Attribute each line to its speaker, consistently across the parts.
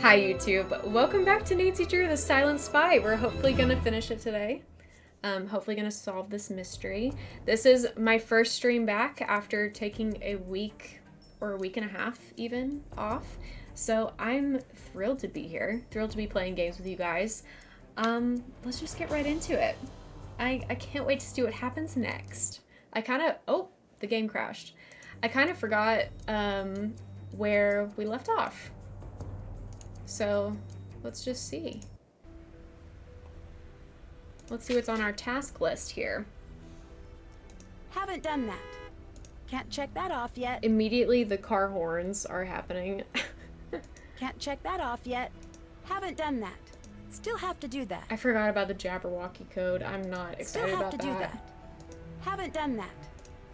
Speaker 1: Hi YouTube, welcome back to Nancy Drew, the Silent Spy. We're hopefully gonna finish it today. Hopefully gonna solve this mystery. This is my first stream back after taking a week or a week and a half even off. So I'm thrilled to be here, thrilled to be playing games with you guys. Let's just get right into it. I can't wait to see what happens next. Oh, the game crashed. I kind of forgot where we left off. So let's just see. Let's see what's on our task list here.
Speaker 2: Haven't done that. Can't check that off yet.
Speaker 1: Immediately the car horns are happening.
Speaker 2: Can't check that off yet. Haven't done that. Still have to do that.
Speaker 1: I forgot about the jabberwocky code. I'm not excited
Speaker 2: Still have
Speaker 1: about
Speaker 2: to
Speaker 1: that.
Speaker 2: do that. Haven't done that.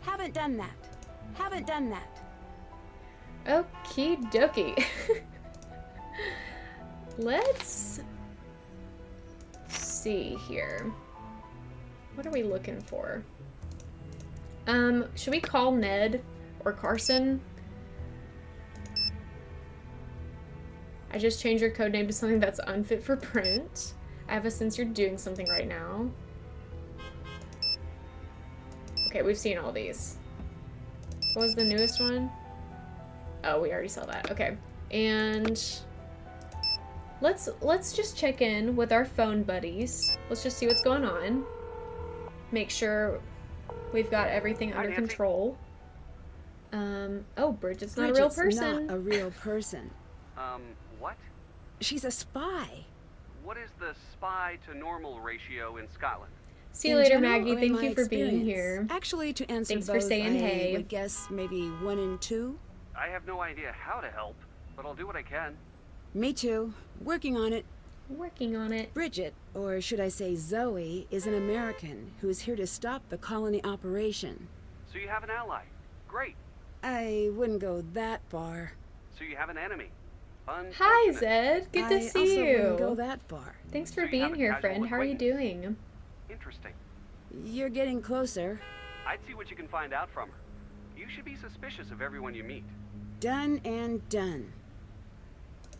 Speaker 2: Haven't done that. Haven't done that.
Speaker 1: Okie dokie. Let's see here. What are we looking for? Should we call Ned or Carson? I just changed your code name to something that's unfit for print. I have a sense you're doing something right now. Okay, we've seen all these. What was the newest one? Oh, we already saw that. Okay. And let's just check in with our phone buddies. Let's just see what's going on. Make sure we've got everything under control. Oh, Bridget's not a real person.
Speaker 2: Not a real person.
Speaker 3: What?
Speaker 2: She's a spy.
Speaker 3: What is the spy to normal ratio in Scotland?
Speaker 1: See you
Speaker 2: In
Speaker 1: later,
Speaker 2: general,
Speaker 1: Maggie.
Speaker 2: or in
Speaker 1: Thank
Speaker 2: my
Speaker 1: you for being
Speaker 2: experience?
Speaker 1: here.
Speaker 2: Actually, to answer
Speaker 1: Thanks
Speaker 2: both,
Speaker 1: for saying
Speaker 2: I
Speaker 1: hey.
Speaker 2: would guess maybe 1 in 2.
Speaker 3: I have no idea how to help, but I'll do what I can.
Speaker 2: Me too. Working on it.
Speaker 1: Working on it.
Speaker 2: Bridget, or should I say Zoe, is an American who is here to stop the colony operation.
Speaker 3: So you have an ally. Great.
Speaker 2: I wouldn't go that far.
Speaker 3: So you have an enemy.
Speaker 1: Hi,
Speaker 3: Unfortunate.
Speaker 1: Zed. Good to
Speaker 2: I
Speaker 1: see
Speaker 2: also
Speaker 1: you.
Speaker 2: wouldn't go that far.
Speaker 1: Thanks
Speaker 3: So
Speaker 1: for
Speaker 3: you have
Speaker 1: being
Speaker 3: a
Speaker 1: here,
Speaker 3: casual
Speaker 1: friend. How are you
Speaker 3: acquaintance.
Speaker 1: doing?
Speaker 3: Interesting.
Speaker 2: You're getting closer.
Speaker 3: I'd see what you can find out from her. You should be suspicious of everyone you meet.
Speaker 2: Done and done.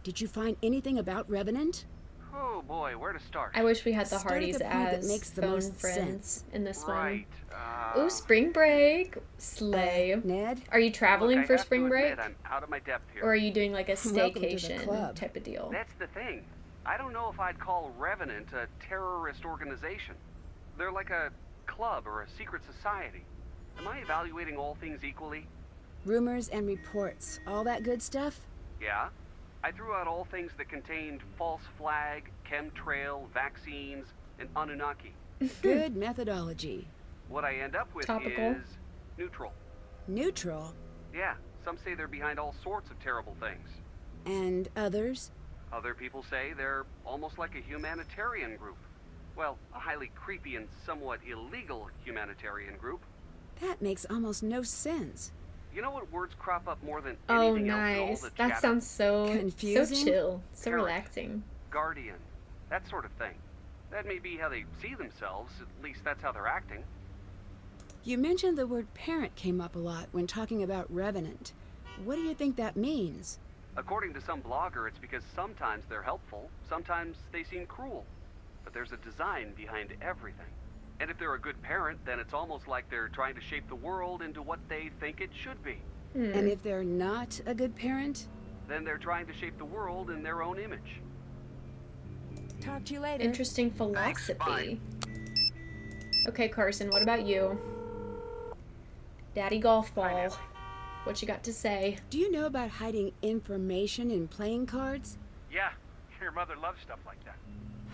Speaker 2: Did you find anything about Revenant?
Speaker 3: Oh boy, where to start?
Speaker 1: I wish we had the
Speaker 2: Start at
Speaker 1: Hardys
Speaker 2: the point that
Speaker 1: as
Speaker 2: makes the
Speaker 1: phone
Speaker 2: most
Speaker 1: friends
Speaker 2: sense.
Speaker 1: in this
Speaker 3: Right.
Speaker 1: one. Ooh, spring break. Slay.
Speaker 2: Ned?
Speaker 1: Are you traveling
Speaker 3: Look, I
Speaker 1: for
Speaker 3: have to
Speaker 1: spring break?
Speaker 3: admit, I'm out of my depth here.
Speaker 1: Or are you doing like a
Speaker 2: Welcome to the
Speaker 1: staycation
Speaker 2: club.
Speaker 1: type of deal?
Speaker 3: That's the thing. I don't know if I'd call Revenant a terrorist organization. They're like a club or a secret society. Am I evaluating all things equally?
Speaker 2: Rumors and reports, all that good stuff?
Speaker 3: Yeah. I threw out all things that contained false flag, chemtrail, vaccines, and Anunnaki.
Speaker 2: Good methodology.
Speaker 3: What I end up with
Speaker 1: Topical.
Speaker 3: is neutral.
Speaker 2: Neutral.
Speaker 3: Yeah, some say they're behind all sorts of terrible things.
Speaker 2: And others?
Speaker 3: Other people say they're almost like a humanitarian group. Well, a highly creepy and somewhat illegal humanitarian group.
Speaker 2: That makes almost no sense.
Speaker 3: You know what words crop up more than
Speaker 1: Oh,
Speaker 3: anything else in all
Speaker 1: nice.
Speaker 3: the
Speaker 1: That
Speaker 3: chatter?
Speaker 1: sounds so
Speaker 2: Confusing?
Speaker 1: chill, so
Speaker 3: Parent.
Speaker 1: relaxing.
Speaker 3: Guardian, that sort of thing. That may be how they see themselves, at least that's how they're acting.
Speaker 2: You mentioned the word parent came up a lot when talking about Revenant. What do you think that means?
Speaker 3: According to some blogger, it's because sometimes they're helpful, sometimes they seem cruel. But there's a design behind everything. And if they're a good parent, then it's almost like they're trying to shape the world into what they think it should be.
Speaker 2: And if they're not a good parent?
Speaker 3: Then they're trying to shape the world in their own image.
Speaker 2: Talk to you later.
Speaker 1: Interesting philosophy. Okay, Carson, what about you? Daddy golf ball. What you got to say?
Speaker 2: Do you know about hiding information in playing cards?
Speaker 4: Yeah, your mother loves stuff like that.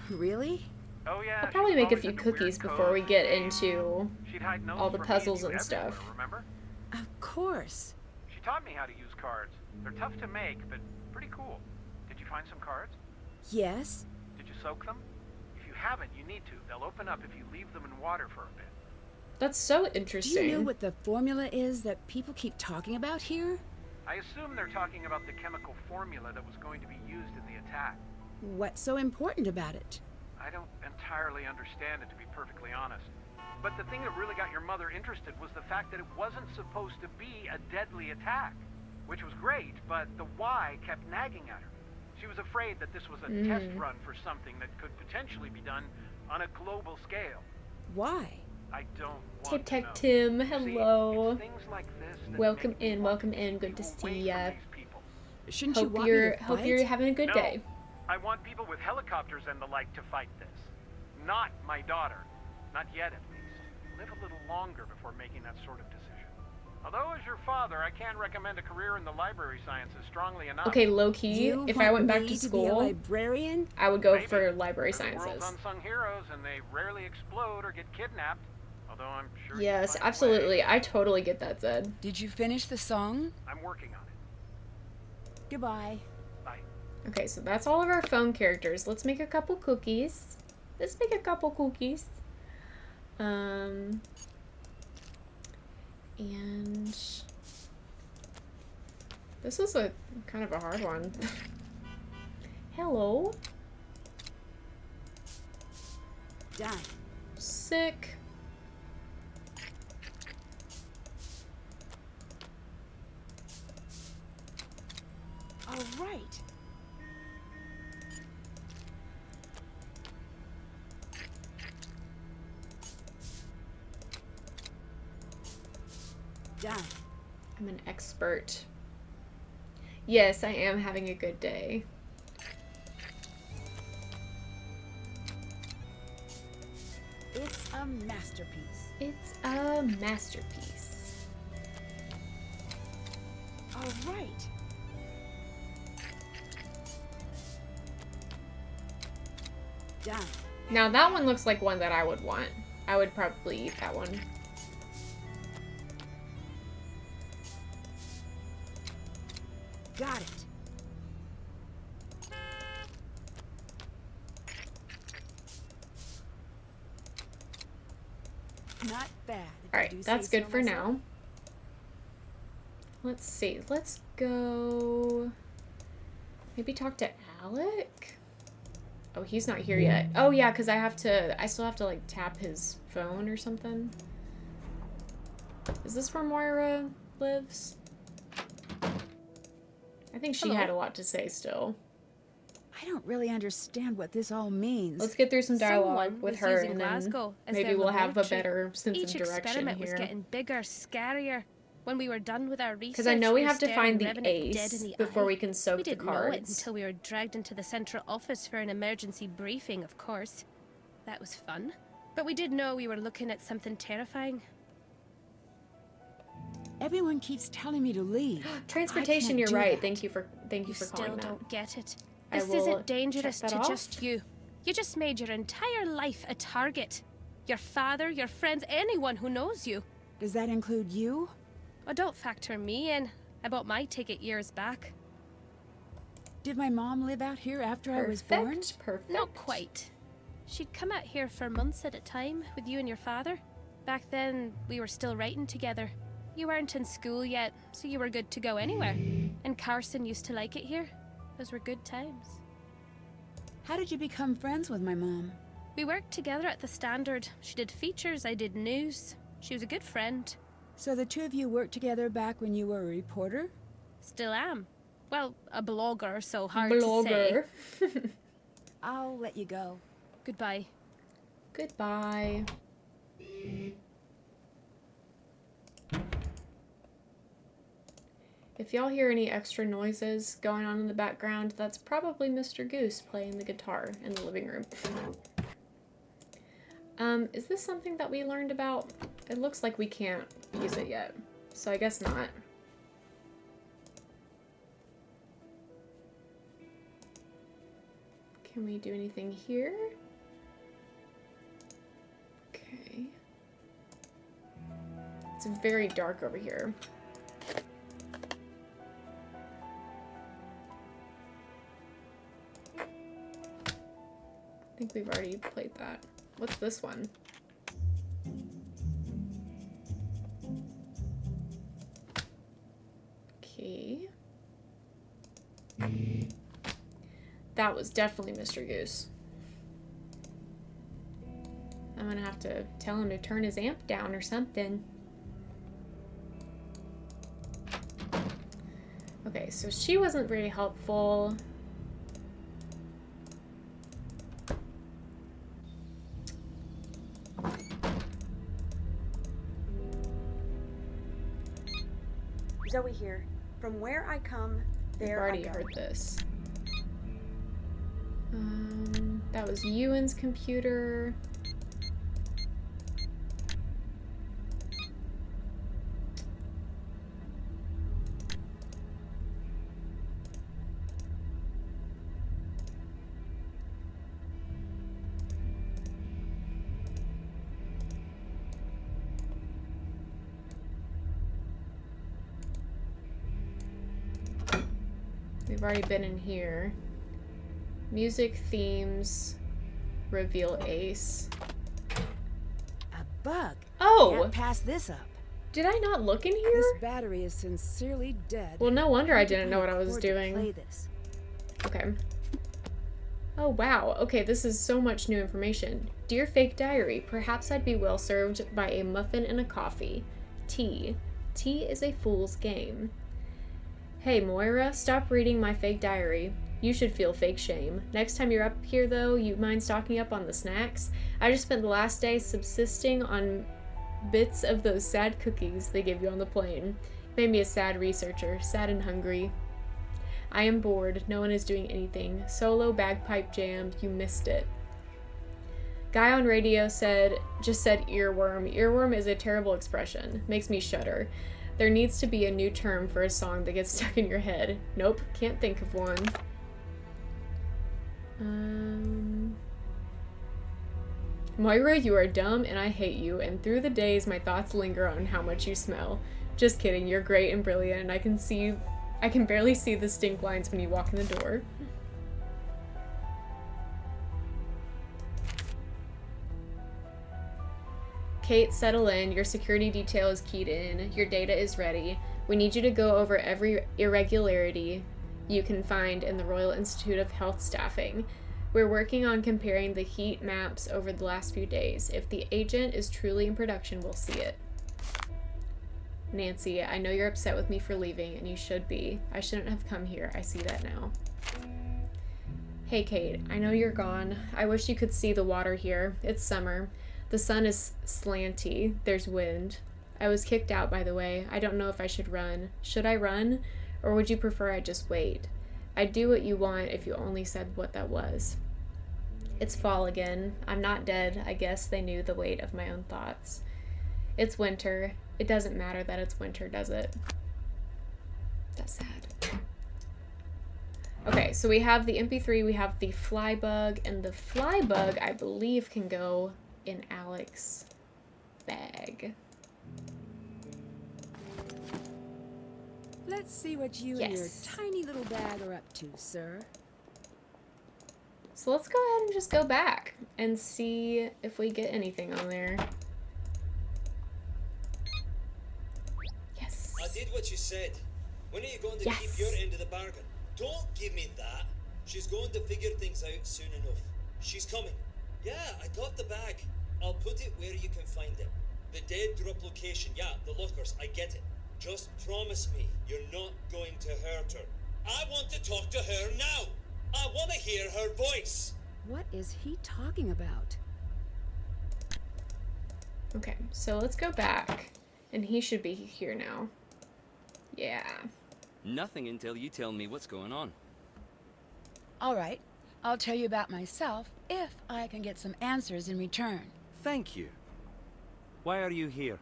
Speaker 2: Really?
Speaker 4: Oh yeah.
Speaker 1: I'll probably
Speaker 4: she's
Speaker 1: make a
Speaker 4: always
Speaker 1: few
Speaker 4: into weird
Speaker 1: cookies before we
Speaker 4: codes
Speaker 1: get
Speaker 4: and games.
Speaker 1: into
Speaker 4: She'd hide notes
Speaker 1: all the
Speaker 4: from me
Speaker 1: puzzles
Speaker 4: you
Speaker 1: and
Speaker 4: everywhere,
Speaker 1: stuff.
Speaker 4: Remember?
Speaker 2: Of course.
Speaker 4: She taught me how to use cards. They're tough to make, but pretty cool. Did you find some cards?
Speaker 2: Yes.
Speaker 4: Did you soak them? If you haven't, you need to. They'll open up if you leave them in water for a bit.
Speaker 1: That's so
Speaker 2: Do
Speaker 1: interesting.
Speaker 2: you know what the formula is that people keep talking about here?
Speaker 4: I assume they're talking about the chemical formula that was going to be used in the attack.
Speaker 2: What's so important about it?
Speaker 4: I don't entirely understand it, to be perfectly honest. But the thing that really got your mother interested was the fact that it wasn't supposed to be a deadly attack. Which was great, but the why kept nagging at her. She was afraid that this was a test run for something that could potentially be done on a global scale.
Speaker 2: Why?
Speaker 4: I don't want
Speaker 1: Tape
Speaker 4: to
Speaker 1: Tech
Speaker 4: know.
Speaker 1: Tim,
Speaker 4: See,
Speaker 1: hello.
Speaker 4: it's things like this that
Speaker 1: Welcome
Speaker 4: make me
Speaker 1: in,
Speaker 4: want
Speaker 1: welcome
Speaker 4: to
Speaker 1: in.
Speaker 4: keep
Speaker 1: Good
Speaker 4: you
Speaker 1: to see
Speaker 4: away
Speaker 1: ya.
Speaker 4: from these people.
Speaker 2: Shouldn't you
Speaker 1: Hope
Speaker 2: want me to
Speaker 1: hope
Speaker 2: fight?
Speaker 1: you're having a good
Speaker 4: No.
Speaker 1: day.
Speaker 4: I want people with helicopters and the like to fight this. Not my daughter. Not yet, at least. Live a little longer before making that sort of decision. Although, as your father, I can't recommend a career in the library sciences strongly enough.
Speaker 1: Okay, low key,
Speaker 2: You
Speaker 1: if I
Speaker 2: want
Speaker 1: went back
Speaker 2: me
Speaker 1: to
Speaker 2: be a
Speaker 1: school,
Speaker 2: librarian?
Speaker 1: I would go
Speaker 4: Maybe.
Speaker 1: for library
Speaker 4: They're the world's
Speaker 1: sciences.
Speaker 4: unsung heroes, and they rarely explode or get kidnapped. Although I'm sure.
Speaker 1: Yes,
Speaker 4: you'd find a
Speaker 1: absolutely.
Speaker 4: way.
Speaker 1: I totally get that, Zed.
Speaker 2: Did you finish the song?
Speaker 4: I'm working on it.
Speaker 2: Goodbye.
Speaker 4: Bye.
Speaker 1: Okay, so that's all of our phone characters. Let's make a couple cookies. Let's make a couple cookies. And this is a kind of a hard one. Hello.
Speaker 2: Done.
Speaker 1: Sick.
Speaker 2: All right. Done.
Speaker 1: I'm an expert. Yes, I am having a good day.
Speaker 2: It's a masterpiece.
Speaker 1: It's a masterpiece.
Speaker 2: All right. Done.
Speaker 1: Now that one looks like one that I would want. I would probably eat that one.
Speaker 2: Got it. Not bad. if I
Speaker 1: Alright,
Speaker 2: do
Speaker 1: that's
Speaker 2: say
Speaker 1: good
Speaker 2: so
Speaker 1: for
Speaker 2: myself.
Speaker 1: now. Let's see. Let's go... Maybe talk to Alec? Oh, he's not here yet. Oh, yeah, because I still have to, like, tap his phone or something. Is this where Moira lives? I think she had a lot to say still.
Speaker 2: I don't really understand what this all means.
Speaker 1: Let's get through some dialogue
Speaker 5: Someone
Speaker 1: with
Speaker 5: was
Speaker 1: her,
Speaker 5: using
Speaker 1: and then
Speaker 5: Glasgow as
Speaker 1: maybe
Speaker 5: their
Speaker 1: we'll have a
Speaker 5: laboratory.
Speaker 1: better sense
Speaker 5: Each
Speaker 1: of direction
Speaker 5: experiment was
Speaker 1: here.
Speaker 5: getting bigger, scarier. When we were done with our research,
Speaker 1: Because I know we
Speaker 5: were
Speaker 1: have to
Speaker 5: staring
Speaker 1: find the
Speaker 5: Revenant dead
Speaker 1: ace
Speaker 5: in the
Speaker 1: before
Speaker 5: eye.
Speaker 1: we can soak
Speaker 5: We
Speaker 1: the
Speaker 5: didn't know it
Speaker 1: cards.
Speaker 5: until we were dragged into the central office for an emergency briefing, of course. That was fun. But we did know we were looking at something terrifying.
Speaker 2: Everyone keeps telling me to leave.
Speaker 1: Transportation,
Speaker 2: can't
Speaker 1: you're
Speaker 2: do
Speaker 1: right.
Speaker 2: that.
Speaker 1: Thank you for
Speaker 5: You
Speaker 1: calling
Speaker 5: still
Speaker 1: that.
Speaker 5: don't get it.
Speaker 1: I
Speaker 5: This
Speaker 1: will
Speaker 5: isn't dangerous
Speaker 1: check that
Speaker 5: to
Speaker 1: off.
Speaker 5: just you. You just made your entire life a target. Your father, your friends, anyone who knows you.
Speaker 2: Does that include you?
Speaker 5: Oh, don't factor me in. I bought my ticket years back.
Speaker 2: Did my mom live out here after I was born?
Speaker 1: Perfect. Perfect.
Speaker 5: Not quite. She'd come out here for months at a time with you and your father. Back then, we were still writing together. You weren't in school yet, so you were good to go anywhere. And Carson used to like it here. Those were good times.
Speaker 2: How did you become friends with my mom?
Speaker 5: We worked together at the Standard. She did features, I did news. She was a good friend.
Speaker 2: So the two of you worked together back when you were a reporter?
Speaker 5: Still am. Well, a blogger, so hard to say.
Speaker 1: Blogger.
Speaker 2: I'll let you go.
Speaker 5: Goodbye.
Speaker 1: Goodbye. If y'all hear any extra noises going on in the background, that's probably Mr. Goose playing the guitar in the living room. Is this something that we learned about? It looks like we can't use it yet, so I guess not. Can we do anything here? Okay. It's very dark over here. I think we've already played that. What's this one? Okay. That was definitely Mr. Goose. I'm gonna have to tell him to turn his amp down or something. Okay, so she wasn't very helpful.
Speaker 2: Zoe here. From where I come,
Speaker 1: We've
Speaker 2: there I
Speaker 1: already
Speaker 2: go.
Speaker 1: heard this. That was Ewan's computer. We've already been in here. Music, themes, reveal ace.
Speaker 2: A bug.
Speaker 1: Oh!
Speaker 2: Can't pass this up.
Speaker 1: Did I not look in here?
Speaker 2: This battery is sincerely dead.
Speaker 1: Well, no wonder I
Speaker 2: Need to
Speaker 1: didn't know
Speaker 2: find
Speaker 1: what
Speaker 2: a
Speaker 1: I was
Speaker 2: cord to
Speaker 1: doing.
Speaker 2: Play this.
Speaker 1: Okay. Oh, wow. Okay, this is so much new information. Dear Fake Diary, perhaps I'd be well served by a muffin and a coffee. Tea. Tea is a fool's game. Hey, Moira, stop reading my fake diary. You should feel fake shame. Next time you're up here, though, you mind stocking up on the snacks? I just spent the last day subsisting on bits of those sad cookies they give you on the plane. Made me a sad researcher, sad and hungry. I am bored. No one is doing anything. Solo bagpipe jam. You missed it. Guy on radio just said earworm. Earworm is a terrible expression. Makes me shudder. There needs to be a new term for a song that gets stuck in your head. Nope, can't think of one. Moira, you are dumb and I hate you, and through the days my thoughts linger on how much you smell. Just kidding, you're great and brilliant, and I can barely see the stink lines when you walk in the door. Kate, settle in. Your security detail is keyed in. Your data is ready. We need you to go over every irregularity you can find in the Royal Institute of Health staffing. We're working on comparing the heat maps over the last few days. If the agent is truly in production, we'll see it. Nancy, I know you're upset with me for leaving, and you should be. I shouldn't have come here. I see that now. Hey, Kate, I know you're gone. I wish you could see the water here. It's summer. The sun is slanty. There's wind. I was kicked out, by the way. I don't know if I should run. Should I run? Or would you prefer I just wait? I'd do what you want if you only said what that was. It's fall again. I'm not dead. I guess they knew the weight of my own thoughts. It's winter. It doesn't matter that it's winter, does it? That's sad. Okay, so we have the MP3, we have the fly bug, and the fly bug, I believe, can go in Alex's bag.
Speaker 2: Let's see what you and your
Speaker 1: Yes.
Speaker 2: tiny little bag are up to, sir.
Speaker 1: So let's go ahead and just go back and see if we get anything on there. Yes.
Speaker 6: I did what you said. When are you going to
Speaker 1: Yes.
Speaker 6: keep your end of the bargain? Don't give me that. She's going to figure things out soon enough. She's coming. Yeah, I got the bag. I'll put it where you can find it. The dead drop location, yeah, the lockers, I get it. Just promise me you're not going to hurt her. I want to talk to her now. I want to hear her voice.
Speaker 2: What is he talking about?
Speaker 1: Okay, so let's go back. And he should be here now. Yeah.
Speaker 7: Nothing until you tell me what's going on.
Speaker 2: All right, I'll tell you about myself if I can get some answers in return.
Speaker 7: Thank you. Why are you here?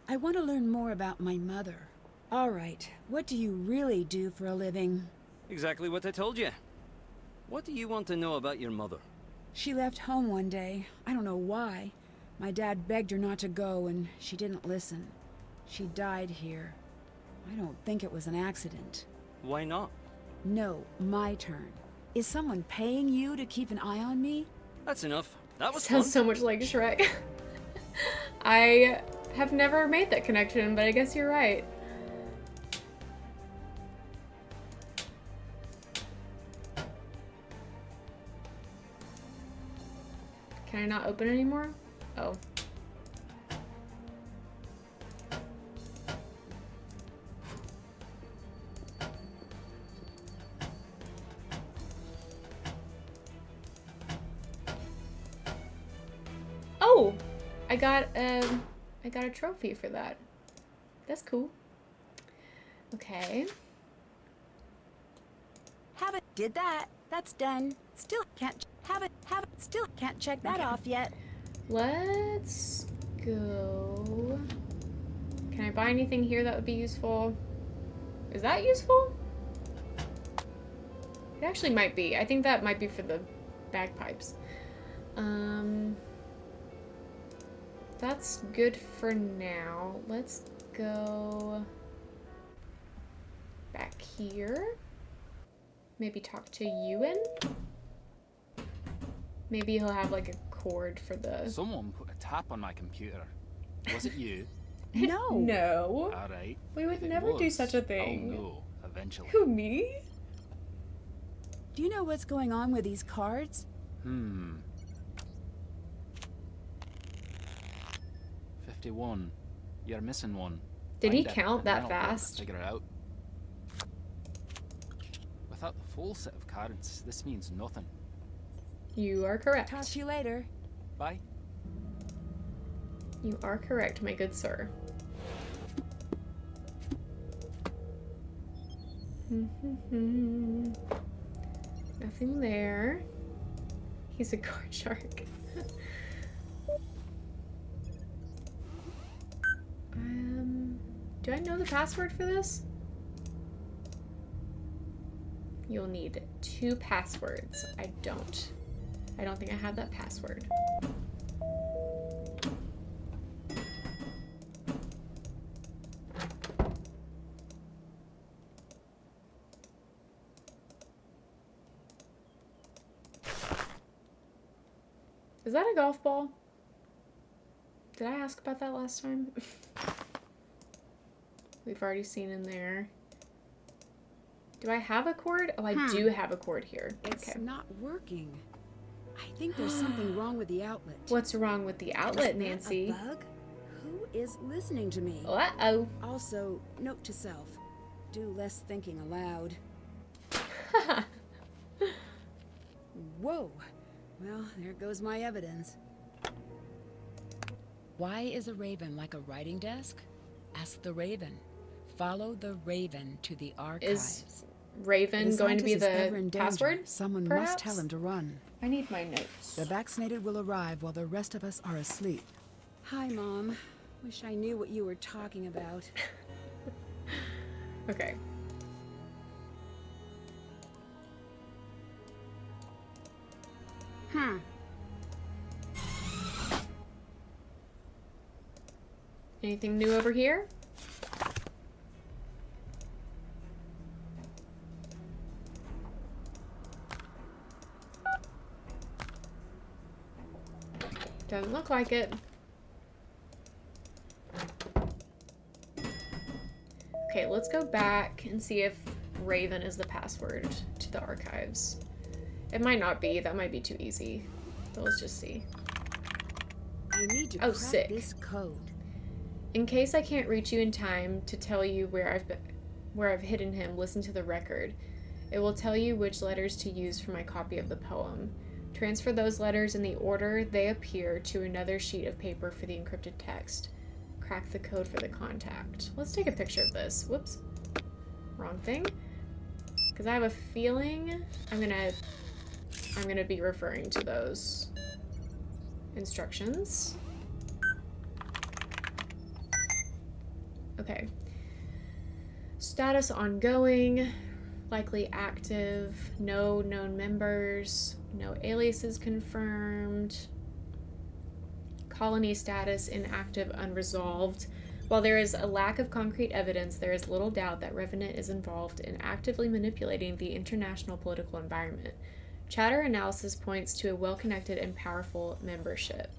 Speaker 2: I want to learn more about my mother. All right, what do you really do for a living?
Speaker 7: Exactly what I told you. What do you want to know about your mother?
Speaker 2: She left home one day. I don't know why. My dad begged her not to go, and she didn't listen. She died here. I don't think it was an accident.
Speaker 7: Why not?
Speaker 2: No, my turn. Is someone paying you to keep an eye on me?
Speaker 7: That's enough. That was
Speaker 1: Sounds
Speaker 7: fun.
Speaker 1: so much like Shrek. I have never made that connection, but I guess you're right. Can I not open anymore? Oh. Oh, I got a trophy for that. That's cool. Okay.
Speaker 2: Haven't did that. That's done. Still can't still can't check that off yet.
Speaker 1: Let's go. Can I buy anything here that would be useful? Is that useful? It actually might be. I think that might be for the bagpipes. That's good for now. Let's go back here. Maybe talk to Ewan. Maybe he'll have like a cord for the...
Speaker 8: Someone put a tap on my computer. Was it you?
Speaker 2: No.
Speaker 1: No.
Speaker 8: All right.
Speaker 1: We would
Speaker 8: If it
Speaker 1: never do
Speaker 8: was,
Speaker 1: such a thing.
Speaker 8: I'll know eventually.
Speaker 1: Who, me?
Speaker 2: Do you know what's going on with these cards?
Speaker 8: 51. You're missing one.
Speaker 1: Did he
Speaker 8: Find it,
Speaker 1: count
Speaker 8: and then
Speaker 1: that
Speaker 8: I'll be able to
Speaker 1: fast?
Speaker 8: Figure it out. Without the full set of cards, this means nothing.
Speaker 1: You are correct.
Speaker 2: Talk to you later.
Speaker 8: Bye.
Speaker 1: You are correct, my good sir. Nothing there. He's a card shark. Do I know the password for this? You'll need 2 passwords. I don't think I have that password. Is that a golf ball? Did I ask about that last time? We've already seen in there. Do I have a cord? Oh, I do have a cord here.
Speaker 2: It's
Speaker 1: Okay.
Speaker 2: not working. I think there's something wrong with the outlet.
Speaker 1: What's wrong with the outlet,
Speaker 2: Is that
Speaker 1: Nancy?
Speaker 2: a bug? Who is listening to me?
Speaker 1: Uh-oh.
Speaker 2: Also, note to self, do less thinking aloud. Whoa. Well, there goes my evidence. Why is a raven like a writing desk? Ask the raven. Follow the raven to the archives.
Speaker 1: Is Raven going to be the password?
Speaker 2: Someone
Speaker 1: perhaps?
Speaker 2: must tell him to run.
Speaker 1: I need my notes.
Speaker 2: The vaccinated will arrive while the rest of us are asleep. Hi, Mom. Wish I knew what you were talking about.
Speaker 1: Okay. Anything new over here? Doesn't look like it. Okay, let's go back and see if Raven is the password to the archives. It might not be. That might be too easy. But let's just see.
Speaker 2: I need to
Speaker 1: Oh,
Speaker 2: crack
Speaker 1: sick.
Speaker 2: this code.
Speaker 1: In case I can't reach you in time to tell you where I've hidden him, listen to the record. It will tell you which letters to use for my copy of the poem. Transfer those letters in the order they appear to another sheet of paper for the encrypted text. Crack the code for the contact. Let's take a picture of this. Whoops. Wrong thing. Because I have a feeling I'm gonna be referring to those instructions. Okay. Status ongoing, likely active, no known members, no aliases confirmed. Colony status inactive, unresolved. While there is a lack of concrete evidence, there is little doubt that Revenant is involved in actively manipulating the international political environment. Chatter analysis points to a well-connected and powerful membership.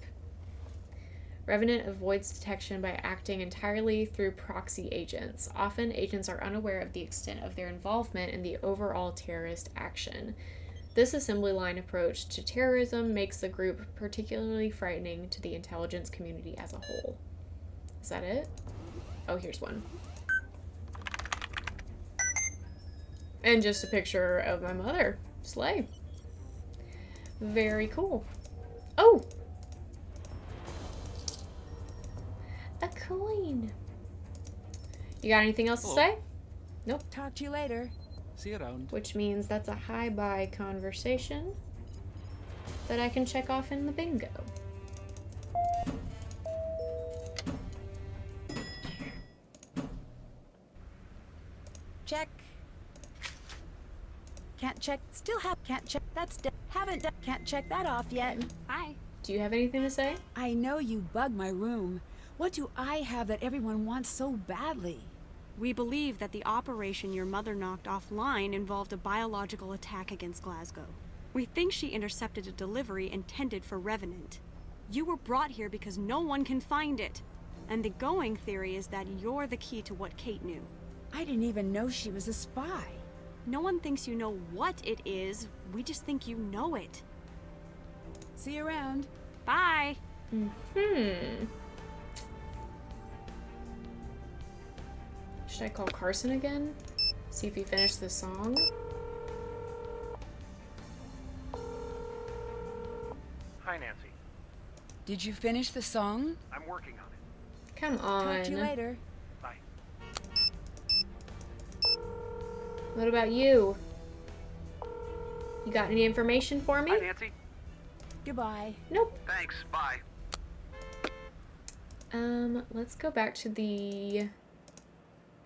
Speaker 1: Revenant avoids detection by acting entirely through proxy agents. Often, agents are unaware of the extent of their involvement in the overall terrorist action. This assembly line approach to terrorism makes the group particularly frightening to the intelligence community as a whole. Is that it? Oh, here's one. And just a picture of my mother. Slay. Very cool. Oh! A coin. You got anything else to say? Nope.
Speaker 2: Talk to you later.
Speaker 8: See you around.
Speaker 1: Which means that's a hi-bye conversation that I can check off in the bingo.
Speaker 2: Check. Can't check. Still can't check. That's haven't done. Can't check that off yet.
Speaker 5: Hi.
Speaker 1: Do you have anything to say?
Speaker 2: I know you bug my room. What do I have that everyone wants so badly?
Speaker 9: We believe that the operation your mother knocked offline involved a biological attack against Glasgow. We think she intercepted a delivery intended for Revenant. You were brought here because no one can find it. And the going theory is that you're the key to what Kate knew.
Speaker 2: I didn't even know she was a spy.
Speaker 9: No one thinks you know what it is, we just think you know it.
Speaker 2: See you around.
Speaker 9: Bye!
Speaker 1: Should I call Carson again? See if he finished the song?
Speaker 4: Hi, Nancy.
Speaker 2: Did you finish the song?
Speaker 4: I'm working on it.
Speaker 1: Come on.
Speaker 2: Talk to you later.
Speaker 4: Bye.
Speaker 1: What about you? You got any information for me?
Speaker 3: Hi, Nancy.
Speaker 2: Goodbye.
Speaker 1: Nope.
Speaker 3: Thanks. Bye.
Speaker 1: Let's go back to the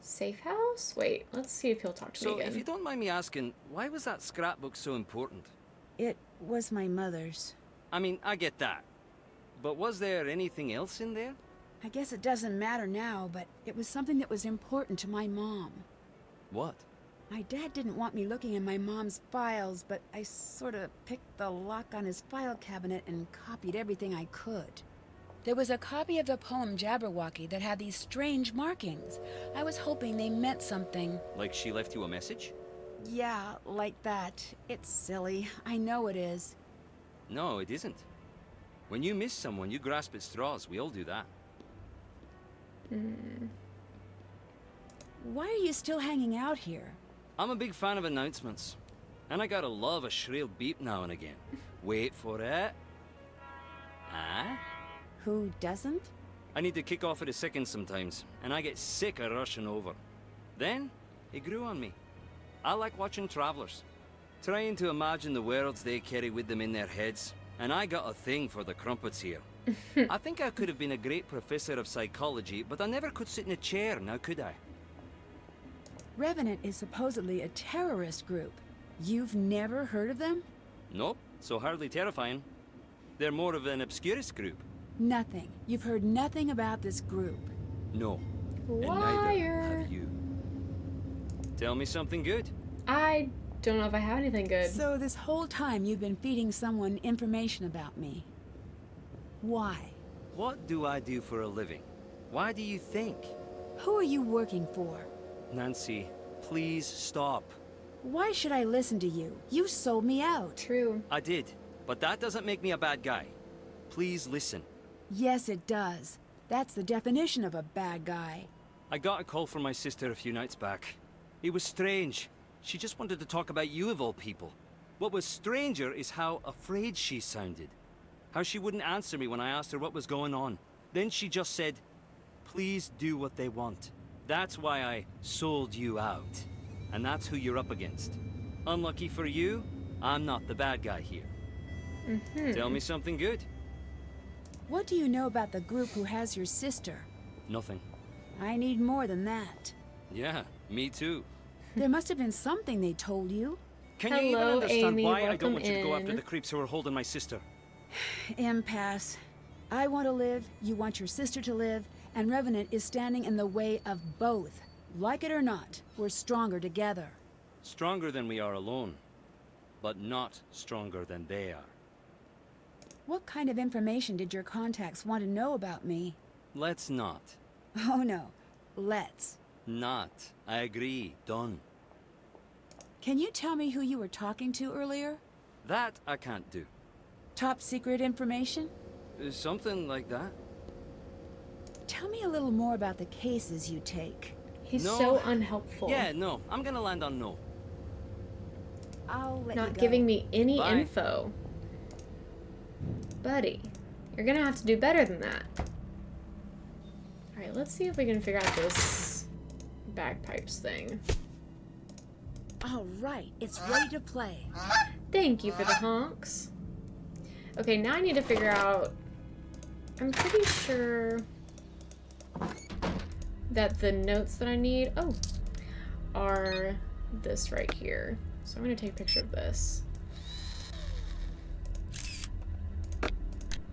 Speaker 1: safe house? Wait, let's see if he'll talk to me
Speaker 7: So,
Speaker 1: again.
Speaker 7: if you don't mind me asking, why was that scrapbook so important?
Speaker 2: It was my mother's.
Speaker 7: I mean, I get that. But was there anything else in there?
Speaker 2: I guess it doesn't matter now, but it was something that was important to my mom.
Speaker 7: What?
Speaker 2: My dad didn't want me looking in my mom's files, but I sort of picked the lock on his file cabinet and copied everything I could. There was a copy of the poem Jabberwocky that had these strange markings. I was hoping they meant something.
Speaker 7: Like she left you a message?
Speaker 2: Yeah, like that. It's silly. I know it is.
Speaker 7: No, it isn't. When you miss someone, you grasp at straws. We all do that.
Speaker 2: Why are you still hanging out here?
Speaker 7: I'm a big fan of announcements. And I gotta love a shrill beep now and again. Wait for it. Ah?
Speaker 2: Who doesn't?
Speaker 7: I need to kick off at a second sometimes, and I get sick of rushing over. Then, it grew on me. I like watching travelers, trying to imagine the worlds they carry with them in their heads, and I got a thing for the crumpets here. I think I could have been a great professor of psychology, but I never could sit in a chair, now could I?
Speaker 2: Revenant is supposedly a terrorist group. You've never heard of them?
Speaker 7: Nope, so hardly terrifying. They're more of an obscurist group.
Speaker 2: Nothing. You've heard nothing about this group.
Speaker 7: No. And neither
Speaker 1: Liar.
Speaker 7: have you. Tell me something good.
Speaker 1: I don't know if I have anything good.
Speaker 2: So this whole time you've been feeding someone information about me. Why?
Speaker 7: What do I do for a living? Why do you think?
Speaker 2: Who are you working for?
Speaker 7: Nancy, please stop.
Speaker 2: Why should I listen to you? You sold me out.
Speaker 1: True.
Speaker 7: I did, but that doesn't make me a bad guy. Please listen.
Speaker 2: Yes, it does. That's the definition of a bad guy.
Speaker 7: I got a call from my sister a few nights back. It was strange. She just wanted to talk about you of all people. What was stranger is how afraid she sounded. How she wouldn't answer me when I asked her what was going on. Then she just said, please do what they want. That's why I sold you out. And that's who you're up against. Unlucky for you, I'm not the bad guy here. Tell me something good.
Speaker 2: What do you know about the group who has your sister?
Speaker 7: Nothing.
Speaker 2: I need more than that.
Speaker 7: Yeah, me too.
Speaker 2: There must have been something they told you.
Speaker 7: Can you even
Speaker 1: Hello,
Speaker 7: understand
Speaker 1: Amy,
Speaker 7: why I
Speaker 1: welcome
Speaker 7: don't want you to go after
Speaker 1: in.
Speaker 7: the creeps who are holding my sister?
Speaker 2: Impasse. I want to live, you want your sister to live, and Revenant is standing in the way of both. Like it or not, we're stronger together.
Speaker 7: Stronger than we are alone, but not stronger than they are.
Speaker 2: What kind of information did your contacts want to know about me?
Speaker 7: Let's not.
Speaker 2: Oh no, let's.
Speaker 7: Not. I agree. Done.
Speaker 2: Can you tell me who you were talking to earlier?
Speaker 7: That I can't do.
Speaker 2: Top secret information?
Speaker 7: Something like that.
Speaker 2: Tell me a little more about the cases you take.
Speaker 1: He's
Speaker 7: No.
Speaker 1: so unhelpful.
Speaker 7: Yeah, no. I'm gonna land on no.
Speaker 2: I'll let you
Speaker 1: Not
Speaker 2: go.
Speaker 1: giving me any
Speaker 7: Bye.
Speaker 1: info. Buddy, you're gonna have to do better than that. Alright, let's see if we can figure out this bagpipes thing.
Speaker 2: All right, it's ready to play.
Speaker 1: Thank you for the honks. Okay, now I need to figure out... I'm pretty sure that the notes that I need... Oh, are this right here. So I'm going to take a picture of this.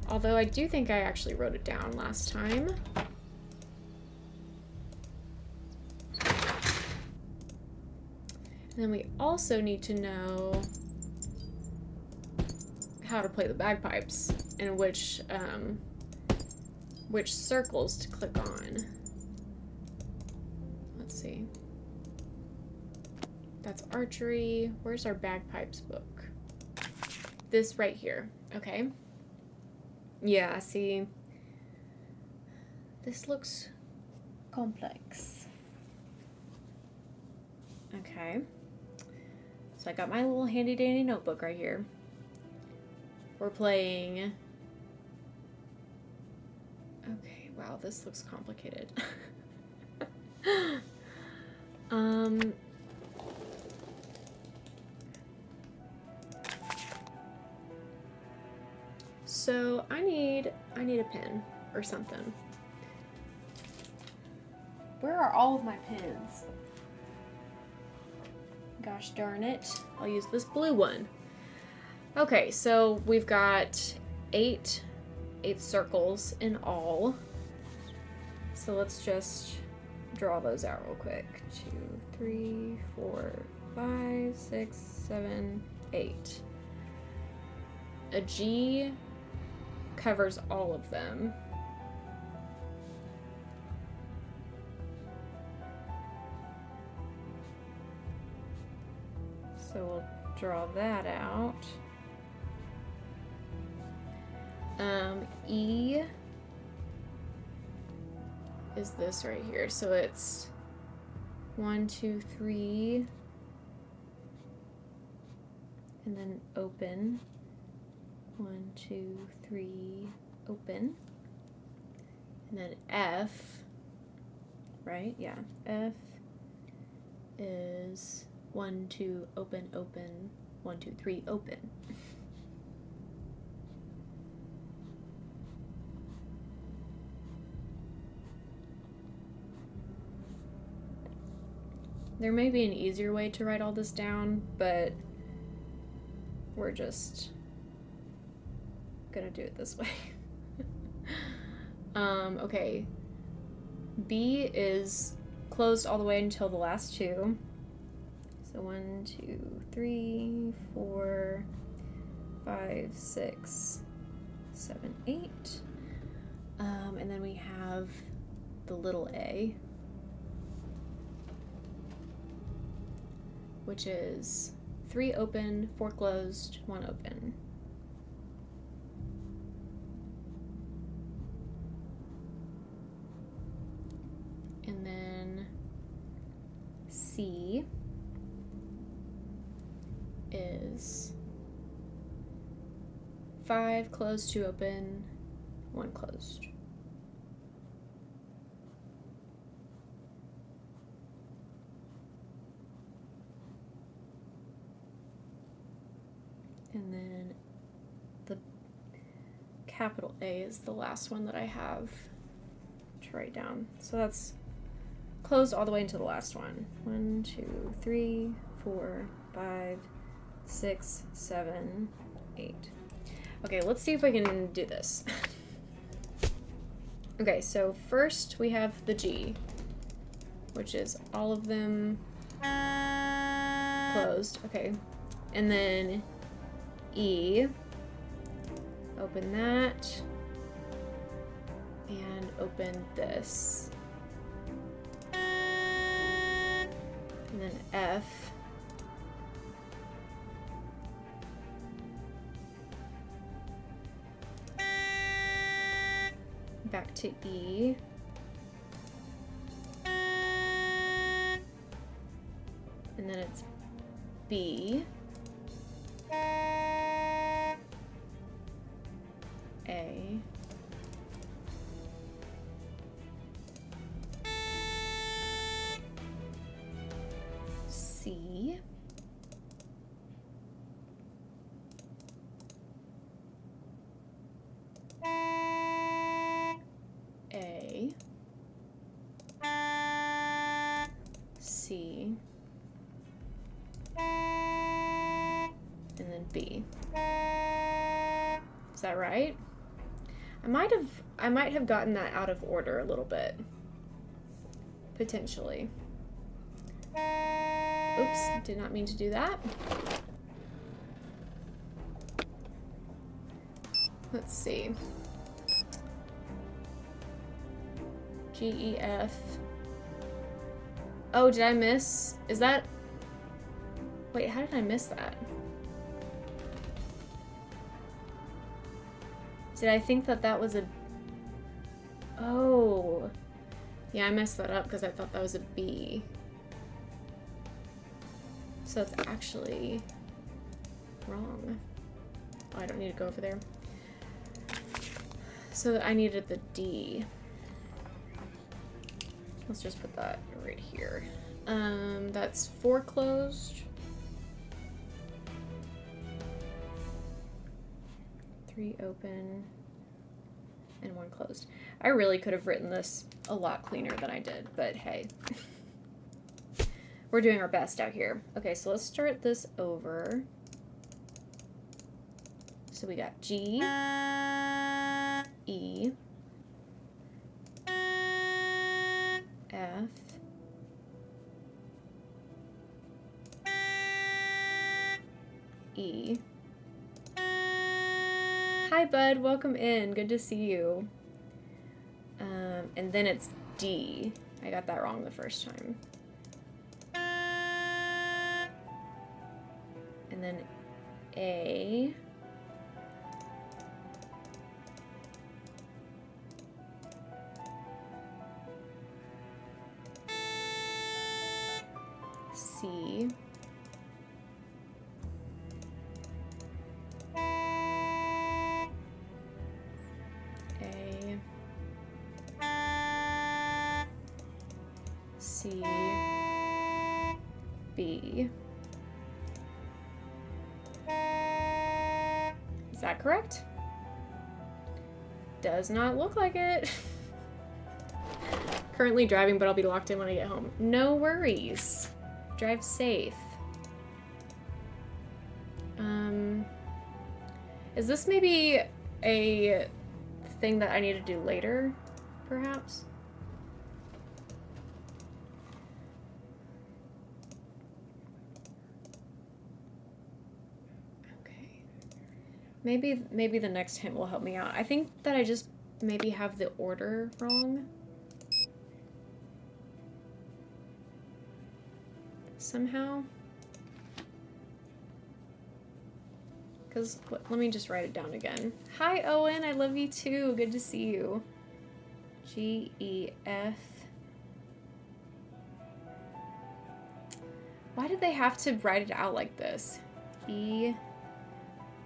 Speaker 1: Although I do think I actually wrote it down last time. And then we also need to know how to play the bagpipes and which circles to click on. Let's see. That's archery. Where's our bagpipes book? This right here. Okay. Yeah, see. This looks complex. Okay. So I got my little handy dandy notebook right here. We're playing... Okay, wow, this looks complicated. So I need a pen or something. Where are all of my pens? Gosh darn it. I'll use this blue one. Okay, so we've got eight circles in all. So let's just draw those out real quick. 2, 3, 4, 5, 6, 7, 8. A G covers all of them. So we'll draw that out. E is this right here. So it's 1, 2, 3, and then open. 1, 2, 3, open. And then F, right? Yeah. F is 1, 2, open, open. 1, 2, 3, open. There may be an easier way to write all this down, but we're just gonna do it this way. Okay. B is closed all the way until the last two. So 1, 2, 3, 4, 5, 6, 7, 8. And then we have the little a, which is 3 open, 4 closed, 1 open. And then C is 5 closed, 2 open, 1 closed. And then the capital A is the last one that I have to write down. So that's closed all the way into the last one. 1, 2, 3, 4, 5, 6, 7, 8. Okay, let's see if I can do this. Okay, so first we have the G, which is all of them closed. Okay, and then E, open that, and open this. And then F, back to E, and then it's B, A, C, B. Is that right? I might have gotten that out of order a little bit. Potentially. Oops, did not mean to do that. Let's see. G, E, F. Oh, did I miss? Is that... Wait, how did I miss that? Did I think that that was a... Oh. Yeah, I messed that up because I thought that was a B. So it's actually wrong. Oh, I don't need to go over there. So I needed the D. Let's just put that right here. That's 4 closed. 3 open. And 1 closed. I really could have written this a lot cleaner than I did, but hey. We're doing our best out here. Okay, so let's start this over. So we got G, E, F, E. Hi, bud. Welcome in. Good to see you. And then it's D. I got that wrong the first time. And then A. C. A. C. B. Is that correct? Does not look like it. Currently driving, but I'll be locked in when I get home. No worries. Drive safe. Is this maybe a thing that I need to do later, perhaps? Okay. Maybe the next hint will help me out. I think that I just maybe have the order wrong. Somehow. Because, let me just write it down again. Hi, Owen. I love you too. Good to see you. G, E, F. Why did they have to write it out like this? E,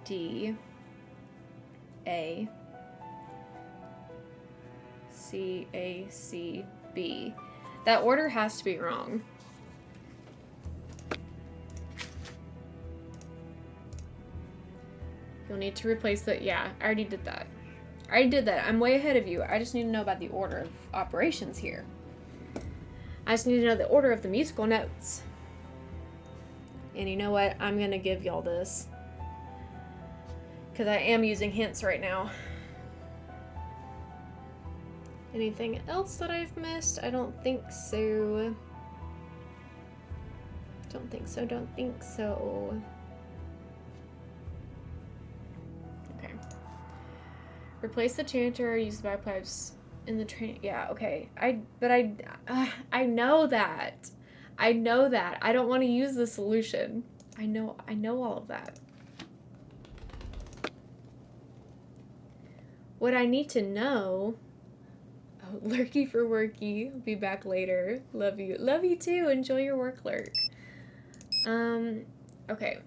Speaker 1: D, A, C, A, C, B. That order has to be wrong. You'll need to replace the... Yeah, I already did that. I already did that. I'm way ahead of you. I just need to know about the order of operations here. I just need to know the order of the musical notes. And you know what? I'm going to give y'all this. Because I am using hints right now. Anything else that I've missed? I don't think so. Don't think so. Don't think so. Replace the chanter, use the bagpipes in the train. Yeah, okay. I know that. I know that. I don't want to use the solution. I know all of that. What I need to know... Oh, lurky for worky. I'll be back later. Love you. Love you too. Enjoy your work, lurk. Okay.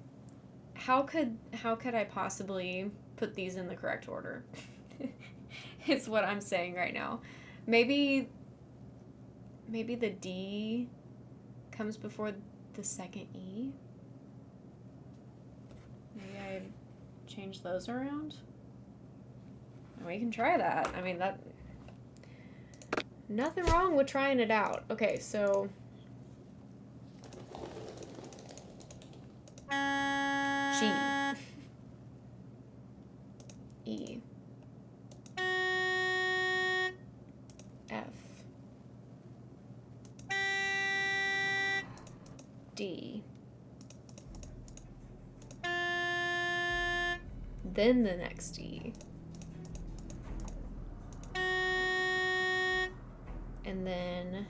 Speaker 1: How could I possibly put these in the correct order? Is what I'm saying right now. Maybe the D comes before the second E. Maybe I change those around. We can try that. I mean, that... Nothing wrong with trying it out. Okay, so... G. E. F. D. Then the next E. And then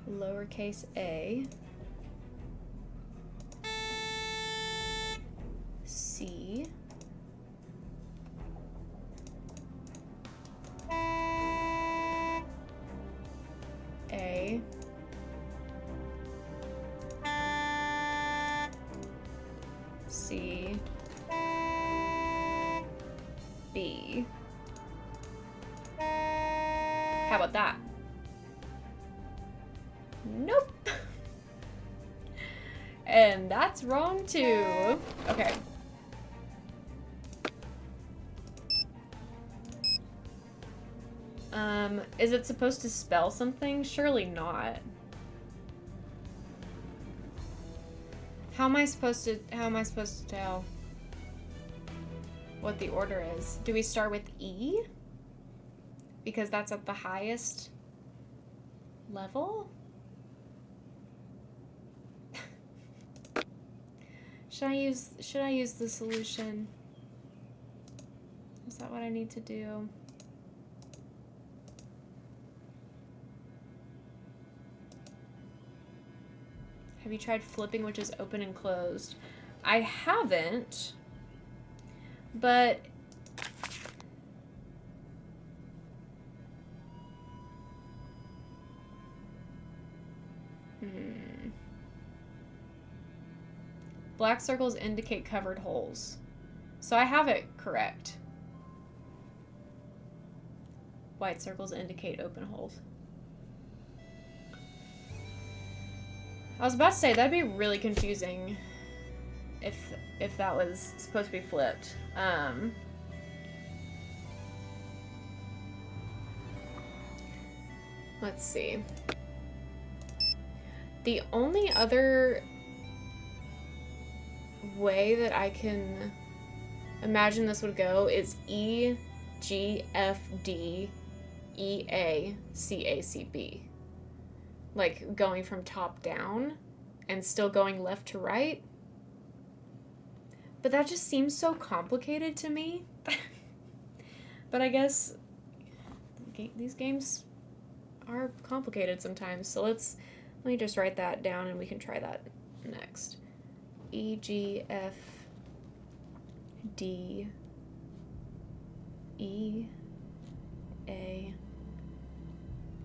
Speaker 1: lowercase a, C, A, C, B. How about that? Nope. And that's wrong too. Okay. Is it supposed to spell something? Surely not. How am I supposed to tell what the order is? Do we start with E? Because that's at the highest level? Should I use the solution? Is that what I need to do? Have you tried flipping, which is open and closed? I haven't, but black circles indicate covered holes. So I have it correct. White circles indicate open holes. I was about to say, that'd be really confusing if that was supposed to be flipped. Let's see. The only other way that I can imagine this would go is E, G, F, D, E, A, C, A, C, B. Like going from top down and still going left to right. But that just seems so complicated to me. But I guess these games are complicated sometimes. So let me just write that down and we can try that next. E, G, F, D, E, A,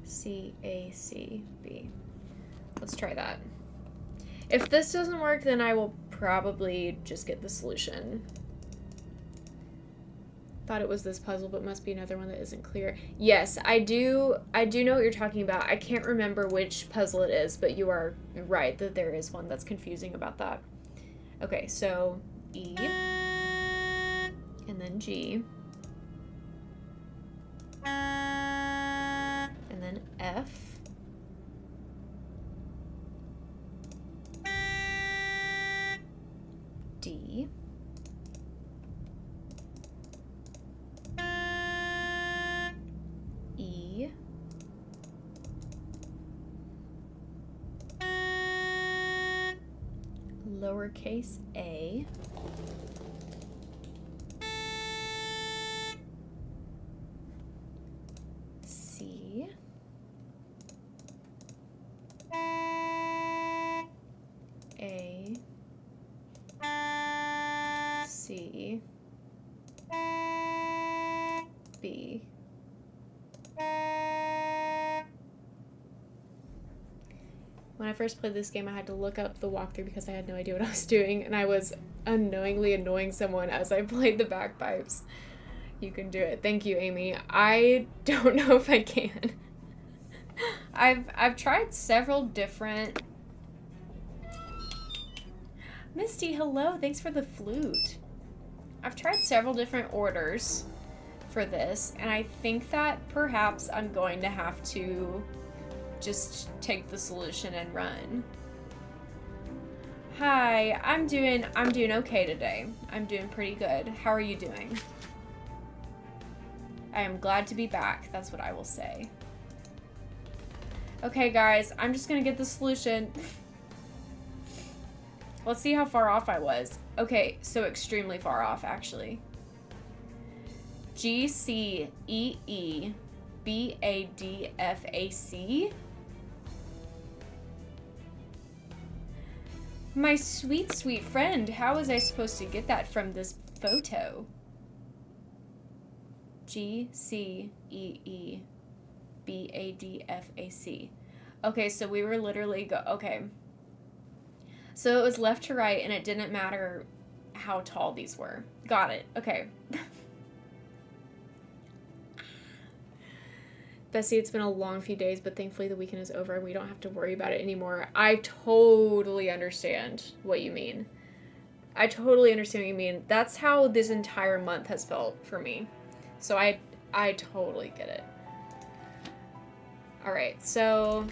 Speaker 1: C, A, C, B. Let's try that. If this doesn't work, then I will probably just get the solution. Thought it was this puzzle, but must be another one that isn't clear. Yes, I do know what you're talking about. I can't remember which puzzle it is, but you are right that there is one that's confusing about that. Okay, so E, and then G, and then F, D, E, lowercase a, C, A, C, B, when I first played this game, I had to look up the walkthrough because I had no idea what I was doing, and I was unknowingly annoying someone as I played the bagpipes. You can do it. Thank you, Amy. I don't know if I can. I've tried several different... Misty, hello. Thanks for the flute. I've tried several different orders for this, and I think that perhaps I'm going to have to just take the solution and run. Hi, I'm doing okay today. I'm doing pretty good. How are you doing? I am glad to be back. That's what I will say. Okay, guys, I'm just gonna get the solution. Let's see how far off I was. Okay, so extremely far off, actually. GCEEBADFAC. My sweet, sweet friend, how was I supposed to get that from this photo? GCEEBADFAC. Okay, so we were literally okay. So it was left to right, and it didn't matter how tall these were. Got it. Okay. Bessie, it's been a long few days, but thankfully the weekend is over and we don't have to worry about it anymore. I totally understand what you mean. I totally understand what you mean. That's how this entire month has felt for me. So I totally get it. All right, so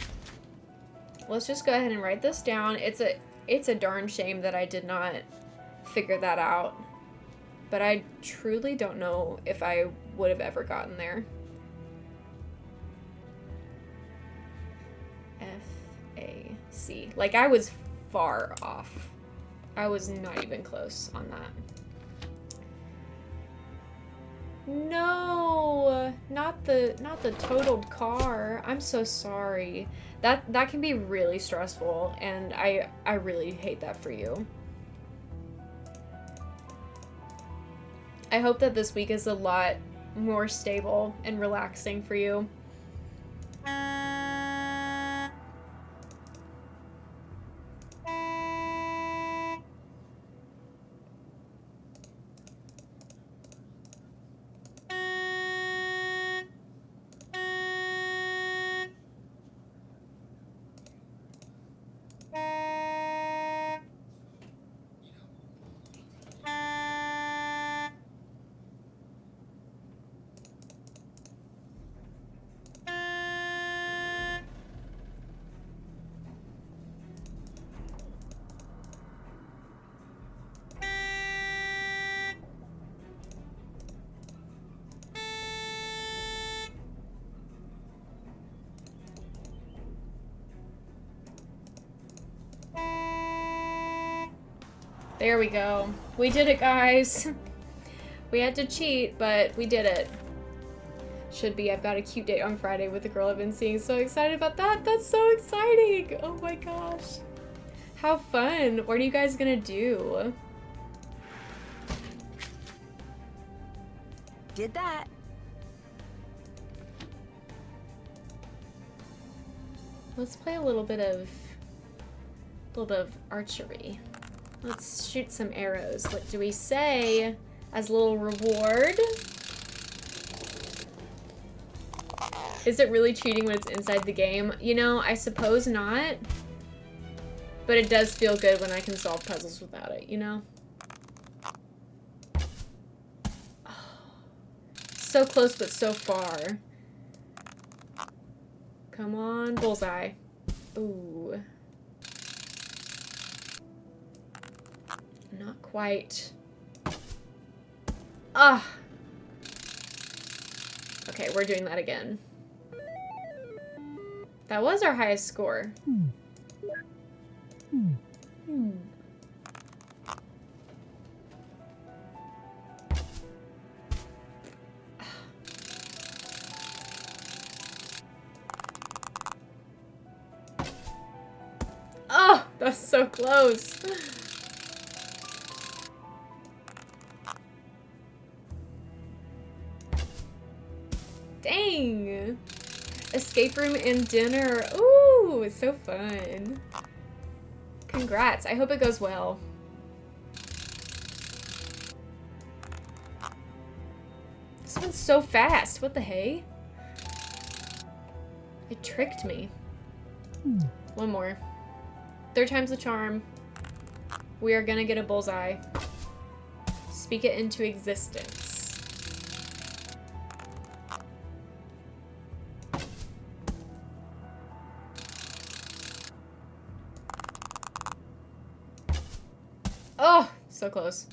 Speaker 1: let's just go ahead and write this down. It's a darn shame that I did not figure that out, but I truly don't know if I would have ever gotten there. FAC. Like, I was far off. I was not even close on that. No, not the totaled car. I'm so sorry. That can be really stressful, and I really hate that for you. I hope that this week is a lot more stable and relaxing for you. There we go. We did it, guys. We had to cheat, but we did it. Should be. I've got a cute date on Friday with the girl I've been seeing. So excited about that. That's so exciting. Oh my gosh. How fun. What are you guys gonna do?
Speaker 2: Did that.
Speaker 1: Let's play a little bit of archery. Let's shoot some arrows. What do we say as a little reward? Is it really cheating when it's inside the game? You know, I suppose not. But it does feel good when I can solve puzzles without it, you know? Oh, so close but so far. Come on, bullseye. Ooh. Not quite. Ah! Okay, we're doing that again. That was our highest score. Oh, that's so close. Dang. Escape room and dinner. Ooh, it's so fun. Congrats. I hope it goes well. This one's so fast. What the hey? It tricked me. One more. Third time's the charm. We are gonna get a bullseye. Speak it into existence. close.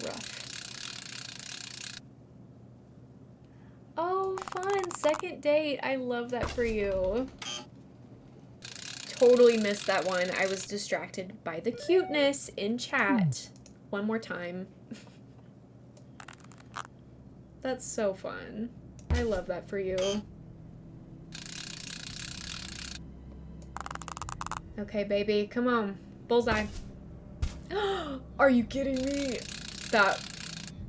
Speaker 1: Rough. Oh, fun. Second date. I love that for you. Totally missed that one. I was distracted by the cuteness in chat. One more time. That's so fun. I love that for you. Okay, baby. Come on. Bullseye. Are you kidding me? That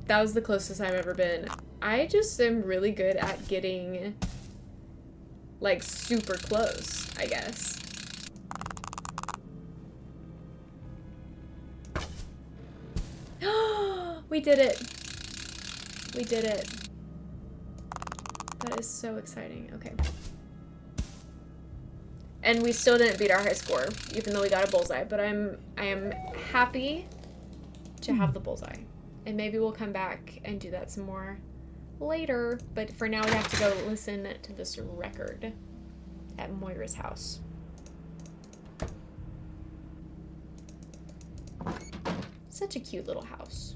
Speaker 1: was the closest I've ever been. I just am really good at getting, like, super close, I guess. We did it. We did it. That is so exciting. Okay. And we still didn't beat our high score, even though we got a bullseye. But I am happy to have the bullseye. And maybe we'll come back and do that some more later. But for now, we have to go listen to this record at Moira's house. Such a cute little house.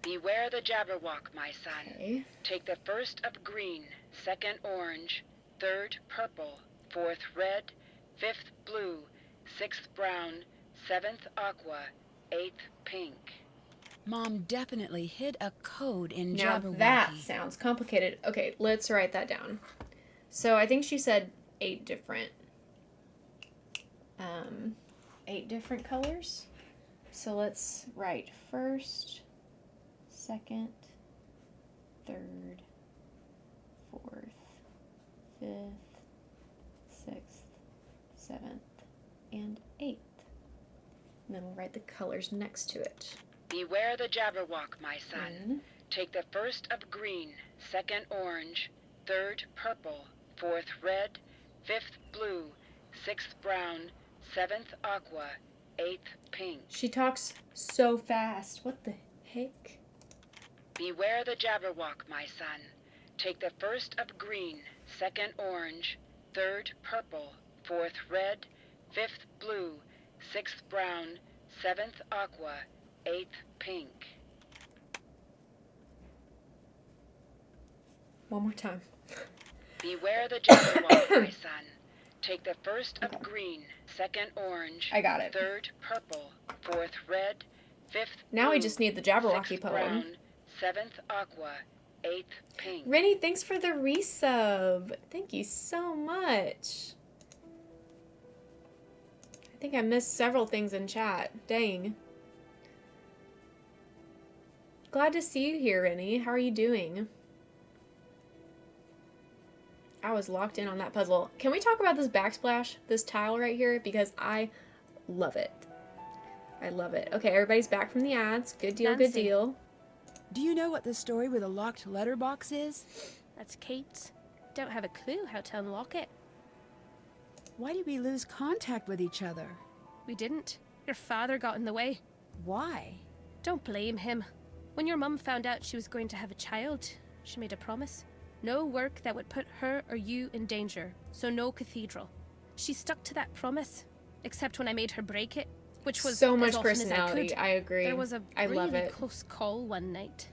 Speaker 2: Beware the jabberwock, my son.
Speaker 1: Okay.
Speaker 2: Take the first of green, second orange, third purple, fourth red, fifth blue, sixth brown, seventh aqua, eighth pink. Mom definitely hid a code in
Speaker 1: Now
Speaker 2: Jabberwocky.
Speaker 1: that sounds complicated. Okay, let's write that down. So I think she said 8 different colors. So let's write first, second, third, fourth, fifth, sixth, seventh, and 8th. And then we'll write the colors next to it.
Speaker 2: Beware the jabberwock, my son. Take the first of green, second orange, third purple, fourth red, fifth blue, sixth brown, seventh aqua, eighth pink.
Speaker 1: She talks so fast. What the heck?
Speaker 2: Beware the jabberwock, my son. Take the first of green, second orange, third purple, fourth red, fifth blue, sixth brown, seventh aqua, eighth pink.
Speaker 1: One more time.
Speaker 2: Beware the jabberwock, my son. Take the first of green, second orange,
Speaker 1: I got it.
Speaker 2: third purple, fourth red, fifth
Speaker 1: Now
Speaker 2: blue,
Speaker 1: we just need the Jabberwocky
Speaker 2: sixth
Speaker 1: poem.
Speaker 2: brown, seventh aqua, eighth pink.
Speaker 1: Rennie, thanks for the resub. Thank you so much. I think I missed several things in chat. Dang. Glad to see you here, Rennie. How are you doing? I was locked in on that puzzle. Can we talk about this backsplash, this tile right here? Because I love it. I love it. Okay, everybody's back from the ads. Good deal, good
Speaker 5: Nancy.
Speaker 1: deal.
Speaker 2: Do you know what the story with a locked letterbox is?
Speaker 5: That's Kate's. Don't have a clue how to unlock it.
Speaker 2: Why did we lose contact with each other?
Speaker 5: We didn't. Your father got in the way.
Speaker 2: Why?
Speaker 5: Don't blame him. When your mum found out she was going to have a child, she made a promise. No work that would put her or you in danger, so no cathedral. She stuck to that promise, except when I made her break it, which was
Speaker 1: so
Speaker 5: as
Speaker 1: much
Speaker 5: often as
Speaker 1: personality.
Speaker 5: I
Speaker 1: I agree.
Speaker 5: There was a
Speaker 1: I
Speaker 5: really
Speaker 1: love it.
Speaker 5: close call one night.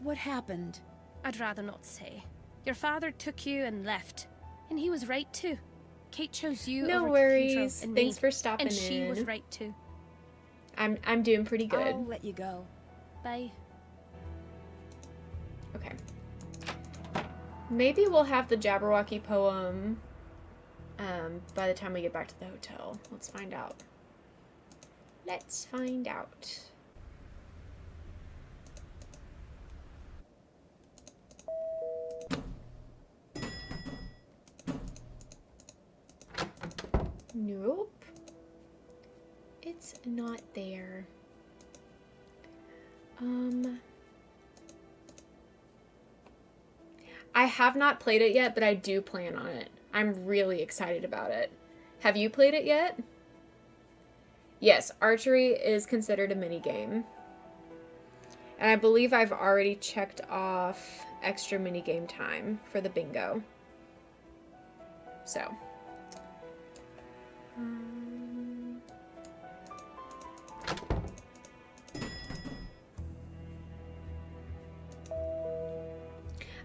Speaker 2: What happened?
Speaker 5: I'd rather not say. Your father took you and left, and he was right too. Kate chose you
Speaker 1: No
Speaker 5: over
Speaker 1: worries.
Speaker 5: Cathedral and
Speaker 1: Thanks
Speaker 5: me,
Speaker 1: for stopping
Speaker 5: and she was
Speaker 1: in.
Speaker 5: right too.
Speaker 1: I'm doing pretty good.
Speaker 2: I'll let you go.
Speaker 5: Bye.
Speaker 1: Okay. Maybe we'll have the Jabberwocky poem by the time we get back to the hotel. Let's find out. Let's find out. Nope. It's not there. I have not played it yet, but I do plan on it. I'm really excited about it. Have you played it yet? Yes, archery is considered a mini game. And I believe I've already checked off extra minigame time for the bingo. So.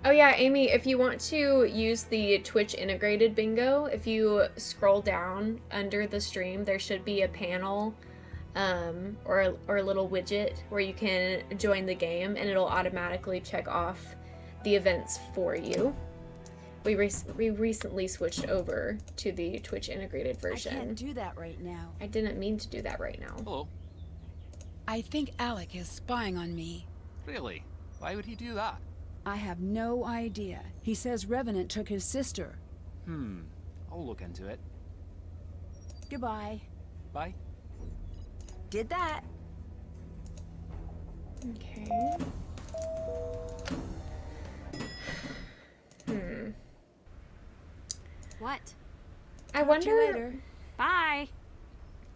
Speaker 1: Oh yeah, Amy, if you want to use the Twitch integrated bingo, if you scroll down under the stream, there should be a panel or a little widget where you can join the game, and it'll automatically check off the events for you. We recently switched over to the Twitch integrated version.
Speaker 2: I can't do that right now.
Speaker 1: I didn't mean to do that right now.
Speaker 8: Hello.
Speaker 2: I think Alec is spying on me.
Speaker 8: Really? Why would he do that?
Speaker 2: I have no idea. He says Revenant took his sister.
Speaker 8: I'll look into it.
Speaker 2: Goodbye.
Speaker 8: Bye.
Speaker 2: Did that.
Speaker 1: Okay.
Speaker 9: What?
Speaker 1: I
Speaker 2: Talk to you
Speaker 1: wonder.
Speaker 2: later.
Speaker 9: Bye.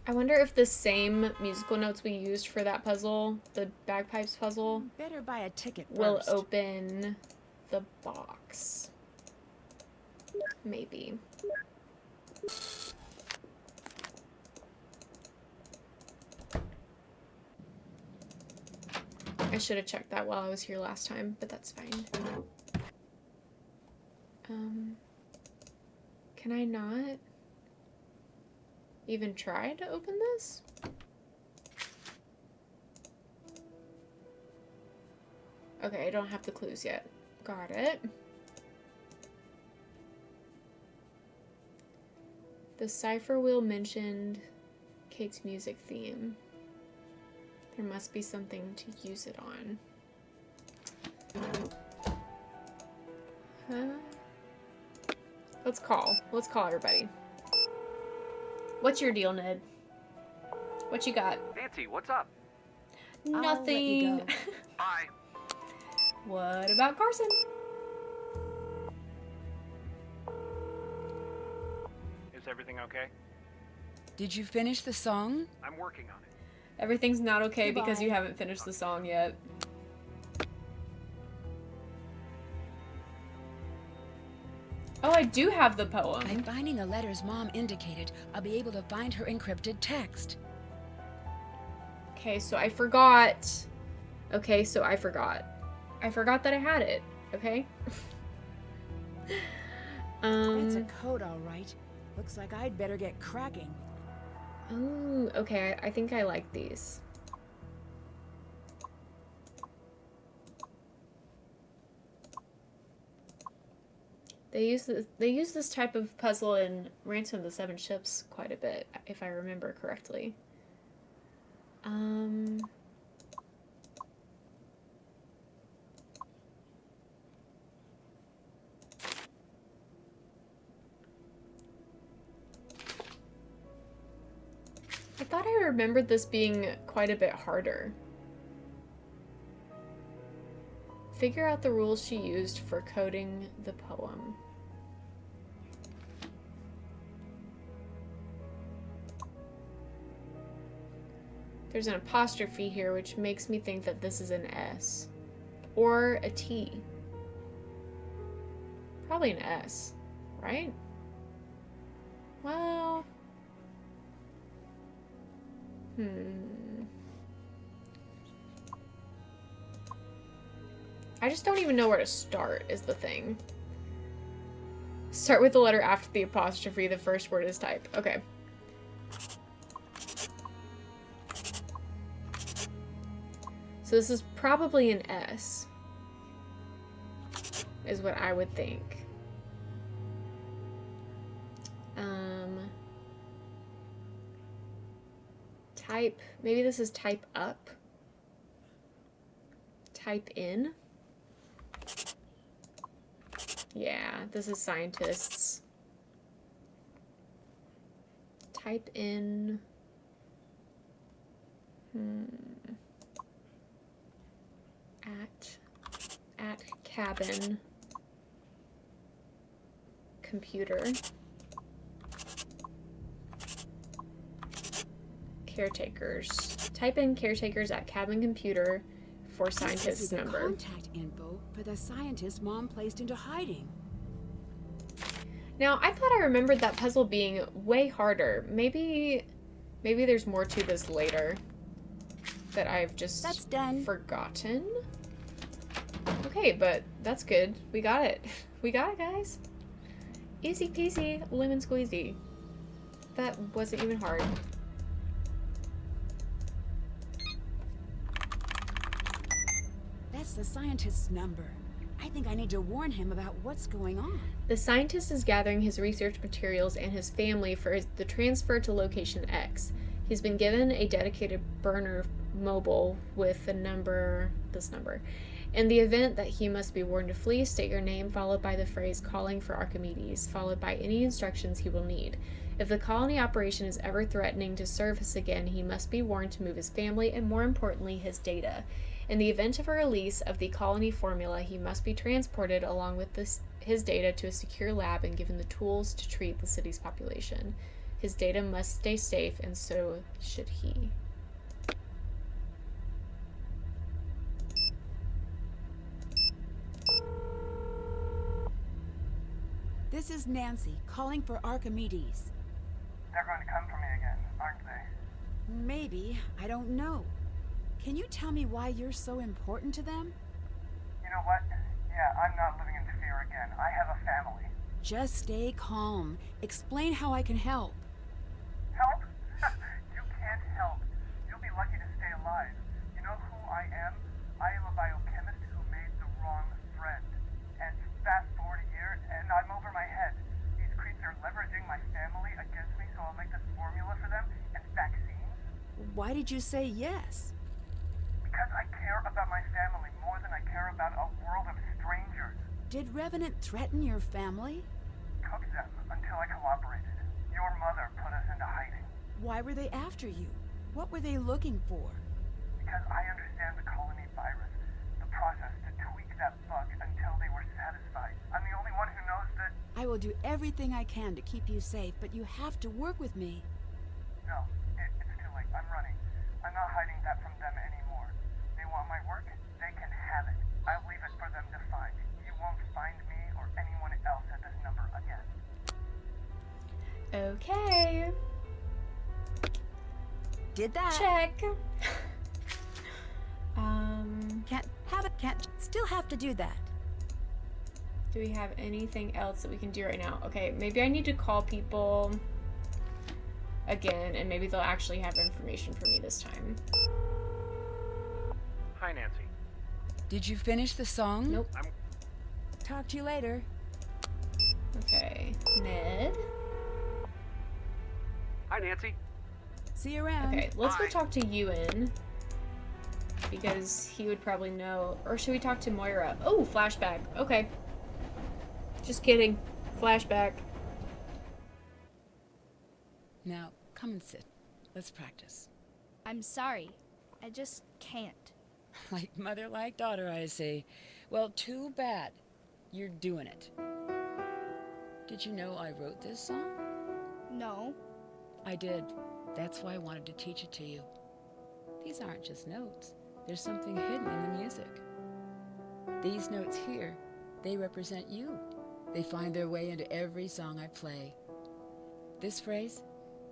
Speaker 1: I wonder if the same musical notes we used for that puzzle, the bagpipes puzzle,
Speaker 2: Better buy a ticket
Speaker 1: will
Speaker 2: first.
Speaker 1: open the box. Maybe. I should have checked that while I was here last time, but that's fine. Can I not even try to open this? Okay, I don't have the clues yet. Got it. The cipher wheel mentioned Kate's music theme. There must be something to use it on. Huh? Let's call everybody. What's your deal, Ned? What you got?
Speaker 3: Nancy, what's up?
Speaker 2: I'll
Speaker 1: Nothing.
Speaker 2: let you go.
Speaker 3: Bye.
Speaker 1: What about Carson?
Speaker 4: Is everything okay?
Speaker 2: Did you finish the song?
Speaker 4: I'm working on it.
Speaker 1: Everything's not okay because
Speaker 2: Goodbye.
Speaker 1: you haven't finished the song yet. Oh, I do have the poem.
Speaker 2: By finding the letters Mom indicated, I'll be able to find her encrypted text.
Speaker 1: Okay, so I forgot. I forgot that I had it. Okay.
Speaker 2: It's a code, all right. Looks like I'd better get cracking.
Speaker 1: Oh, okay. I think I like these. They use this type of puzzle in Ransom of the Seven Ships quite a bit, if I remember correctly. I thought I remembered this being quite a bit harder. Figure out the rules she used for coding the poem. There's an apostrophe here, which makes me think that this is an S. Or a T. Probably an S, right? Well... I just don't even know where to start, is the thing. Start with the letter after the apostrophe, the first word is type. Okay. So this is probably an S, is what I would think. Type, maybe this is type up. Type in. Yeah, this is scientists. Type in. At cabin. Computer. Caretakers. Type in caretakers at cabin computer 4
Speaker 2: This gives
Speaker 1: scientist's
Speaker 2: you the
Speaker 1: number.
Speaker 2: contact info for the scientist Mom placed into hiding.
Speaker 1: Now, I thought I remembered that puzzle being way harder. Maybe there's more to this later that I've just
Speaker 2: That's done.
Speaker 1: forgotten. Okay, but that's good. We got it. We got it, guys. Easy peasy, lemon squeezy. That wasn't even hard.
Speaker 2: That's the scientist's number. I think I need to warn him about what's going on.
Speaker 1: The scientist is gathering his research materials and his family for the transfer to Location X. He's been given a dedicated burner mobile with this number. In the event that he must be warned to flee, state your name followed by the phrase calling for Archimedes, followed by any instructions he will need. If the colony operation is ever threatening to surface again, he must be warned to move his family and, more importantly, his data. In the event of a release of the colony formula, he must be transported along with his data to a secure lab and given the tools to treat the city's population. His data must stay safe, and so should he.
Speaker 2: This is Nancy, calling for Archimedes.
Speaker 10: They're going to come for me again, aren't they?
Speaker 2: Maybe. I don't know. Can you tell me why you're so important to them?
Speaker 10: You know what? Yeah, I'm not living in fear again. I have a family.
Speaker 2: Just stay calm. Explain how I can help.
Speaker 10: Help? You can't help. You'll be lucky to stay alive. You know who I am? I am a biochemist who made the wrong friend. And fast forward a year, and I'm over my head. These creeps are leveraging my family against me, so I'll make this formula for them and vaccines.
Speaker 2: Why did you say yes?
Speaker 10: Because I care about my family more than I care about a world of strangers.
Speaker 2: Did Revenant threaten your family?
Speaker 10: Took them until I cooperated. Your mother put us into hiding.
Speaker 2: Why were they after you? What were they looking for?
Speaker 10: Because I understand the colony virus, the process to tweak that bug until they were satisfied. I'm the only one who knows that...
Speaker 2: I will do everything I can to keep you safe, but you have to work with me.
Speaker 10: No, it's too late. I'm running. I'm not hiding that from them anymore. They want my work, they can have it. I'll leave it for them to find. You won't find me or anyone else at this number again.
Speaker 1: Okay.
Speaker 2: Did that.
Speaker 1: Check.
Speaker 2: Can't still have to do that.
Speaker 1: Do we have anything else that we can do right now? Okay, maybe I need to call people again, and maybe they'll actually have information for me this time.
Speaker 4: Hi, Nancy.
Speaker 2: Did you finish the song?
Speaker 1: Nope.
Speaker 2: Talk to you later.
Speaker 1: Okay, Ned.
Speaker 3: Hi, Nancy.
Speaker 2: See you around.
Speaker 1: Okay, let's go
Speaker 3: Bye.
Speaker 1: talk to Ewan. Because he would probably know. Or should we talk to Moira? Oh, flashback. Okay. Just kidding. Flashback.
Speaker 2: Now, come and sit. Let's practice.
Speaker 11: I'm sorry. I just can't.
Speaker 2: Like mother, like daughter, I see. Well, too bad. You're doing it. Did you know I wrote this song?
Speaker 11: No.
Speaker 2: I did. That's why I wanted to teach it to you. These aren't just notes. There's something hidden in the music. These notes here, they represent you. They find their way into every song I play. This phrase,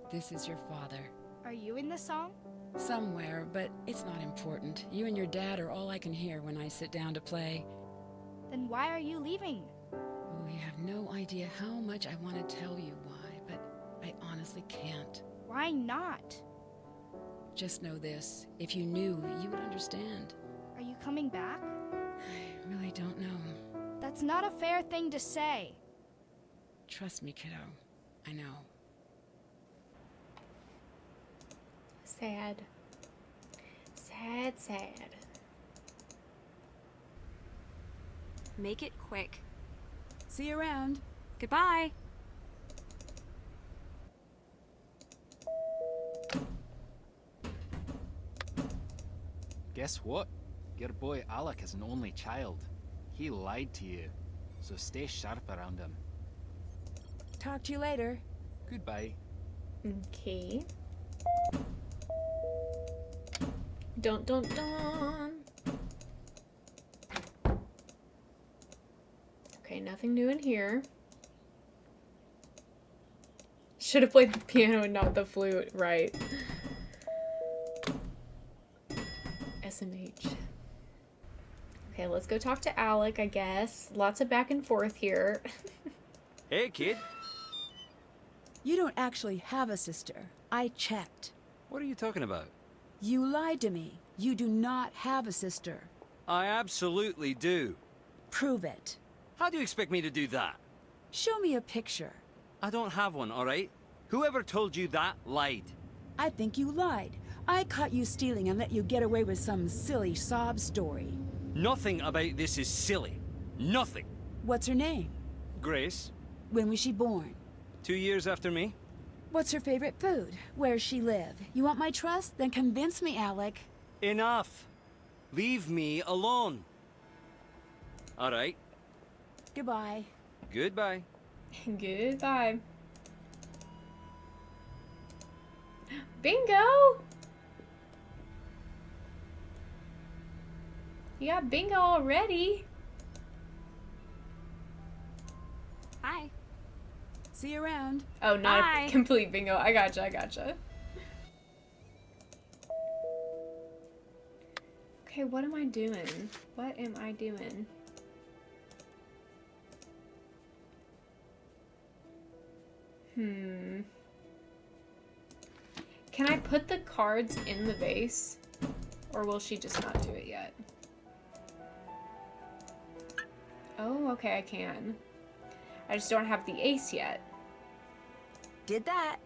Speaker 2: this is your father.
Speaker 11: Are you in the song?
Speaker 2: Somewhere, but it's not important. You and your dad are all I can hear when I sit down to play.
Speaker 11: Then why are you leaving?
Speaker 2: Oh, you have no idea how much I want to tell you why, but I honestly can't.
Speaker 11: Why not?
Speaker 2: Just know this. If you knew, you would understand.
Speaker 11: Are you coming back?
Speaker 2: I really don't know.
Speaker 11: That's not a fair thing to say.
Speaker 2: Trust me, kiddo. I know.
Speaker 1: Sad. Sad, sad.
Speaker 9: Make it quick.
Speaker 2: See you around.
Speaker 9: Goodbye.
Speaker 8: Guess what? Your boy Alec is an only child. He lied to you, so stay sharp around him.
Speaker 2: Talk to you later.
Speaker 8: Goodbye.
Speaker 1: Okay. Dun dun dun. Okay, nothing new in here. Should have played the piano and not the flute, right? SMH. Okay, let's go talk to Alec, I guess. Lots of back and forth here.
Speaker 7: Hey, kid.
Speaker 2: You don't actually have a sister. I checked.
Speaker 7: What are you talking about?
Speaker 2: You lied to me. You do not have a sister.
Speaker 7: I absolutely do.
Speaker 2: Prove it.
Speaker 7: How do you expect me to do that?
Speaker 2: Show me a picture.
Speaker 7: I don't have one, all right? Whoever told you that lied.
Speaker 2: I think you lied. I caught you stealing and let you get away with some silly sob story.
Speaker 7: Nothing about this is silly. Nothing.
Speaker 2: What's her name?
Speaker 7: Grace,
Speaker 2: When was she born?
Speaker 7: 2 years after me?
Speaker 2: What's her favorite food? Where's she live? You want my trust? Then convince me, Alec.
Speaker 7: Enough. Leave me alone. All right.
Speaker 2: Goodbye.
Speaker 7: Goodbye.
Speaker 1: Goodbye. Bingo! You got bingo already.
Speaker 9: Hi.
Speaker 2: See you around.
Speaker 1: Oh, not
Speaker 9: Bye.
Speaker 1: a complete bingo. I gotcha. Okay, what am I doing? What am I doing? Can I put the cards in the vase? Or will she just not do it yet? Oh, okay, I can. I just don't have the ace yet.
Speaker 2: Did that.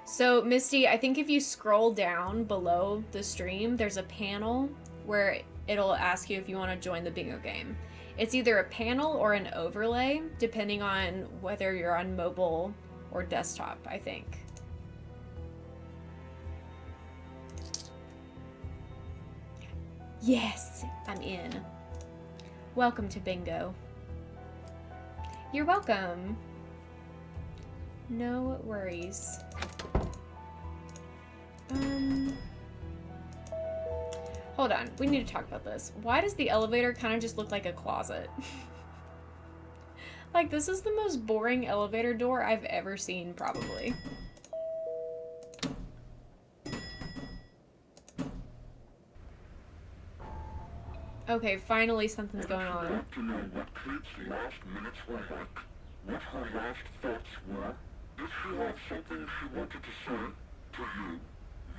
Speaker 1: So, Misty, I think if you scroll down below the stream, there's a panel where it'll ask you if you want to join the bingo game. It's either a panel or an overlay, depending on whether you're on mobile or desktop, I think. Yes, I'm in. Welcome to bingo. You're welcome. No worries. Hold on, we need to talk about this. Why does the elevator kind of just look like a closet? Like, this is the most boring elevator door I've ever seen, probably. Okay, finally something's going on.
Speaker 12: Would you like to know what Kate's last minutes were like? What her last thoughts were? Did she have something she wanted to say to you?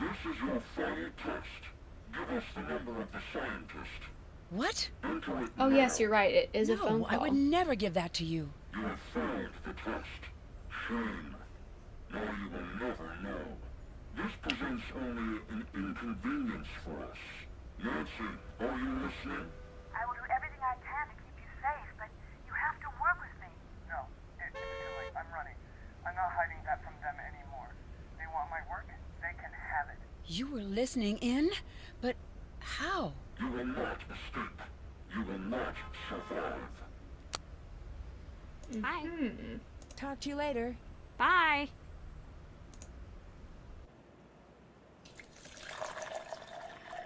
Speaker 12: This is your final test. Give us the number of the scientist.
Speaker 2: What?
Speaker 12: Enter it
Speaker 1: Oh,
Speaker 12: now.
Speaker 1: yes, you're right. It is a
Speaker 2: No,
Speaker 1: phone
Speaker 2: I
Speaker 1: call.
Speaker 2: would never give that to you.
Speaker 12: You have failed the test. Shame. Now you will never know. This presents only an inconvenience for us. Nancy, are you listening?
Speaker 10: I will do everything I can to keep you safe, but you have to work with me. No, it's too late. I'm running. I'm not hiding that from them anymore. They want my work, they can have it.
Speaker 2: You were listening in? But how?
Speaker 12: You will not escape. You will not survive.
Speaker 9: Hi.
Speaker 2: Talk to you later.
Speaker 9: Bye.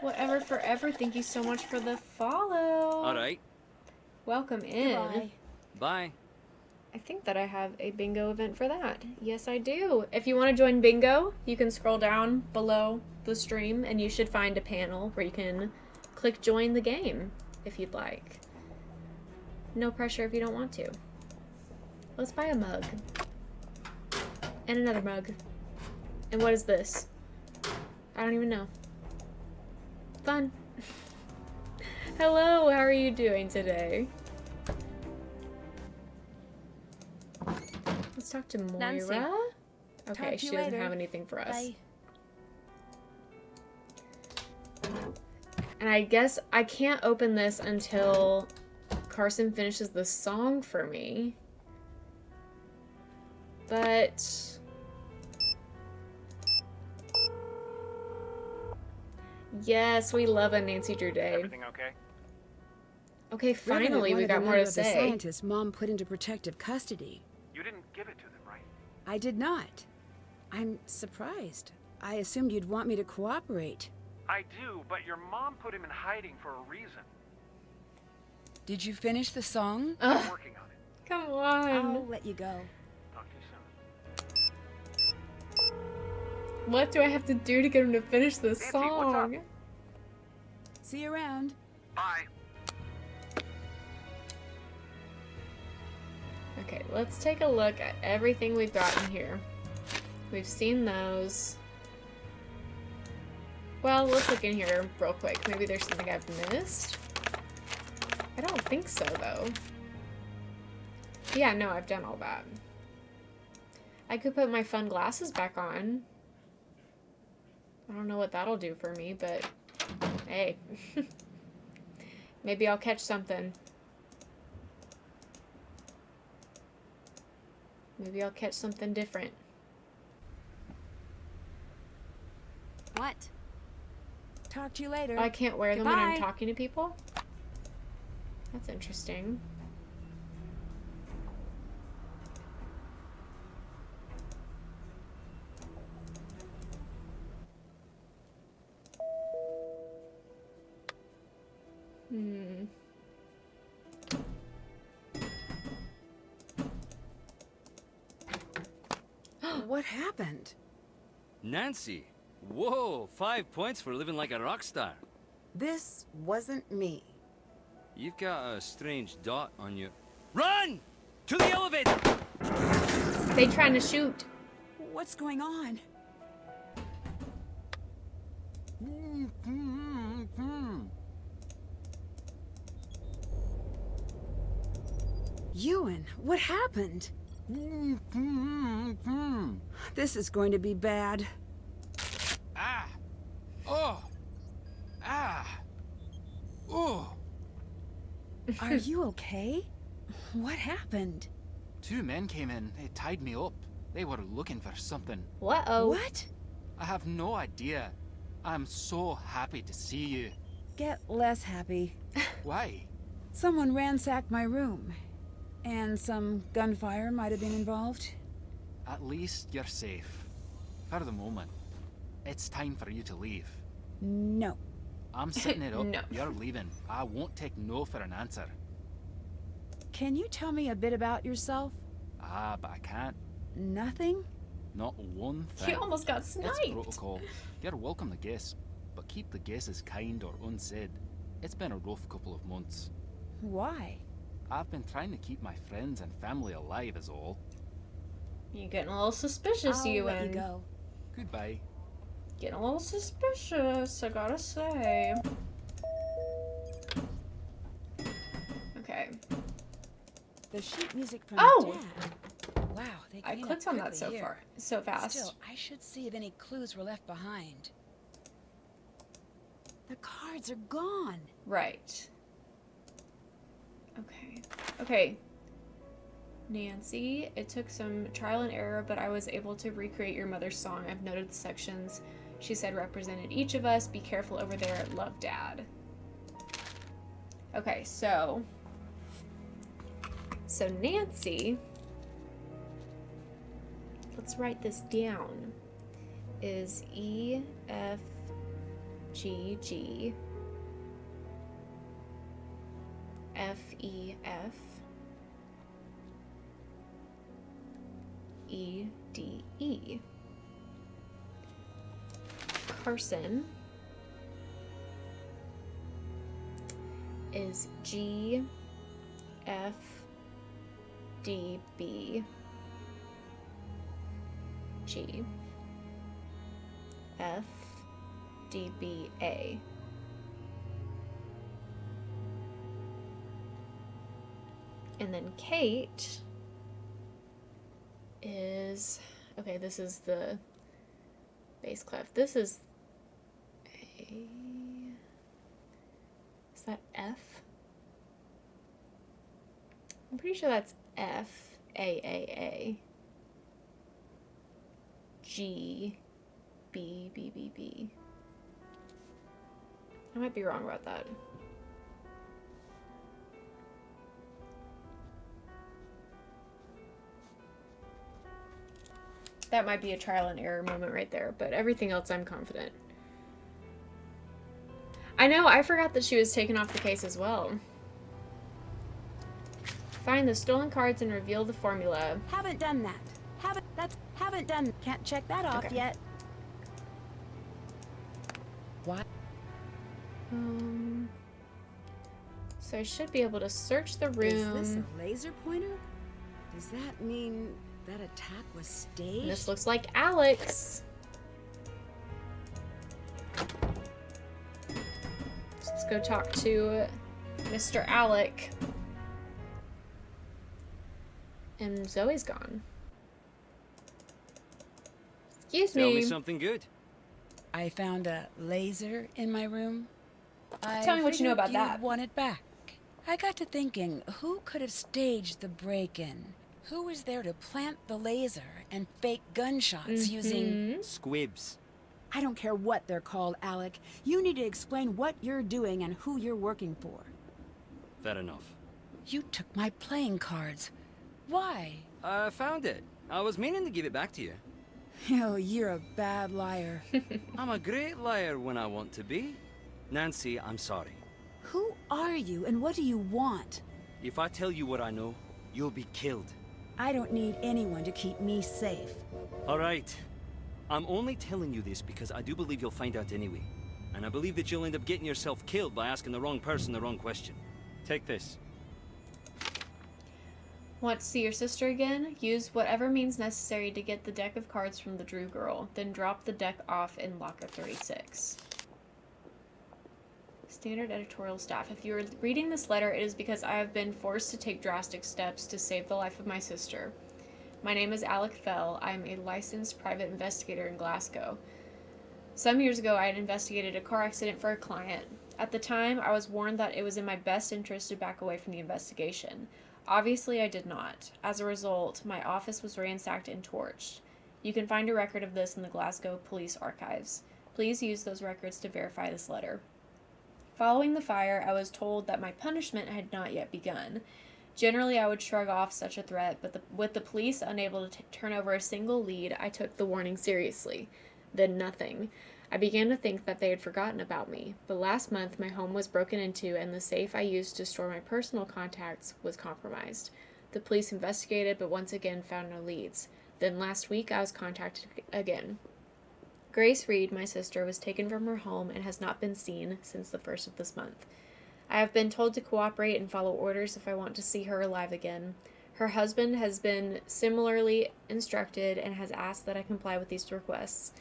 Speaker 1: Whatever forever, thank you so much for the follow.
Speaker 7: All right.
Speaker 1: Welcome in.
Speaker 2: Goodbye.
Speaker 7: Bye.
Speaker 1: I think that I have a bingo event for that. Yes, I do. If you want to join bingo, you can scroll down below the stream and you should find a panel where you can click join the game if you'd like. No pressure if you don't want to. Let's buy a mug. And another mug. And what is this? I don't even know. Fun. Hello, how are you doing today? Let's talk to Moira.
Speaker 5: Nancy.
Speaker 1: Okay,
Speaker 2: Talk to
Speaker 1: she
Speaker 2: you
Speaker 1: doesn't
Speaker 2: later.
Speaker 1: have anything for us.
Speaker 5: Bye.
Speaker 1: And I guess I can't open this until Carson finishes the song for me. But yes, we love a Nancy Drew Day.
Speaker 4: Everything okay?
Speaker 1: Okay, finally we
Speaker 2: Revenant
Speaker 1: got
Speaker 2: wanted
Speaker 1: more
Speaker 2: the
Speaker 1: to
Speaker 2: number of the
Speaker 1: say.
Speaker 2: scientist Mom put into protective custody.
Speaker 4: You didn't give it to them, right?
Speaker 2: I did not. I'm surprised. I assumed you'd want me to cooperate.
Speaker 4: I do, but your mom put him in hiding for a reason.
Speaker 2: Did you finish the song?
Speaker 4: I'm working on it.
Speaker 1: Come on.
Speaker 2: I'll let you go.
Speaker 4: Talk to you soon.
Speaker 1: What do I have to do to get him to finish this
Speaker 4: Nancy, what's up?
Speaker 1: song?
Speaker 2: See you around.
Speaker 4: Bye.
Speaker 1: Okay, let's take a look at everything we've got in here. We've seen those. Well, let's look in here real quick. Maybe there's something I've missed. I don't think so, though. Yeah, no, I've done all that. I could put my fun glasses back on. I don't know what that'll do for me, but hey. Maybe I'll catch something. Maybe I'll catch something different.
Speaker 9: What?
Speaker 2: Talk to you later.
Speaker 1: Oh, I can't wear them when I'm
Speaker 9: Goodbye.
Speaker 1: talking to people? That's interesting.
Speaker 2: What happened?
Speaker 7: Nancy! Whoa, 5 points for living like a rock star.
Speaker 2: This wasn't me.
Speaker 7: You've got a strange dot on your... Run! To the elevator!
Speaker 1: They trying to shoot.
Speaker 2: What's going on? Ewan, what happened? This is going to be bad.
Speaker 8: Ah! Oh! Ah! Oh!
Speaker 2: Are you okay? What happened?
Speaker 8: 2 men came in. They tied me up. They were looking for something.
Speaker 1: What-oh.
Speaker 2: What?
Speaker 8: I have no idea. I'm so happy to see you.
Speaker 2: Get less happy.
Speaker 8: Why?
Speaker 2: Someone ransacked my room. And some gunfire might have been involved.
Speaker 8: At least you're safe. For the moment. It's time for you to leave.
Speaker 2: No.
Speaker 8: I'm setting it up.
Speaker 1: No.
Speaker 8: You're leaving. I won't take no for an answer.
Speaker 2: Can you tell me a bit about yourself?
Speaker 8: Ah, but I can't.
Speaker 2: Nothing?
Speaker 8: Not one thing.
Speaker 1: He almost got
Speaker 8: It's
Speaker 1: sniped.
Speaker 8: protocol. You're welcome to guess, but keep the guesses kind or unsaid. It's been a rough couple of months.
Speaker 2: Why?
Speaker 8: I've been trying to keep my friends and family alive is all.
Speaker 1: You getting a little suspicious,
Speaker 2: I'll let you
Speaker 1: Ewan.
Speaker 2: go.
Speaker 8: Goodbye.
Speaker 1: Getting a little suspicious, I gotta say. Okay.
Speaker 2: The sheet music from
Speaker 1: Oh!
Speaker 2: Dad. Wow, they
Speaker 1: I
Speaker 2: clean
Speaker 1: clicked
Speaker 2: up
Speaker 1: on that
Speaker 2: quickly
Speaker 1: so
Speaker 2: here.
Speaker 1: far. So fast.
Speaker 2: Still, I should see if any clues were left behind. The cards are gone.
Speaker 1: Right. Okay. Okay. Nancy, it took some trial and error, but I was able to recreate your mother's song. I've noted the sections she said represented each of us. Be careful over there. Love, Dad. Okay, so Nancy, let's write this down, is E, F, G, G, F, E, F, E, D, E. Carson is G, F, D, B, G, F, D, B, A. And then Kate is, okay, this is the bass clef. This is A, is that F? I'm pretty sure that's F, A, G, B, B, B, B. I might be wrong about that. That might be a trial and error moment right there, but everything else I'm confident. I know, I forgot that she was taken off the case as well. Find the stolen cards and reveal the formula.
Speaker 2: Haven't done that. Haven't done. Can't check that off yet. What?
Speaker 1: So I should be able to search the room.
Speaker 2: Is this a laser pointer? Does that mean that attack was staged?
Speaker 1: This looks like Alex. Let's go talk to Mr. Alec. And Zoe's gone. Excuse me.
Speaker 7: Tell me something good.
Speaker 2: I found a laser in my room.
Speaker 1: Tell me what you know about
Speaker 2: figured
Speaker 1: that.
Speaker 2: you'd want it back. I got to thinking, who could have staged the break-in? Who was there to plant the laser and fake gunshots using...
Speaker 7: Squibs.
Speaker 2: I don't care what they're called, Alec. You need to explain what you're doing and who you're working for.
Speaker 7: Fair enough.
Speaker 2: You took my playing cards. Why?
Speaker 7: I found it. I was meaning to give it back to you.
Speaker 2: Oh, you're a bad liar.
Speaker 7: I'm a great liar when I want to be. Nancy, I'm sorry.
Speaker 2: Who are you and what do you want?
Speaker 7: If I tell you what I know, you'll be killed.
Speaker 2: I don't need anyone to keep me safe.
Speaker 7: All right. I'm only telling you this because I do believe you'll find out anyway. And I believe that you'll end up getting yourself killed by asking the wrong person the wrong question. Take this.
Speaker 1: Want to see your sister again? Use whatever means necessary to get the deck of cards from the Drew girl. Then drop the deck off in locker 36. Standard editorial staff. If you are reading this letter, it is because I have been forced to take drastic steps to save the life of my sister. My name is Alec Fell. I am a licensed private investigator in Glasgow. Some years ago, I had investigated a car accident for a client. At the time, I was warned that it was in my best interest to back away from the investigation. Obviously, I did not. As a result, my office was ransacked and torched. You can find a record of this in the Glasgow Police Archives. Please use those records to verify this letter. Following the fire, I was told that my punishment had not yet begun. Generally, I would shrug off such a threat, but with the police unable to turn over a single lead, I took the warning seriously. Then nothing. I began to think that they had forgotten about me, but last month my home was broken into and the safe I used to store my personal contacts was compromised. The police investigated, but once again found no leads. Then last week I was contacted again. Grace Reed, my sister, was taken from her home and has not been seen since the 1st of this month. I have been told to cooperate and follow orders if I want to see her alive again. Her husband has been similarly instructed and has asked that I comply with these requests.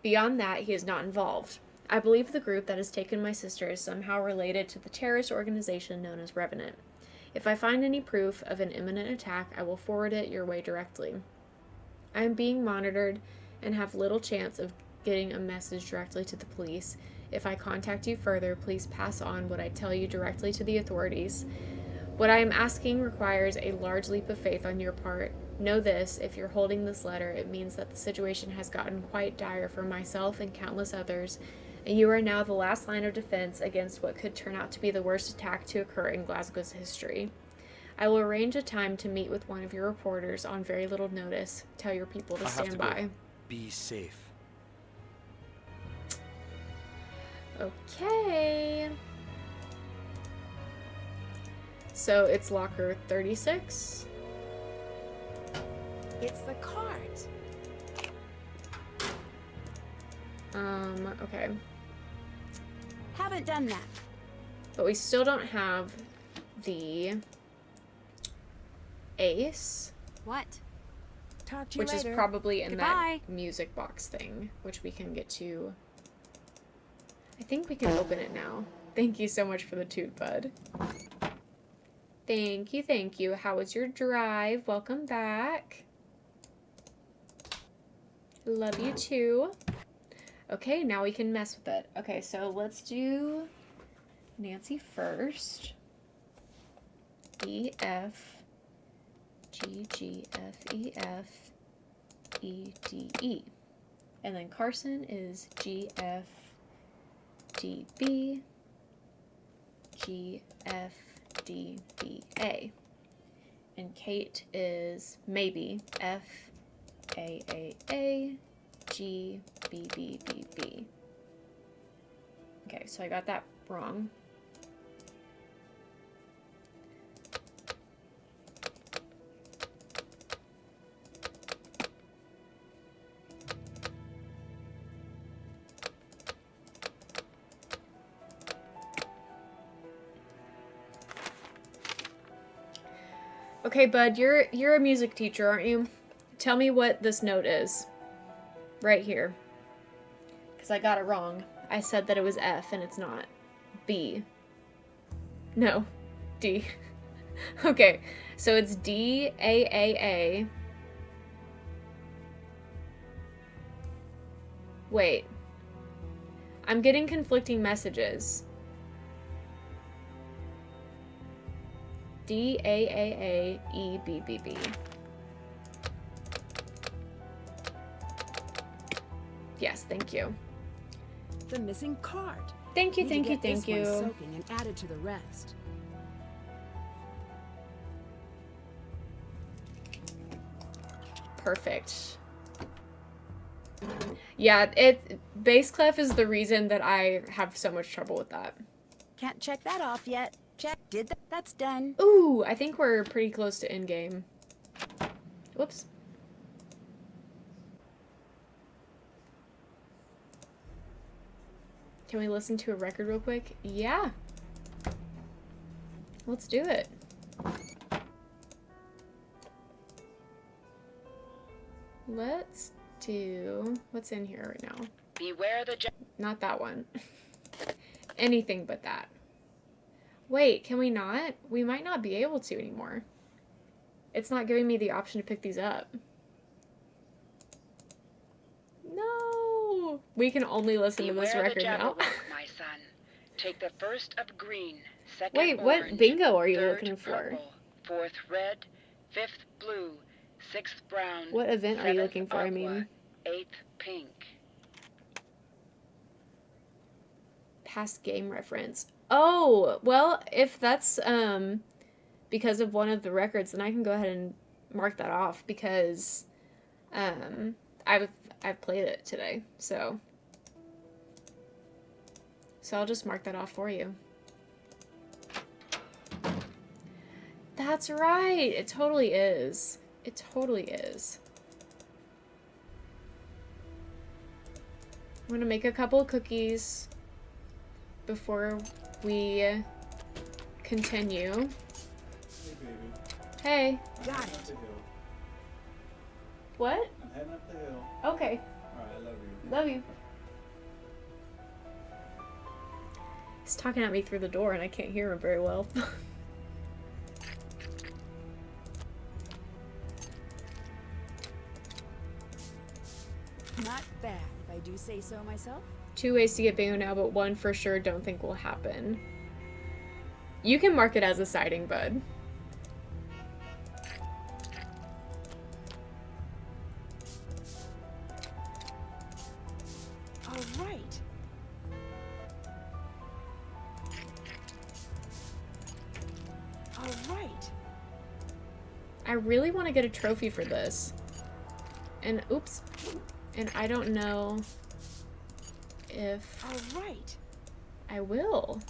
Speaker 1: Beyond that, he is not involved. I believe the group that has taken my sister is somehow related to the terrorist organization known as Revenant. If I find any proof of an imminent attack, I will forward it your way directly. I am being monitored and have little chance of getting a message directly to the police. If I contact you further, please pass on what I tell you directly to the authorities. What I am asking requires a large leap of faith on your part. Know this, if you're holding this letter, it means that the situation has gotten quite dire for myself and countless others, and you are now the last line of defense against what could turn out to be the worst attack to occur in Glasgow's history. I will arrange a time to meet with one of your reporters on very little notice. Tell your people to stand by.
Speaker 7: Be safe.
Speaker 1: Okay. So it's locker 36.
Speaker 2: It's the cards.
Speaker 1: Okay.
Speaker 2: Haven't done that.
Speaker 1: But we still don't have the ace.
Speaker 9: What?
Speaker 2: Talk to you
Speaker 1: Which
Speaker 2: later.
Speaker 1: is probably in
Speaker 9: Goodbye.
Speaker 1: that music box thing, which we can get to. I think we can open it now. Thank you so much for the toot, bud. Thank you, thank you. How was your drive? Welcome back. Love you too. Okay, now we can mess with it. Okay, so let's do Nancy first. E, F, G, G, F, E, F, E, D, E. And then Carson is G, F, D, B, G, F, D, B, A. And Kate is maybe F, A, G, B, B, B, B. Okay, so I got that wrong. Okay, bud, you're a music teacher, aren't you? Tell me what this note is. Right here. Because I got it wrong. I said that it was F and it's not. B. No. D. Okay, so it's D, A, A, A. Wait. I'm getting conflicting messages. D, A, A, A, E, B, B, B. Yes, thank you.
Speaker 2: The missing card.
Speaker 1: Thank you,
Speaker 2: Need to
Speaker 1: thank you,
Speaker 2: get this
Speaker 1: thank you.
Speaker 2: one soaking and add it to the rest.
Speaker 1: Perfect. Yeah, bass clef is the reason that I have so much trouble with that.
Speaker 2: Can't check that off yet. Check. Did that. That's done.
Speaker 1: Ooh, I think we're pretty close to endgame. Whoops. Can we listen to a record real quick? Yeah. Let's do it. Let's do... What's in here right now?
Speaker 2: Beware the...
Speaker 1: Not that one. Anything but that. Wait, can we not? We might not be able to anymore. It's not giving me the option to pick these up. No! We can only listen to this record now.
Speaker 2: My son. Take the first of green, second
Speaker 1: Wait, what bingo are you looking for?
Speaker 2: Purple, fourth red, fifth blue, sixth brown.
Speaker 1: What event are you looking for, I mean?
Speaker 2: Eighth pink.
Speaker 1: Past game reference. Oh, well, if that's because of one of the records, then I can go ahead and mark that off because I've played it today, so I'll just mark that off for you. That's right. It totally is. It totally is. I'm gonna make a couple of cookies before we continue.
Speaker 13: Hey, baby.
Speaker 1: Hey.
Speaker 2: Got
Speaker 13: Up
Speaker 2: it.
Speaker 13: the hill.
Speaker 1: What?
Speaker 13: I'm heading up the hill.
Speaker 1: Okay.
Speaker 13: Alright, I love you.
Speaker 1: Love you. He's talking at me through the door and I can't hear him very well.
Speaker 2: Not bad, if I do say so myself.
Speaker 1: 2 ways to get bingo now, but one for sure don't think will happen. You can mark it as a sighting, bud.
Speaker 2: All right. All right.
Speaker 1: I really want to get a trophy for this. And oops. And I don't know if
Speaker 2: All right.
Speaker 1: I will.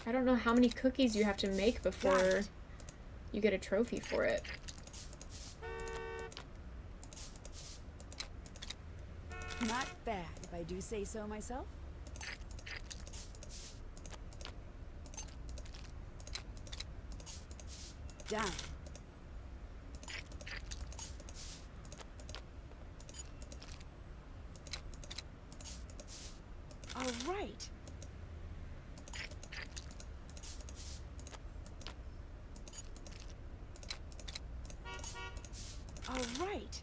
Speaker 1: I don't know how many cookies you have to make before you get a trophy for it.
Speaker 2: Not bad, if I do say so myself. Done. All right. All right.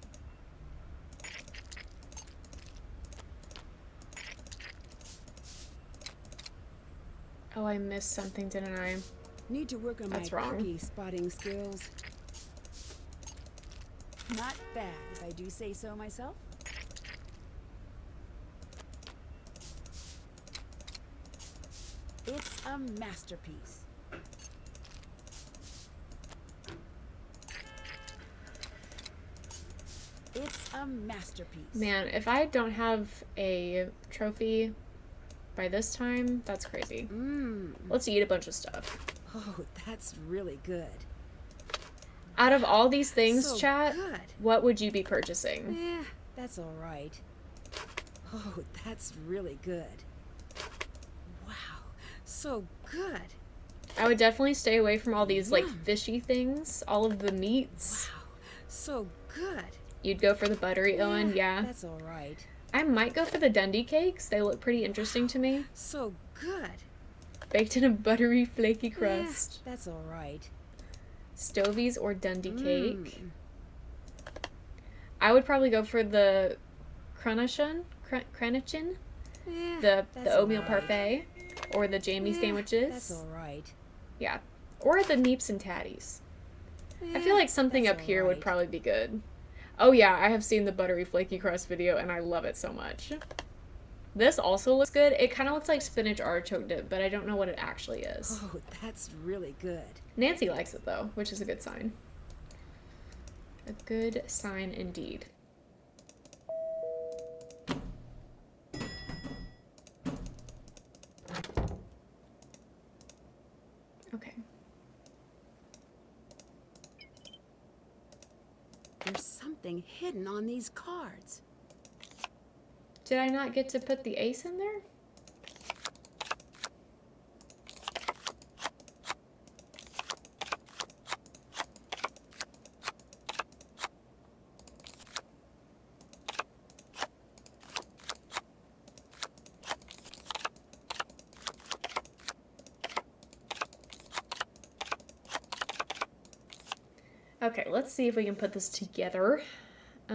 Speaker 1: Oh, I missed something, didn't I?
Speaker 2: Need to work on
Speaker 1: That's
Speaker 2: my
Speaker 1: wrong.
Speaker 2: cookie spotting skills. Not bad, if I do say so myself. It's a masterpiece. It's a masterpiece.
Speaker 1: Man, if I don't have a trophy by this time. That's crazy.
Speaker 2: Mmm.
Speaker 1: Let's eat a bunch of stuff.
Speaker 2: Oh, that's really good.
Speaker 1: Out of all these things,
Speaker 2: So
Speaker 1: chat,
Speaker 2: good.
Speaker 1: what would you be purchasing?
Speaker 2: Yeah, that's all right. Oh, that's really good. Wow, so good.
Speaker 1: I would definitely stay away from all these like
Speaker 2: Yum.
Speaker 1: fishy things, all of the meats.
Speaker 2: Wow, so good.
Speaker 1: You'd go for the buttery Owen, yeah.
Speaker 2: That's all right.
Speaker 1: I might go for the Dundee cakes. They look pretty interesting to me.
Speaker 2: So good.
Speaker 1: Baked in a buttery, flaky crust.
Speaker 2: That's all right.
Speaker 1: Stovies or Dundee cake. I would probably go for the Cranachin, the oatmeal parfait, or the Jamie sandwiches.
Speaker 2: That's all right.
Speaker 1: Yeah, or the Neeps and Tatties. I feel like something up here would probably be good. Oh yeah, I have seen the buttery flaky crust video and I love it so much. This also looks good. It kind of looks like spinach artichoke dip, but I don't know what it actually is.
Speaker 2: Oh, that's really good.
Speaker 1: Nancy likes it though, which is a good sign. A good sign indeed. Okay.
Speaker 2: There's something hidden on these cards.
Speaker 1: Did I not get to put the ace in there? Okay, let's see if we can put this together. I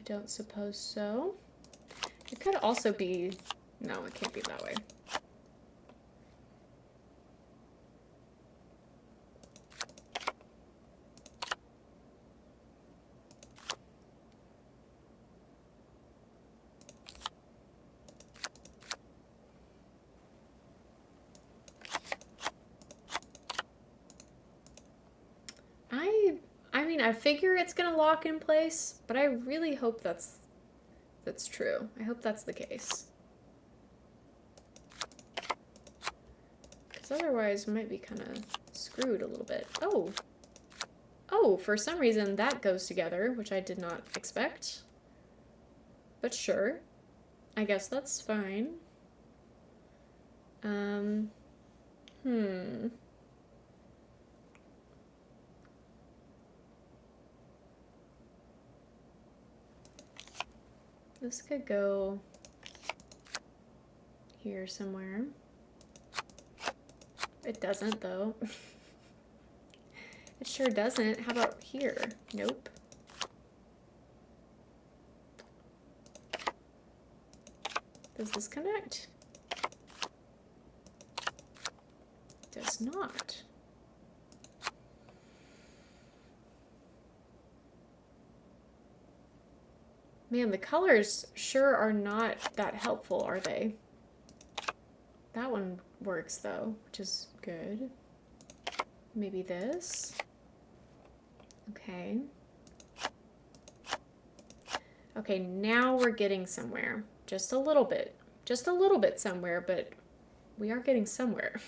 Speaker 1: don't suppose so. It could also be... No, it can't be that way. I mean, I figure it's gonna lock in place, but I really hope that's true. I hope that's the case. Because otherwise we might be kind of screwed a little bit. Oh! Oh, for some reason that goes together, which I did not expect. But sure. I guess that's fine. This could go here somewhere. It doesn't, though. It sure doesn't. How about here? Nope. Does this connect? Does not. Man, the colors sure are not that helpful, are they? That one works, though, which is good. Maybe this? Okay. Okay, now we're getting somewhere. Just a little bit. Just a little bit somewhere, but we are getting somewhere.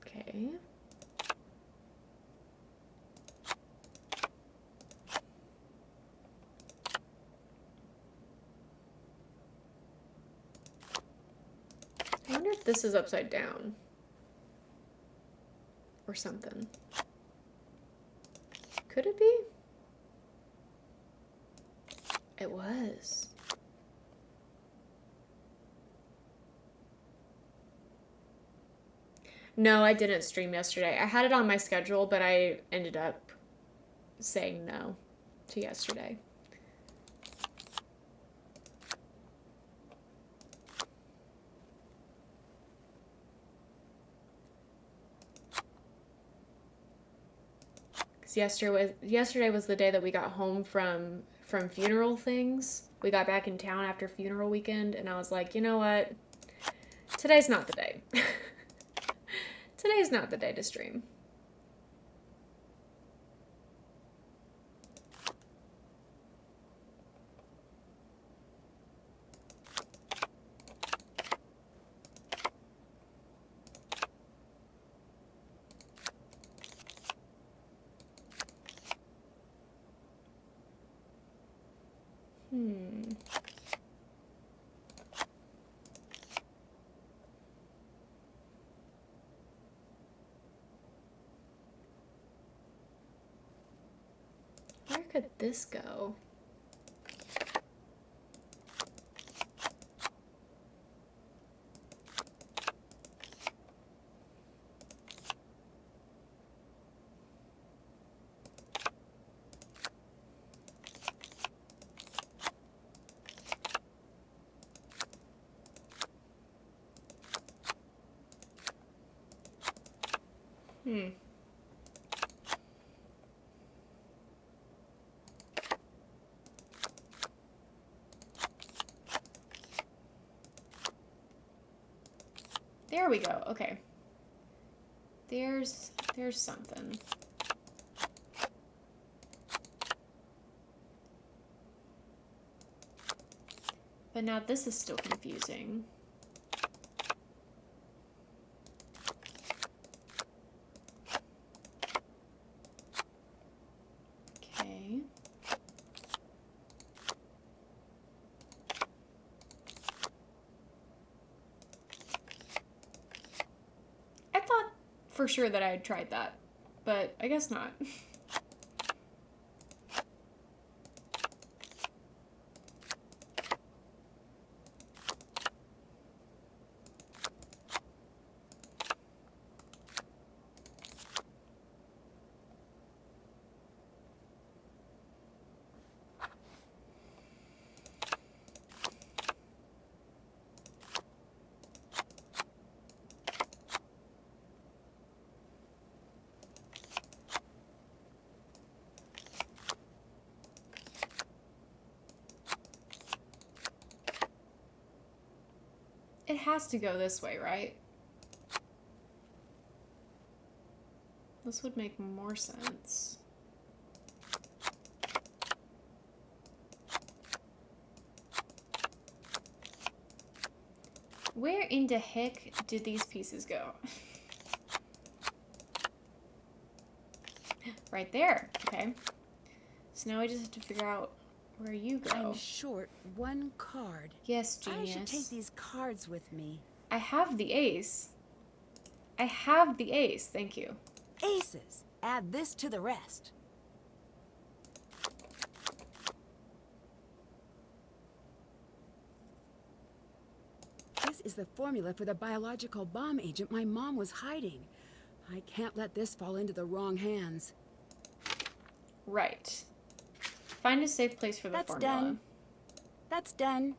Speaker 1: Okay. I wonder if this is upside down or something. Could it be? It was. No, I didn't stream yesterday. I had it on my schedule, but I ended up saying no to yesterday. Because yesterday was the day that we got home from funeral things. We got back in town after funeral weekend, and I was like, you know what? Today's not the day. Today's not the day to stream. Where could this go? There we go. Okay. There's something. But now this is still confusing. Okay. I thought for sure that I had tried that, but I guess not. It has to go this way, right? This would make more sense. Where in the heck did these pieces go? Right there. Okay. So now I just have to figure out where you go.
Speaker 2: I'm short one card.
Speaker 1: Yes, genius.
Speaker 2: I should take these cards with me.
Speaker 1: I have the ace. I have the ace. Thank you.
Speaker 2: Aces. Add this to the rest. This is the formula for the biological bomb agent my mom was hiding. I can't let this fall into the wrong hands.
Speaker 1: Right. Find a safe place for the formula.
Speaker 2: Done. That's done.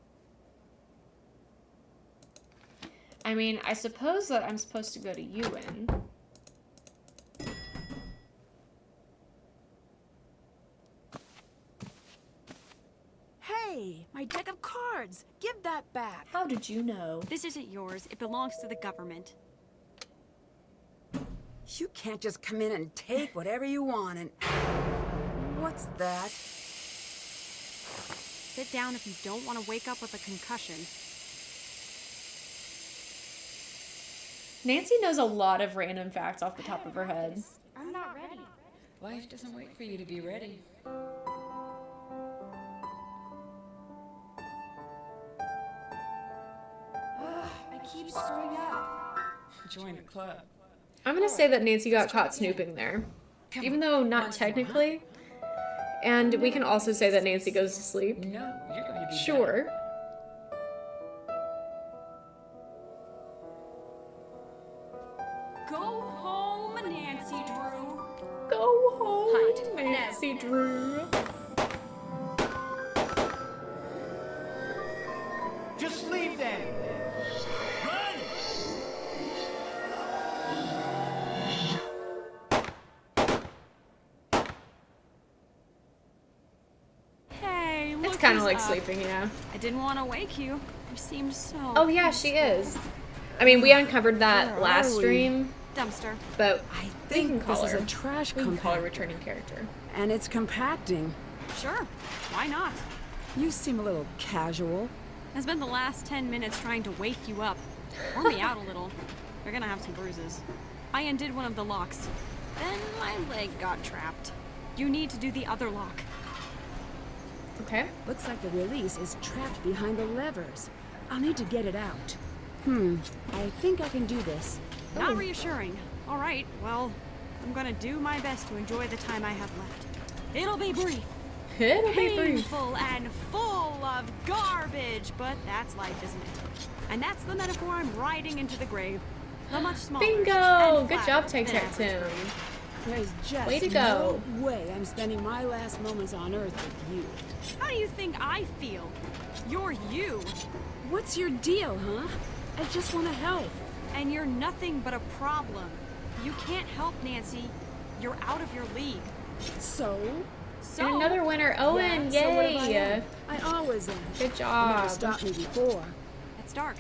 Speaker 1: I mean, I suppose that I'm supposed to go to Ewan.
Speaker 2: Hey, my deck of cards. Give that back.
Speaker 1: How did you know?
Speaker 9: This isn't yours. It belongs to the government.
Speaker 2: You can't just come in and take whatever you want and... What's that?
Speaker 9: Sit down if you don't want to wake up with a concussion.
Speaker 1: Nancy knows a lot of random facts off the top of her head.
Speaker 11: I'm not ready.
Speaker 2: Life doesn't wait for you to be ready.
Speaker 11: I keep screwing up.
Speaker 2: Join the club.
Speaker 1: I'm gonna say that Nancy got caught snooping there. Even though not technically. And we can also say that Nancy goes to sleep.
Speaker 2: No, you're going to be
Speaker 1: Sure.
Speaker 9: Go home, Nancy Drew.
Speaker 1: Go home,
Speaker 9: Hide.
Speaker 1: Nancy Drew.
Speaker 14: Just leave them. Run!
Speaker 9: Hey, look
Speaker 1: It's kind of
Speaker 9: who's
Speaker 1: like
Speaker 9: up.
Speaker 1: sleeping, yeah.
Speaker 9: I didn't want to wake you. You seemed so...
Speaker 1: Oh yeah, she is. I mean, we uncovered that
Speaker 2: Where
Speaker 1: last
Speaker 2: are we?
Speaker 1: stream,
Speaker 9: Dumpster.
Speaker 1: but
Speaker 2: I
Speaker 1: we
Speaker 2: think
Speaker 1: can call
Speaker 2: this
Speaker 1: her.
Speaker 2: is a trash
Speaker 1: We can call her
Speaker 2: compactor.
Speaker 1: returning character.
Speaker 2: And it's compacting.
Speaker 9: Sure. Why not?
Speaker 2: You seem a little casual.
Speaker 9: I spent the last 10 minutes trying to wake you up. Warm me out a little. You're gonna have some bruises. I undid one of the locks. Then my leg got trapped. You need to do the other lock.
Speaker 1: Okay.
Speaker 2: Looks like the release is trapped behind the levers. I'll need to get it out. I think I can do this.
Speaker 9: Not reassuring. All right, well, I'm gonna do my best to enjoy the time I have left. It'll be brief.
Speaker 1: It'll be brief.
Speaker 9: Painful and full of garbage, but that's life, isn't it? And that's the metaphor I'm riding into the grave. The much smaller.
Speaker 1: Bingo!
Speaker 9: and
Speaker 1: Good
Speaker 9: flatter
Speaker 1: job,
Speaker 9: than
Speaker 1: Tag
Speaker 9: average
Speaker 1: Tim.
Speaker 9: grave.
Speaker 2: There's just
Speaker 1: Way to go.
Speaker 2: no way I'm spending my last moments on Earth with you.
Speaker 9: How do you think I feel? You're you,
Speaker 2: What's your deal, huh? I just want to help.
Speaker 9: and you're nothing but a problem. You can't help, Nancy. You're out of your league.
Speaker 2: So?
Speaker 9: So,
Speaker 1: And another winner, Owen!
Speaker 2: Yeah, so what if I
Speaker 1: Yay!
Speaker 2: am? I always am.
Speaker 1: Good
Speaker 2: You
Speaker 1: job.
Speaker 2: never stopped me before.
Speaker 9: it's dark.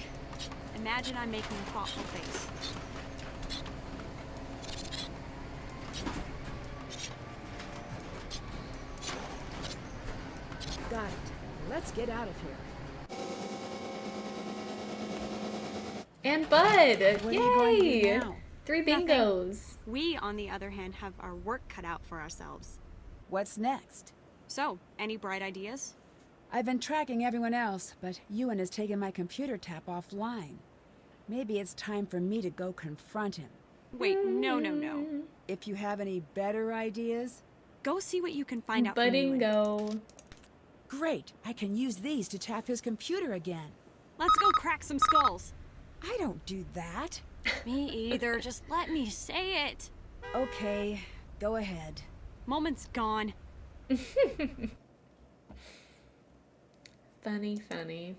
Speaker 9: Imagine I'm making a thoughtful face.
Speaker 2: Got it. Let's get out of here.
Speaker 1: And Bud!
Speaker 2: What are you going to do
Speaker 1: Yay!
Speaker 2: now?
Speaker 1: 3
Speaker 9: Nothing.
Speaker 1: bingos.
Speaker 9: We, on the other hand, have our work cut out for ourselves.
Speaker 2: What's next?
Speaker 9: So, any bright ideas?
Speaker 2: I've been tracking everyone else, but Ewan has taken my computer tap offline. Maybe it's time for me to go confront him.
Speaker 9: Wait, no.
Speaker 2: If you have any better ideas?
Speaker 9: Go see what you can find out from Ewan.
Speaker 1: Buddingo.
Speaker 2: Great, I can use these to tap his computer again.
Speaker 9: Let's go crack some skulls.
Speaker 2: I don't do that.
Speaker 9: Me either. Just let me say it.
Speaker 2: Okay, go ahead.
Speaker 9: Moment's gone.
Speaker 1: Funny, funny.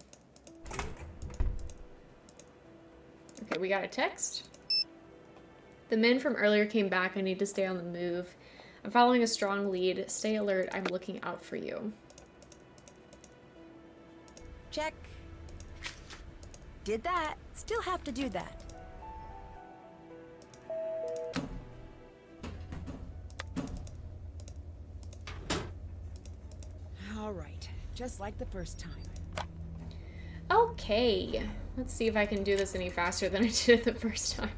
Speaker 1: Okay, we got a text. The men from earlier came back. I need to stay on the move. I'm following a strong lead. Stay alert. I'm looking out for you.
Speaker 2: Check. Did that. Still have to do that. All right, just like the first time.
Speaker 1: Okay. Let's see if I can do this any faster than I did it the first time.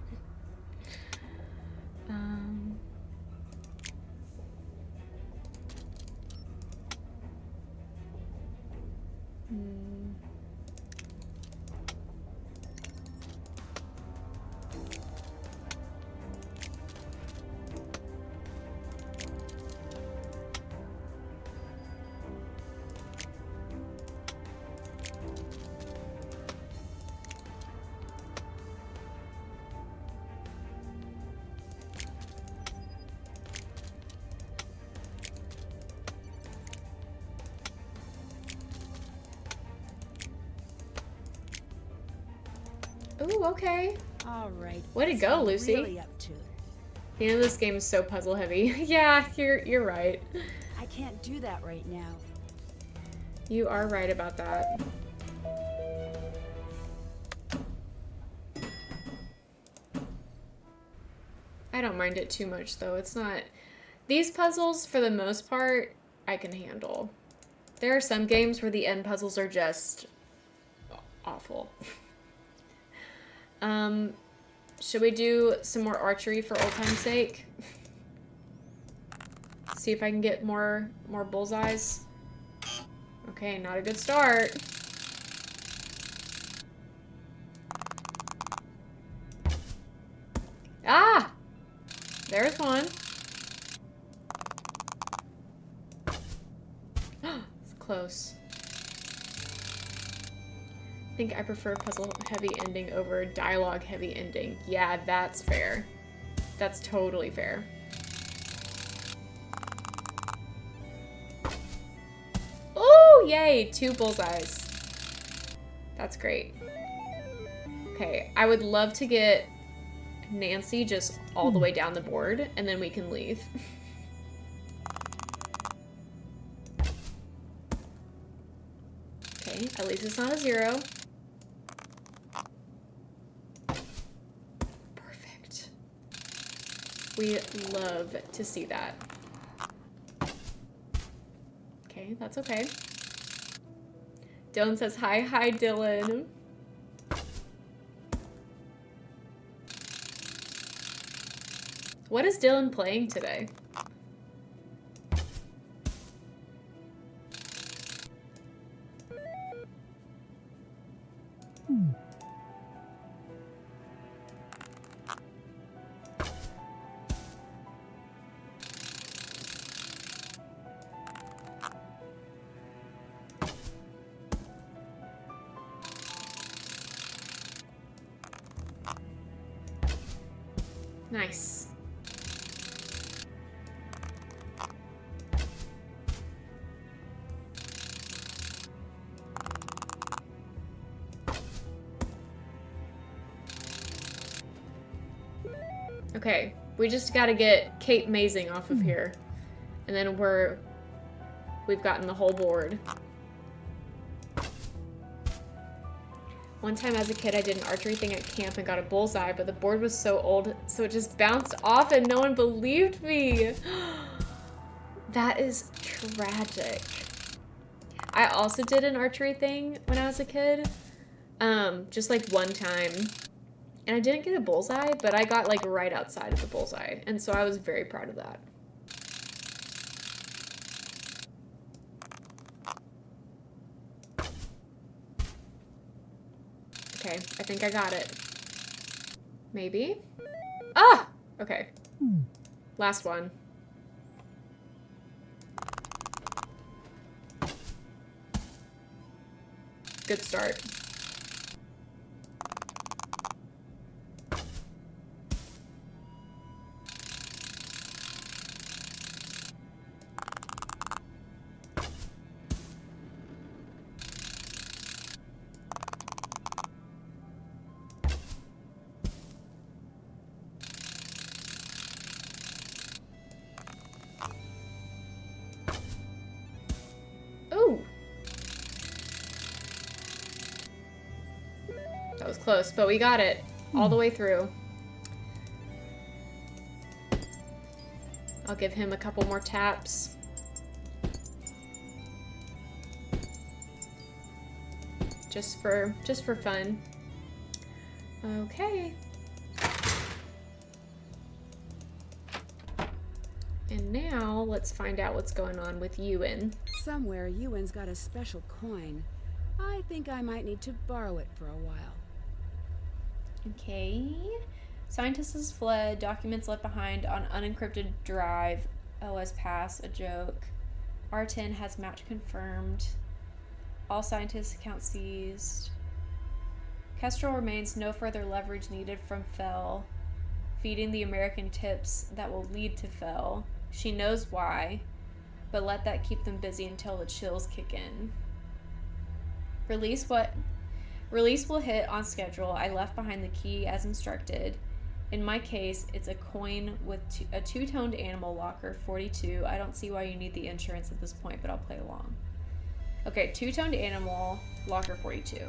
Speaker 1: Ooh, okay.
Speaker 2: All right.
Speaker 1: Way to
Speaker 2: what's
Speaker 1: go,
Speaker 2: he
Speaker 1: Lucy.
Speaker 2: Really up to?
Speaker 1: The end of this game is so puzzle heavy. Yeah, you're right.
Speaker 2: I can't do that right now.
Speaker 1: You are right about that. I don't mind it too much though. It's not... These puzzles, for the most part, I can handle. There are some games where the end puzzles are just awful. Should we do some more archery for old time's sake? See if I can get more bullseyes. Okay, not a good start. Ah! There's one. It's close. I think I prefer puzzle heavy ending over dialogue heavy ending. Yeah, that's fair. That's totally fair. Oh, yay! 2 bullseyes. That's great. Okay, I would love to get Nancy just all the way down the board, and then we can leave. Okay, at least it's not a 0. Perfect. We love to see that. Okay, that's okay. Dylan says hi. Hi, Dylan. What is Dylan playing today? Nice. Okay, we just gotta get Cape Mazing off of here. And then we've gotten the whole board. One time as a kid, I did an archery thing at camp and got a bullseye, but the board was so old, so it just bounced off and no one believed me. That is tragic. I also did an archery thing when I was a kid, just like one time. And I didn't get a bullseye, but I got like right outside of the bullseye. And so I was very proud of that. Okay, I think I got it. Maybe? Ah! Okay. Last one. Good start. That was close, but we got it all the way through. I'll give him a couple more taps. Just for fun. Okay. And now let's find out what's going on with Ewan.
Speaker 2: Somewhere Ewan's got a special coin. I think I might need to borrow it for a while.
Speaker 1: Okay. Scientist has fled. Documents left behind on unencrypted drive. OS pass. A joke. R10 has match confirmed. All scientists' accounts seized. Kestrel remains no further leverage needed from Fell. Feeding the American tips that will lead to Fell. She knows why, but let that keep them busy until the chills kick in. Release will hit on schedule. I left behind the key as instructed. In my case, it's a coin with a two-toned animal locker, 42. I don't see why you need the insurance at this point, but I'll play along. Okay, two-toned animal locker, 42.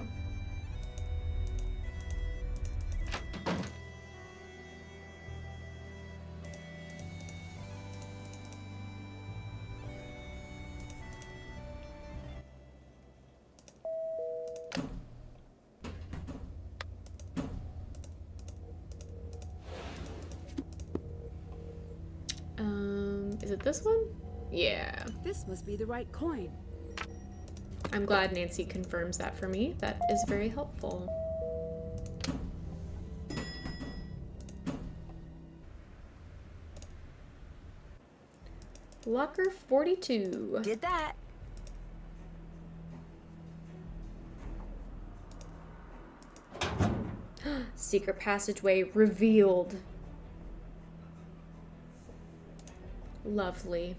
Speaker 1: Is it this one? Yeah.
Speaker 2: This must be the right coin.
Speaker 1: I'm glad Nancy confirms that for me. That is very helpful. Locker 42.
Speaker 2: Did that.
Speaker 1: Secret passageway revealed. Lovely.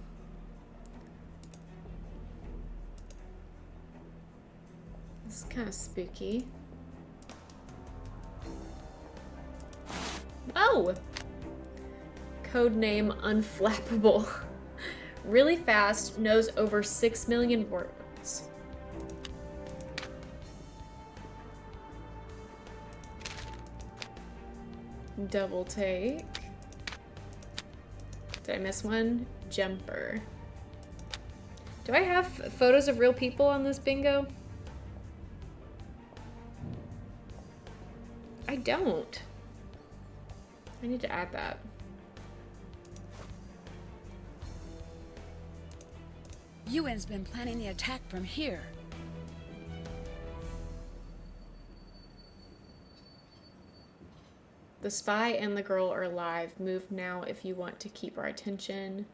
Speaker 1: This is kind of spooky. Oh! Codename Unflappable. Really fast, knows over 6 million words. Double take. Did I miss one? Jumper. Do I have photos of real people on this bingo? I don't. I need to add that.
Speaker 2: Ewan's been planning the attack from here.
Speaker 1: The spy and the girl are alive. Move now if you want to keep our attention.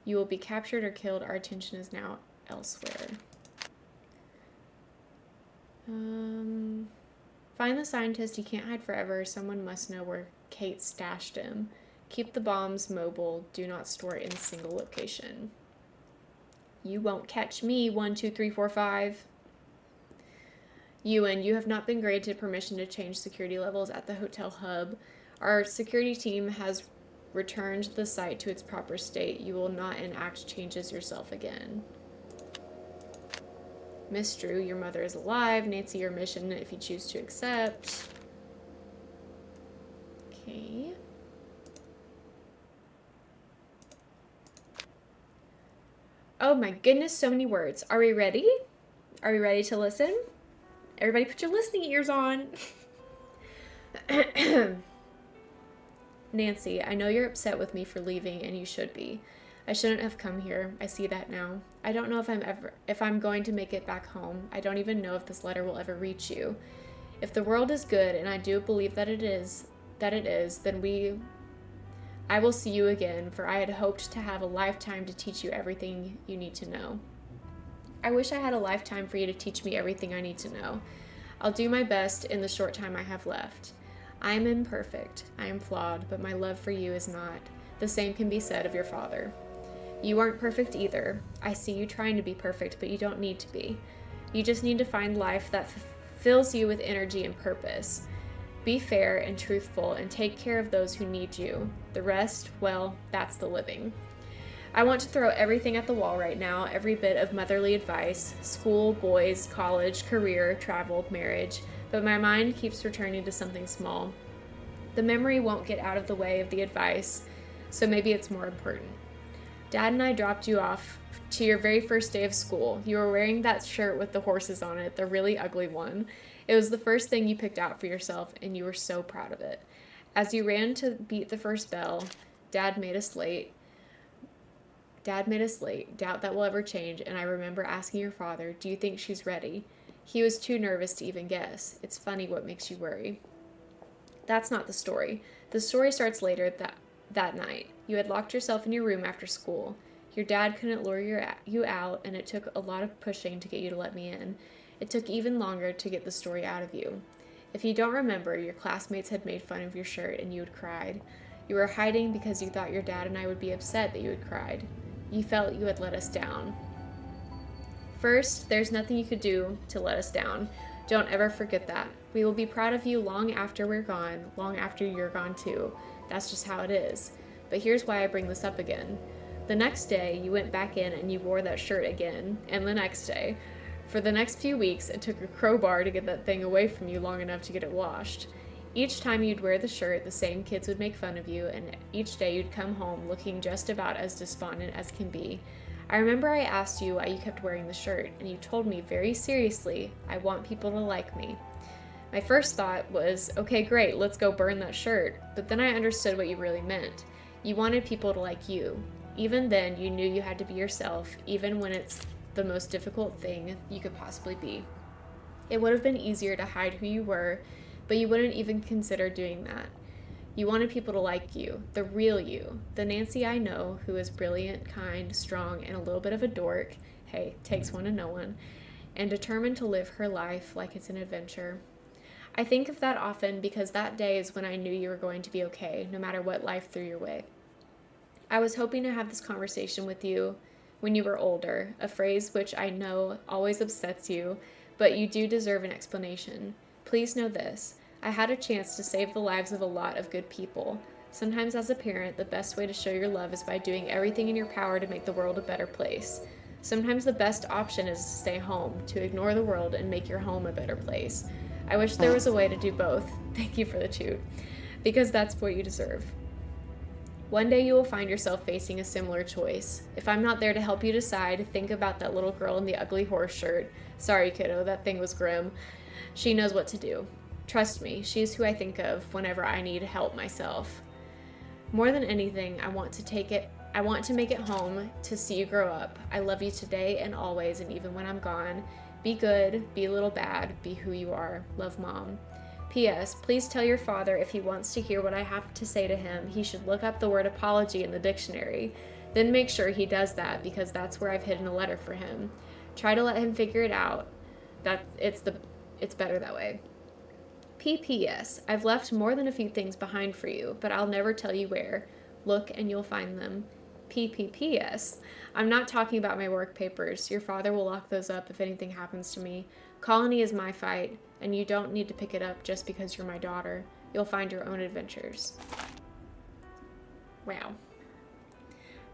Speaker 1: You will be captured or killed. Our attention is now elsewhere. Find the scientist. He can't hide forever. Someone must know where Kate stashed him. Keep the bombs mobile. Do not store it in a single location. You won't catch me. 1, 2, 3, 4, 5. Ewan, you have not been granted permission to change security levels at the hotel hub. Our security team has returned the site to its proper state. You will not enact changes yourself again. Miss Drew, your mother is alive. Nancy, your mission if you choose to accept. Okay. Oh my goodness, so many words. Are we ready? Are we ready to listen? Everybody put your listening ears on. Nancy, I know you're upset with me for leaving, and you should be. I shouldn't have come here. I see that now. I don't know if I'm going to make it back home. I don't even know if this letter will ever reach you. If the world is good, and I do believe that it is, then I will see you again, for I had hoped to have a lifetime to teach you everything you need to know. I wish I had a lifetime for you to teach me everything I need to know. I'll do my best in the short time I have left. I am imperfect. I am flawed, but my love for you is not. The same can be said of your father. You aren't perfect either. I see you trying to be perfect, but you don't need to be. You just need to find life that fills you with energy and purpose. Be fair and truthful and take care of those who need you. The rest, well, that's the living. I want to throw everything at the wall right now, every bit of motherly advice, school, boys, college, career, travel, marriage, but my mind keeps returning to something small. The memory won't get out of the way of the advice, so maybe it's more important. Dad and I dropped you off to your very first day of school. You were wearing that shirt with the horses on it, the really ugly one. It was the first thing you picked out for yourself, and you were so proud of it. As you ran to beat the first bell, Dad made us late. Doubt that will ever change, and I remember asking your father, do you think she's ready? He was too nervous to even guess. It's funny what makes you worry. That's not the story. The story starts later that night. You had locked yourself in your room after school. Your dad couldn't lure you out, and it took a lot of pushing to get you to let me in. It took even longer to get the story out of you. If you don't remember, your classmates had made fun of your shirt, and you had cried. You were hiding because you thought your dad and I would be upset that you had cried. You felt you had let us down. First, there's nothing you could do to let us down. Don't ever forget that. We will be proud of you long after we're gone, long after you're gone too. That's just how it is. But here's why I bring this up again. The next day, you went back in and you wore that shirt again, and the next day. For the next few weeks, it took a crowbar to get that thing away from you long enough to get it washed. Each time you'd wear the shirt, the same kids would make fun of you, and each day you'd come home looking just about as despondent as can be. I remember I asked you why you kept wearing the shirt, and you told me very seriously, I want people to like me. My first thought was, okay, great, let's go burn that shirt. But then I understood what you really meant. You wanted people to like you. Even then, you knew you had to be yourself, even when it's the most difficult thing you could possibly be. It would have been easier to hide who you were, but you wouldn't even consider doing that. You wanted people to like you, the real you, the Nancy I know, who is brilliant, kind, strong, and a little bit of a dork, hey, takes one to know one, and determined to live her life like it's an adventure. I think of that often because that day is when I knew you were going to be okay, no matter what life threw your way. I was hoping to have this conversation with you when you were older, a phrase which I know always upsets you, but you do deserve an explanation. Please know this. I had a chance to save the lives of a lot of good people. Sometimes as a parent, the best way to show your love is by doing everything in your power to make the world a better place. Sometimes the best option is to stay home, to ignore the world and make your home a better place. I wish there was a way to do both. Thank you for the toot. Because that's what you deserve. One day you will find yourself facing a similar choice. If I'm not there to help you decide, think about that little girl in the ugly horse shirt. Sorry, kiddo, that thing was grim. She knows what to do. Trust me, she's who I think of whenever I need help myself. More than anything, I want to make it home to see you grow up. I love you today and always, and even when I'm gone. Be good, be a little bad, be who you are. Love, Mom. P.S. Please tell your father if he wants to hear what I have to say to him, he should look up the word apology in the dictionary. Then make sure he does that, because that's where I've hidden a letter for him. Try to let him figure it out. It's better that way. P.P.S. I've left more than a few things behind for you, but I'll never tell you where. Look and you'll find them. P.P.P.S. I'm not talking about my work papers. Your father will lock those up if anything happens to me. Colony is my fight, and you don't need to pick it up just because you're my daughter. You'll find your own adventures. Wow.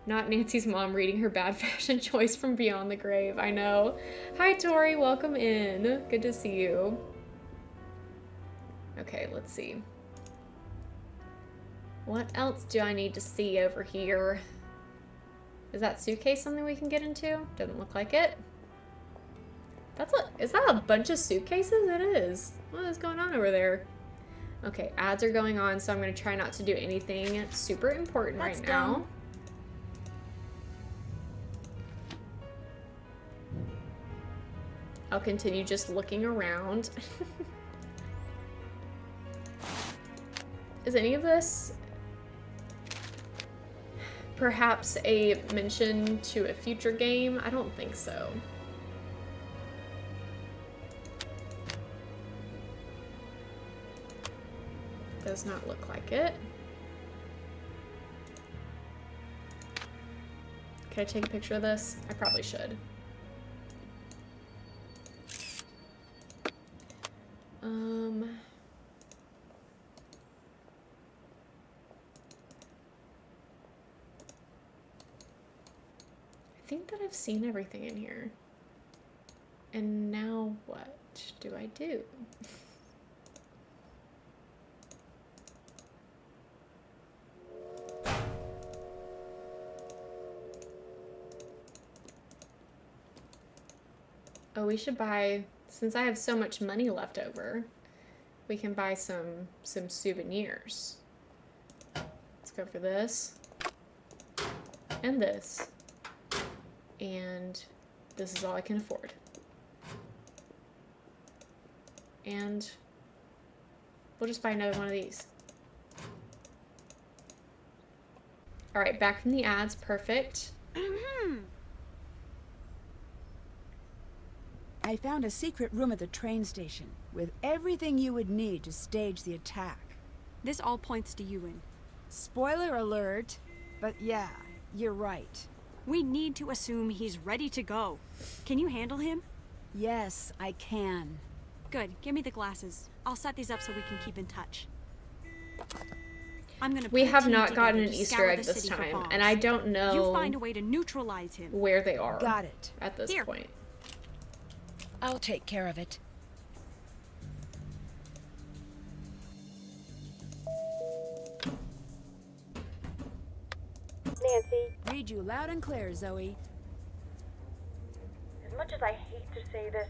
Speaker 1: Not Nancy's mom reading her bad fashion choice from Beyond the Grave. I know. Hi, Tori. Welcome in. Good to see you. Okay, let's see. What else do I need to see over here? Is that suitcase something we can get into? Doesn't look like it. Is that a bunch of suitcases? It is. What is going on over there? Okay, ads are going on, so I'm going to try not to do anything super important right now. I'll continue just looking around. Is any of this perhaps a mention to a future game? I don't think so. Does not look like it. Can I take a picture of this? I probably should. I think that I've seen everything in here. And now what do I do? Oh, we should buy, since I have so much money left over, we can buy some souvenirs. Let's go for this. And this. And this is all I can afford. And we'll just buy another one of these. Alright, back from the ads. Perfect.
Speaker 2: I found a secret room at the train station with everything you would need to stage the attack.
Speaker 9: This all points to Ewan.
Speaker 2: Spoiler alert, but yeah, you're right.
Speaker 9: We need to assume he's ready to go. Can you handle him?
Speaker 2: Yes, I can.
Speaker 9: Good. Give me the glasses. I'll set these up so we can keep in touch. I'm gonna.
Speaker 1: We have not gotten an Easter egg this time, and I don't know.
Speaker 9: You find a way to neutralize him.
Speaker 1: Where they are.
Speaker 2: Got it.
Speaker 1: At this point.
Speaker 2: I'll take care of it.
Speaker 15: Nancy.
Speaker 2: Read you loud and clear, Zoe.
Speaker 15: As much as I hate to say this,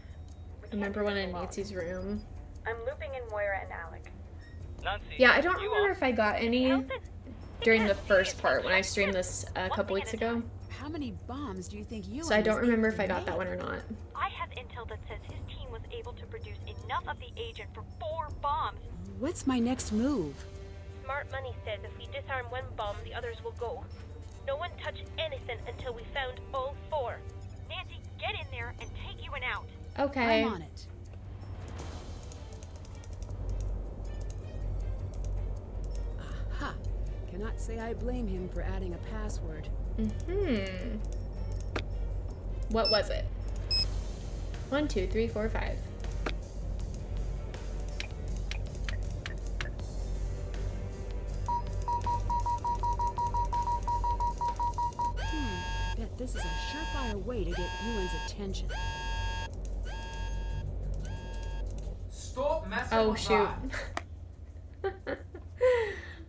Speaker 1: Remember when in Nancy's room?
Speaker 15: I'm looping in Moira and Alec.
Speaker 16: Nancy,
Speaker 1: yeah, I don't remember if I got any during the first part when I streamed this a couple weeks ago.
Speaker 2: How many bombs do you think you?
Speaker 1: So I don't remember if I got that one or not.
Speaker 15: I have intel that says his team was able to produce enough of the agent for 4 bombs.
Speaker 2: What's my next move?
Speaker 15: Smart Money says if we disarm one bomb, the others will go. No one touch anything until we found all 4. Nancy, get in there and take Ewan out.
Speaker 1: Okay.
Speaker 2: I'm on it. Aha. cannot say I blame him for adding a password.
Speaker 1: Mm-hmm. What was it? 1, 2, 3, 4, 5.
Speaker 2: Bet this is a surefire way to get Ewan's attention.
Speaker 14: Stop messing
Speaker 1: Oh,
Speaker 14: with
Speaker 1: shoot.
Speaker 14: that.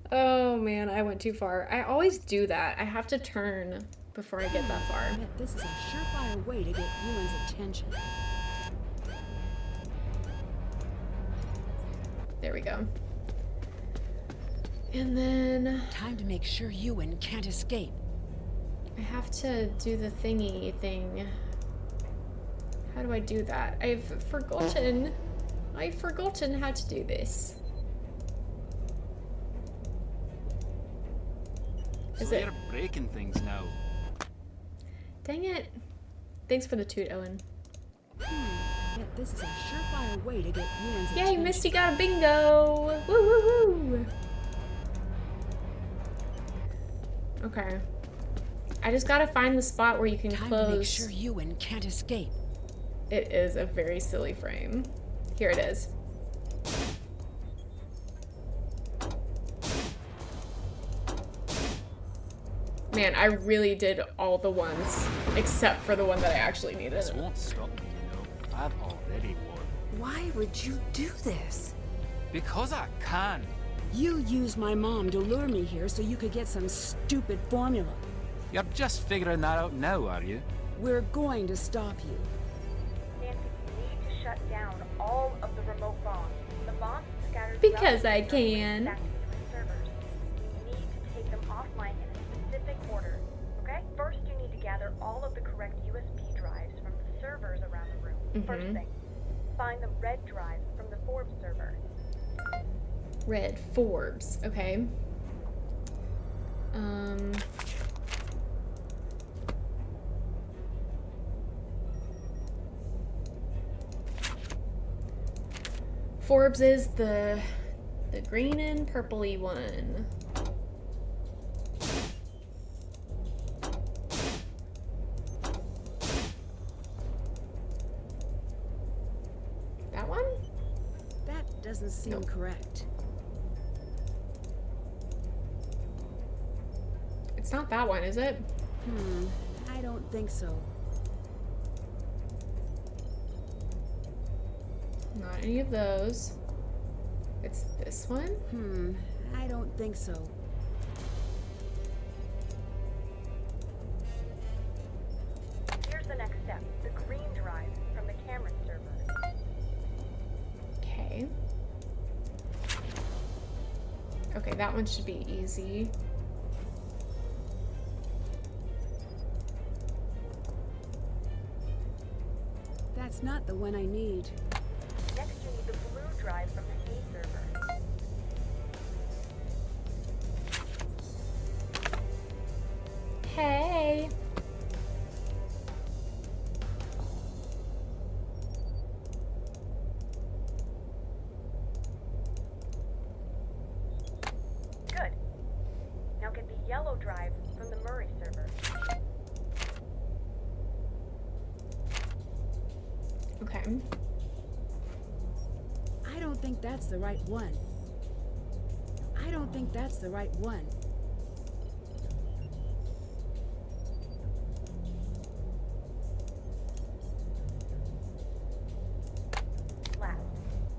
Speaker 1: Oh, man, I went too far. I always do that. I have to turn before I get that far.
Speaker 2: Bet this is a surefire way to get Ewan's attention.
Speaker 1: There we go. And then
Speaker 2: Time to make sure Ewan can't escape.
Speaker 1: I have to do the thingy thing. How do I do that? I've forgotten how to do this. Is
Speaker 8: So
Speaker 1: it?
Speaker 8: you're breaking things now.
Speaker 1: Dang it. Thanks for the toot, Owen.
Speaker 2: Bet this is a surefire way to get Ewan's
Speaker 1: Yay,
Speaker 2: attention.
Speaker 1: Misty got a bingo! Woo woo woo! Okay. I just gotta find the spot where you can
Speaker 2: Time
Speaker 1: close.
Speaker 2: to make sure Ewan can't escape.
Speaker 1: It is a very silly frame. Here it is. Man, I really did all the ones except for the one that I actually needed.
Speaker 8: This won't stop me, you know. I've already won.
Speaker 2: Why would you do this?
Speaker 8: Because I can.
Speaker 2: You used my mom to lure me here so you could get some stupid formula.
Speaker 8: You're just figuring that out now, are you?
Speaker 2: We're going to stop you.
Speaker 15: Nancy, you need to shut down all of the remote bombs. The bombs scattered
Speaker 1: Because
Speaker 15: throughout
Speaker 1: I
Speaker 15: the server
Speaker 1: can.
Speaker 15: back to different servers. You need to take them offline in a specific order. Okay? First, you need to gather all of the correct USB drives from the servers around the room. First thing, find the red drive from the Forbes server.
Speaker 1: Red Forbes. Okay. Forbes is the green and purpley one. That one?
Speaker 2: That doesn't seem correct.
Speaker 1: It's not that one, is it?
Speaker 2: I don't think so.
Speaker 1: Not any of those. It's this one?
Speaker 2: I don't think so.
Speaker 15: Here's the next step. The green drive from the Cameron server.
Speaker 1: Okay. Okay, that one should be easy.
Speaker 2: That's not the one I need.
Speaker 15: Next, you need the blue drive from the A server.
Speaker 1: Hey.
Speaker 15: Good. Now get the yellow drive from the Murray server.
Speaker 1: Okay.
Speaker 2: I don't think that's the right one. I don't think that's the right one.
Speaker 15: Last,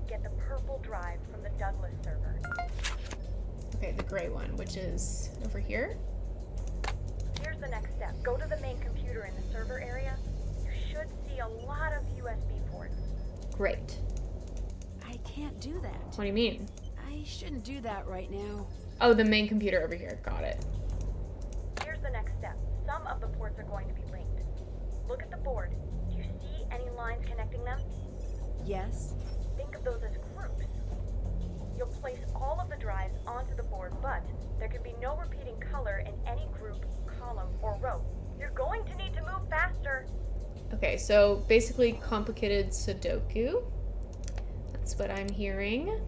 Speaker 15: get the purple drive from the Douglas server.
Speaker 1: Okay, the gray one, which is over here.
Speaker 15: Here's the next step. Go to the main computer in the server area. You should see a lot of USB ports.
Speaker 1: Great.
Speaker 2: I can't do that.
Speaker 1: What do you mean?
Speaker 2: I shouldn't do that right now.
Speaker 1: Oh, the main computer over here. Got it.
Speaker 15: Here's the next step. Some of the ports are going to be linked. Look at the board. Do you see any lines connecting them?
Speaker 2: Yes?
Speaker 15: Think of those as groups. You'll place all of the drives onto the board, but there can be no repeating color in any group, column, or row. You're going to need to move faster.
Speaker 1: Okay, so basically complicated Sudoku. That's what I'm hearing.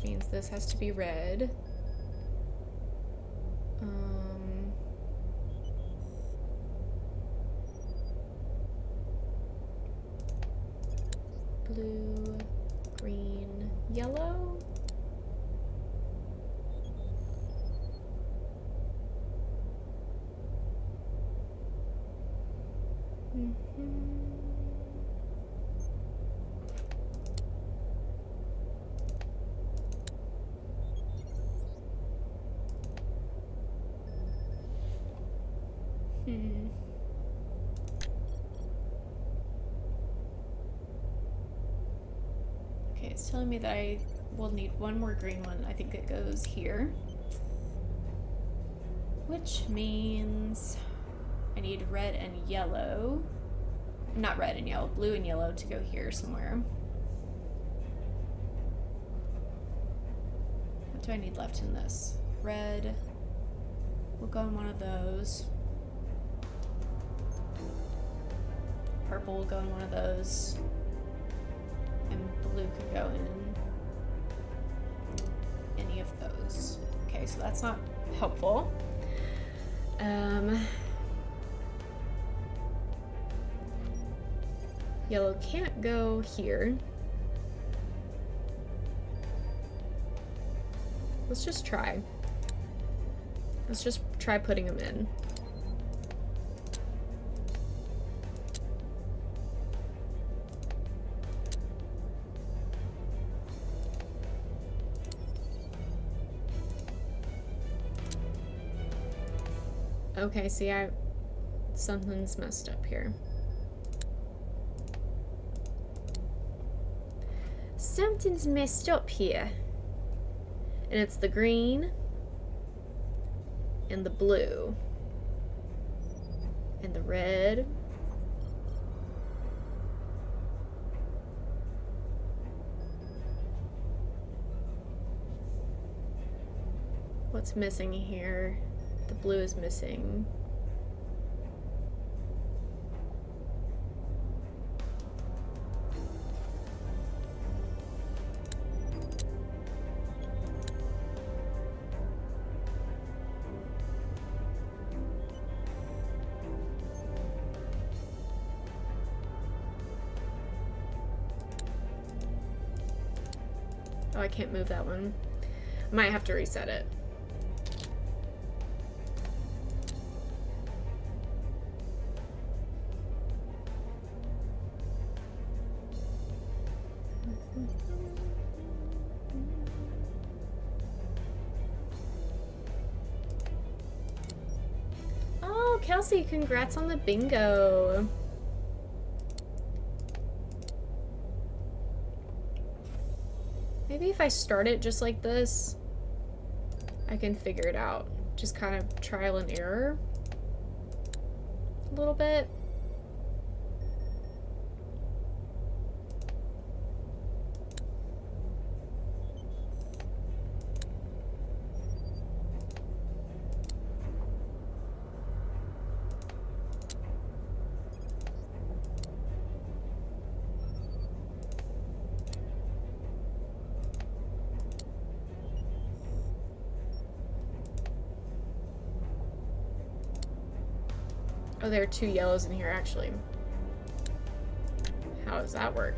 Speaker 1: which means this has to be red. Blue, green, yellow. Okay, it's telling me that I will need one more green one. I think it goes here. Which means I need red and yellow. Not red and yellow, blue and yellow to go here somewhere. What do I need left in this? Red will go in one of those. Purple will go in one of those. And blue could go in any of those. Okay, so that's not helpful. Yellow can't go here. Let's just try. Let's just try putting them in. Okay, see, something's messed up here. Something's messed up here. And it's the green and the blue and the red. What's missing here? The blue is missing. Oh, I can't move that one. I might have to reset it. Oh, Kelsey, congrats on the bingo. Maybe if I start it just like this, I can figure it out. Just kind of trial and error a little bit. Oh, there are two yellows in here, actually. How does that work?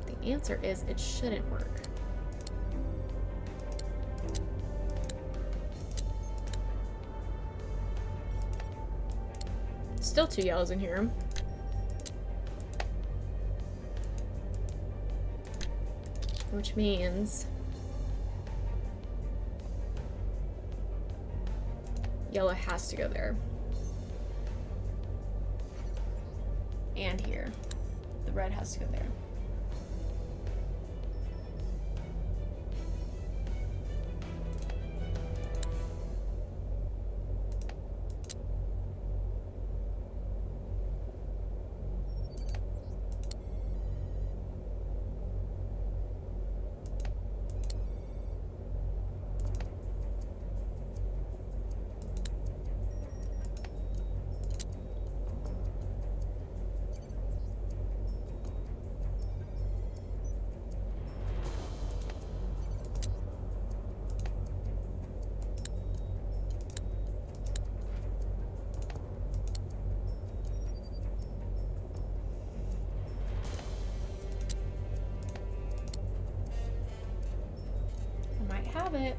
Speaker 1: The answer is it shouldn't work. Still two yellows in here. Which means yellow has to go there. And here. The red has to go there. have it.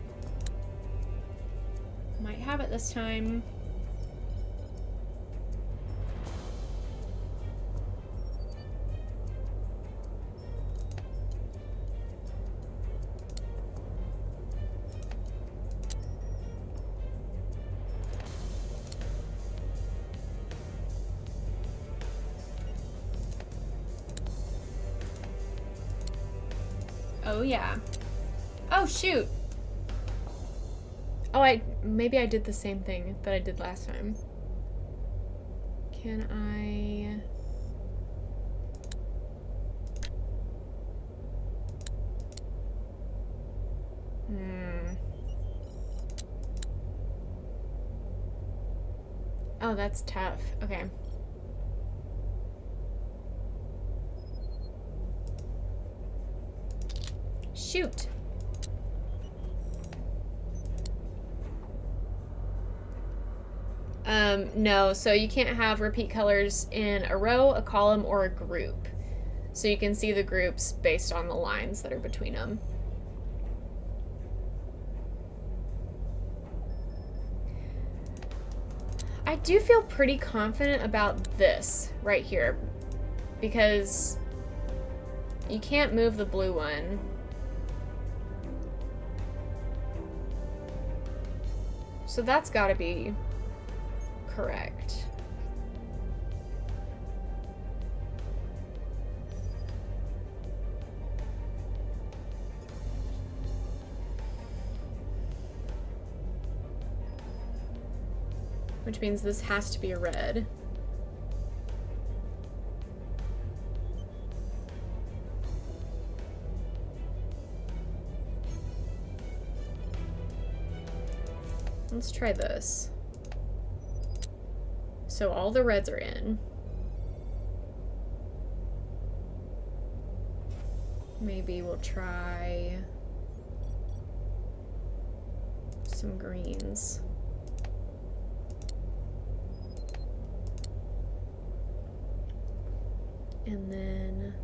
Speaker 1: Might have it this time. Oh yeah. Oh shoot. Oh, maybe I did the same thing that I did last time. Can I... Oh, that's tough. Okay. Shoot. No, so you can't have repeat colors in a row, a column, or a group. So you can see the groups based on the lines that are between them. I do feel pretty confident about this right here, because you can't move the blue one. So that's gotta be correct. Which means this has to be a red. Let's try this. So all the reds are in. Maybe we'll try some greens. And then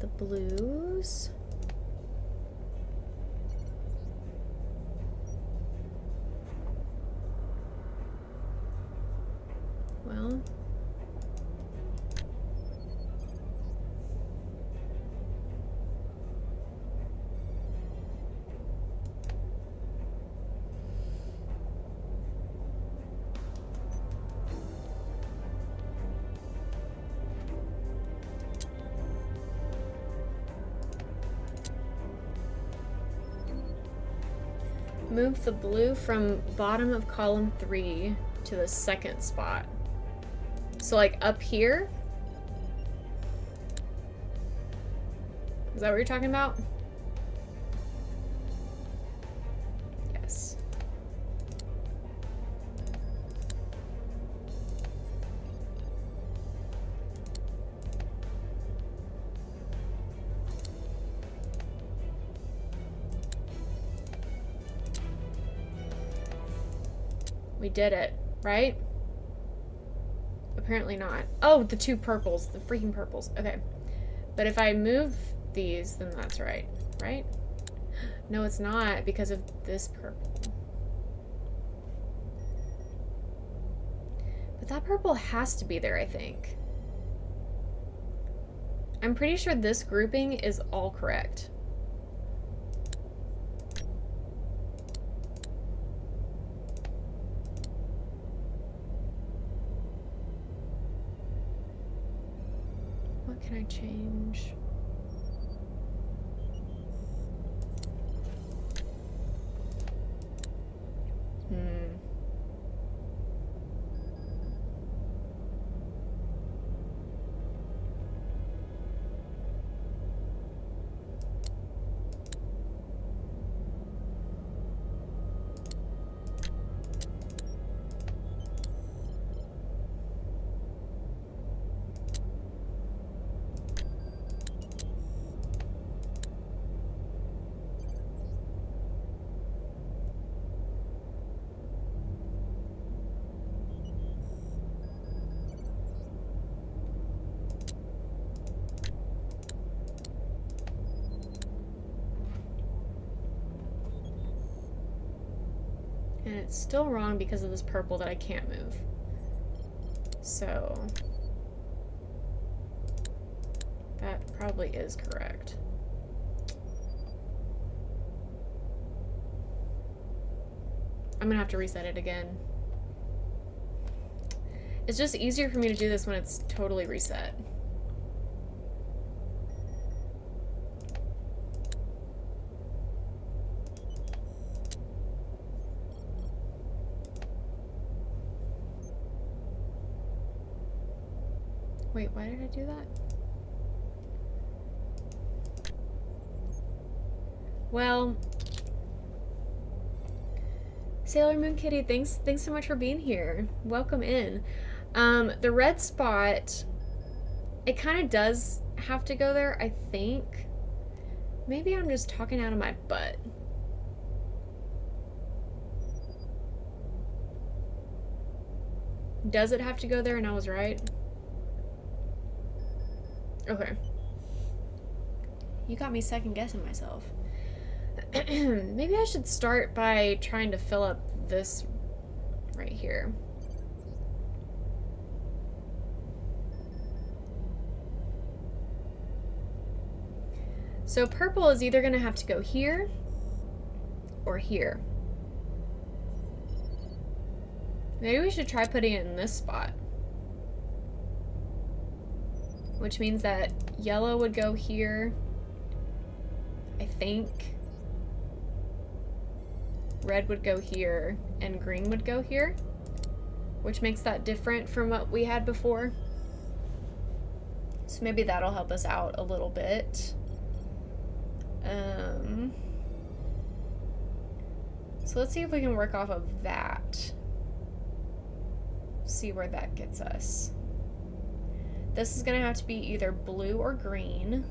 Speaker 1: the blues. Well, move the blue from bottom of column 3 to the second spot. So like up here? Is that what you're talking about? Yes. We did it, right? Apparently not. Oh, the two purples. The freaking purples. Okay. But if I move these, then that's right. Right? No, it's not because of this purple. But that purple has to be there, I think. I'm pretty sure this grouping is all correct. What can I change? it's still wrong because of this purple that I can't move. So that probably is correct. I'm gonna have to reset it again. It's just easier for me to do this when it's totally reset. Wait, why did I do that? Well, Sailor Moon Kitty, thanks so much for being here. Welcome in. The red spot, it kind of does have to go there, I think. Maybe I'm just talking out of my butt. Does it have to go there and I was right? Okay. You got me second guessing myself. Maybe I should start by trying to fill up this right here. So purple is either going to have to go here or here. Maybe we should try putting it in this spot. Which means that yellow would go here, I think. Red would go here, and green would go here. Which makes that different from what we had before. So maybe that'll help us out a little bit. So let's see if we can work off of that. See where that gets us. This is gonna have to be either blue or green.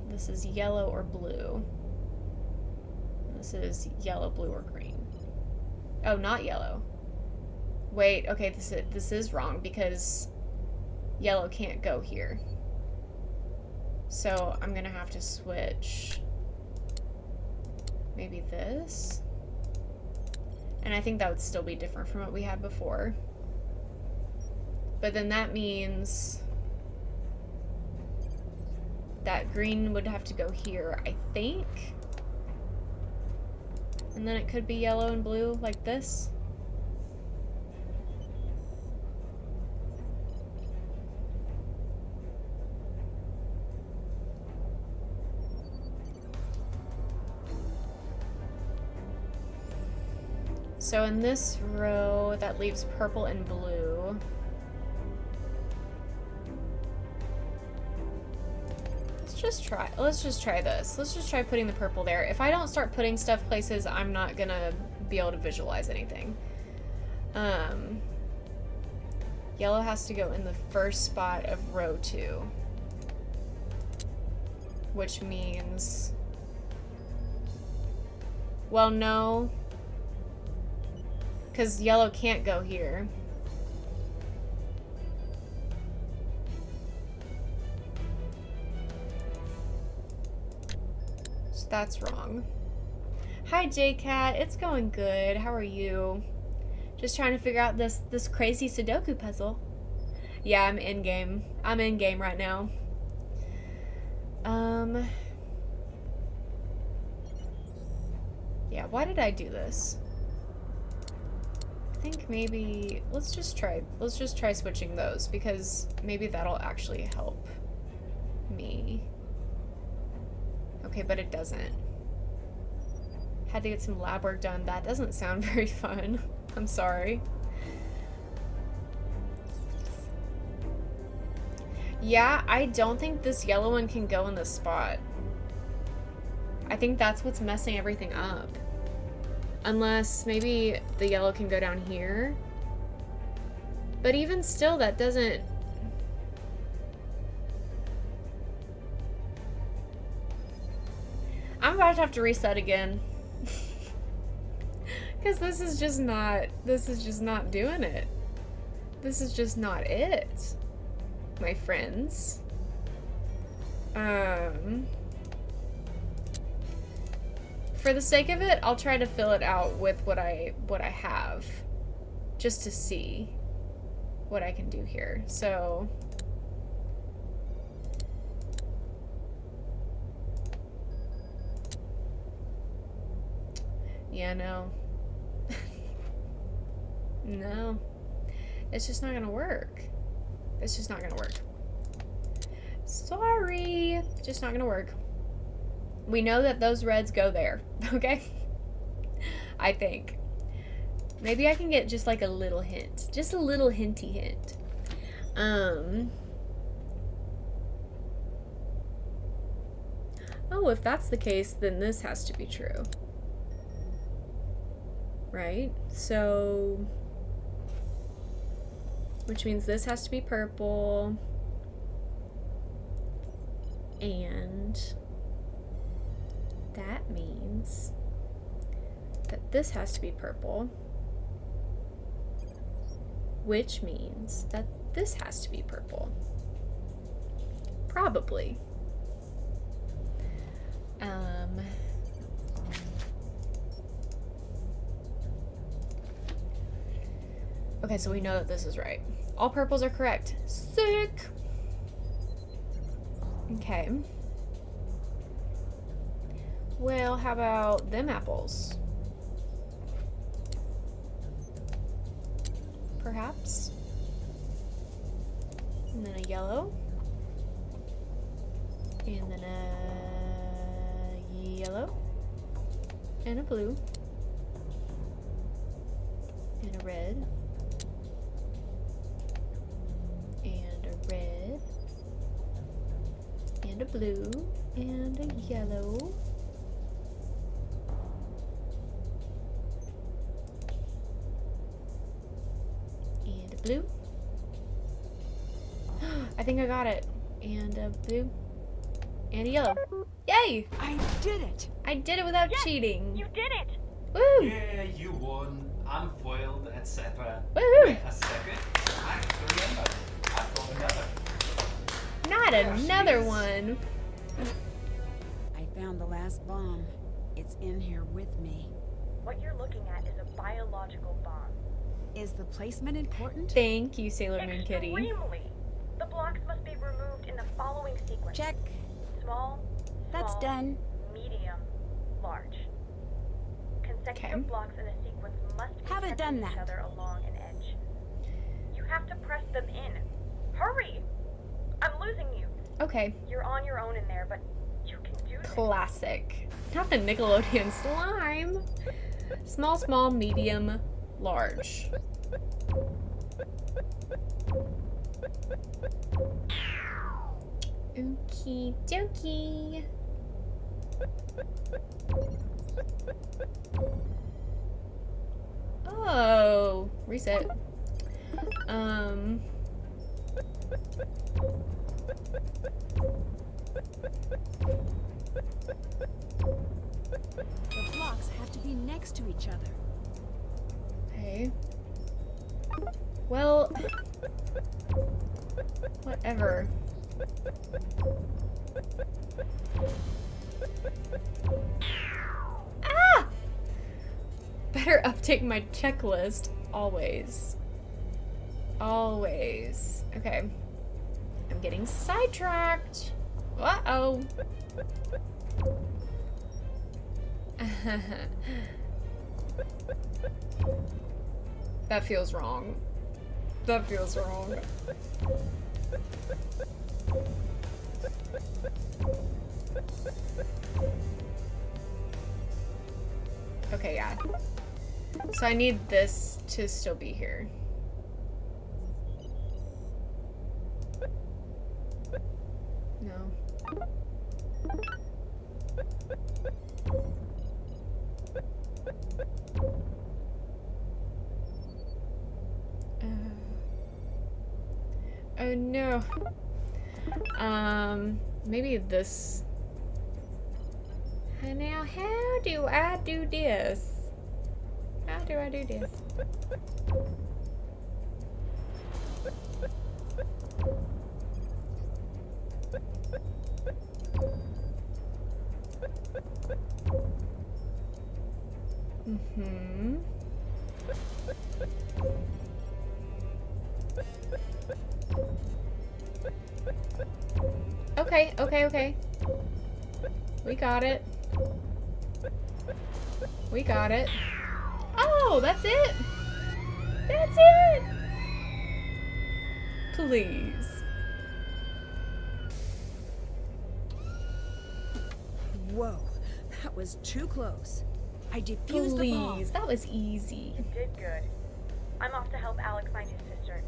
Speaker 1: This is yellow or blue. This is yellow, blue, or green. Oh, not yellow. Wait, okay, this is wrong because yellow can't go here. So I'm gonna have to switch maybe this. And I think that would still be different from what we had before. But then that means that green would have to go here, I think. And then it could be yellow and blue like this. So in this row, that leaves purple and blue. Let's just try this. Let's just try putting the purple there. If I don't start putting stuff places, I'm not gonna be able to visualize anything. Yellow has to go in the first spot of row 2. Which means... Well, no. Because yellow can't go here. So that's wrong. Hi, J-Cat. It's going good. How are you? Just trying to figure out this crazy Sudoku puzzle. Yeah, I'm in-game. I'm in-game right now. Yeah, why did I do this? I think maybe let's just try switching those because maybe that'll actually help me. Okay, but it doesn't. Had to get some lab work done. That doesn't sound very fun. I'm sorry. Yeah, I don't think this yellow one can go in this spot. I think that's what's messing everything up. Unless maybe the yellow can go down here. But even still, that doesn't... I'm about to have to reset again. Because this is just not doing it. This is just not it, my friends. For the sake of it, I'll try to fill it out with what I have, just to see what I can do here. So yeah, no. No. It's just not gonna work. It's just not gonna work. Sorry. Just not gonna work. We know that those reds go there, okay? I think. Maybe I can get just like a little hint. Just a little hinty hint. Oh, if that's the case, then this has to be true. Right? So, which means this has to be purple. And that means that this has to be purple, which means that this has to be purple. Probably. Okay, so we know that this is right. All purples are correct. Sick! Okay. Well, how about them apples? Perhaps? And then a yellow. And then a yellow. And a blue. And a red. And a red. And a blue. And a yellow. And a blue. I think I got it. And a blue. And a yellow. Yay!
Speaker 2: I did it!
Speaker 1: I did it without cheating.
Speaker 15: You did it!
Speaker 1: Woo!
Speaker 16: Yeah, you won. I'm foiled, etc.
Speaker 1: Woohoo!
Speaker 16: Wait a second. I remember. I've got another.
Speaker 1: Not
Speaker 16: There she
Speaker 1: another
Speaker 16: is.
Speaker 1: one.
Speaker 2: I found the last bomb. It's in here with me.
Speaker 15: What you're looking at is a biological bomb.
Speaker 2: Is the placement important?
Speaker 1: Thank you, Sailor Moon Kitty.
Speaker 15: Extremely. The blocks must be removed in the following sequence.
Speaker 2: Check.
Speaker 15: Small,
Speaker 2: That's
Speaker 15: small,
Speaker 2: done.
Speaker 15: medium, large. Consecutive
Speaker 1: Okay.
Speaker 15: blocks in a sequence must be
Speaker 2: Haven't
Speaker 15: touching
Speaker 2: done
Speaker 15: each
Speaker 2: that.
Speaker 15: other along an edge. You have to press them in. Hurry! I'm losing you.
Speaker 1: Okay.
Speaker 15: You're on your own in there, but you can do this.
Speaker 1: Classic. Not the Nickelodeon slime. Small, small, medium, large. Okie dokie. Oh, reset.
Speaker 2: The blocks have to be next to each other.
Speaker 1: Okay. Well, whatever. Ah! Better update my checklist. Always. Always. Okay. I'm getting sidetracked. Uh-oh. That feels wrong. That feels wrong. Okay, yeah. So I need this to still be here. No. Oh no. Maybe this. Now, how do I do this? How do I do this? Mm-hmm. Okay, okay, okay. We got it. We got it. Oh, that's it? That's it! Please.
Speaker 2: Whoa, that was too close. I defused the bomb.
Speaker 1: Please, that was easy.
Speaker 15: You did good. I'm off to help Alex find his sister.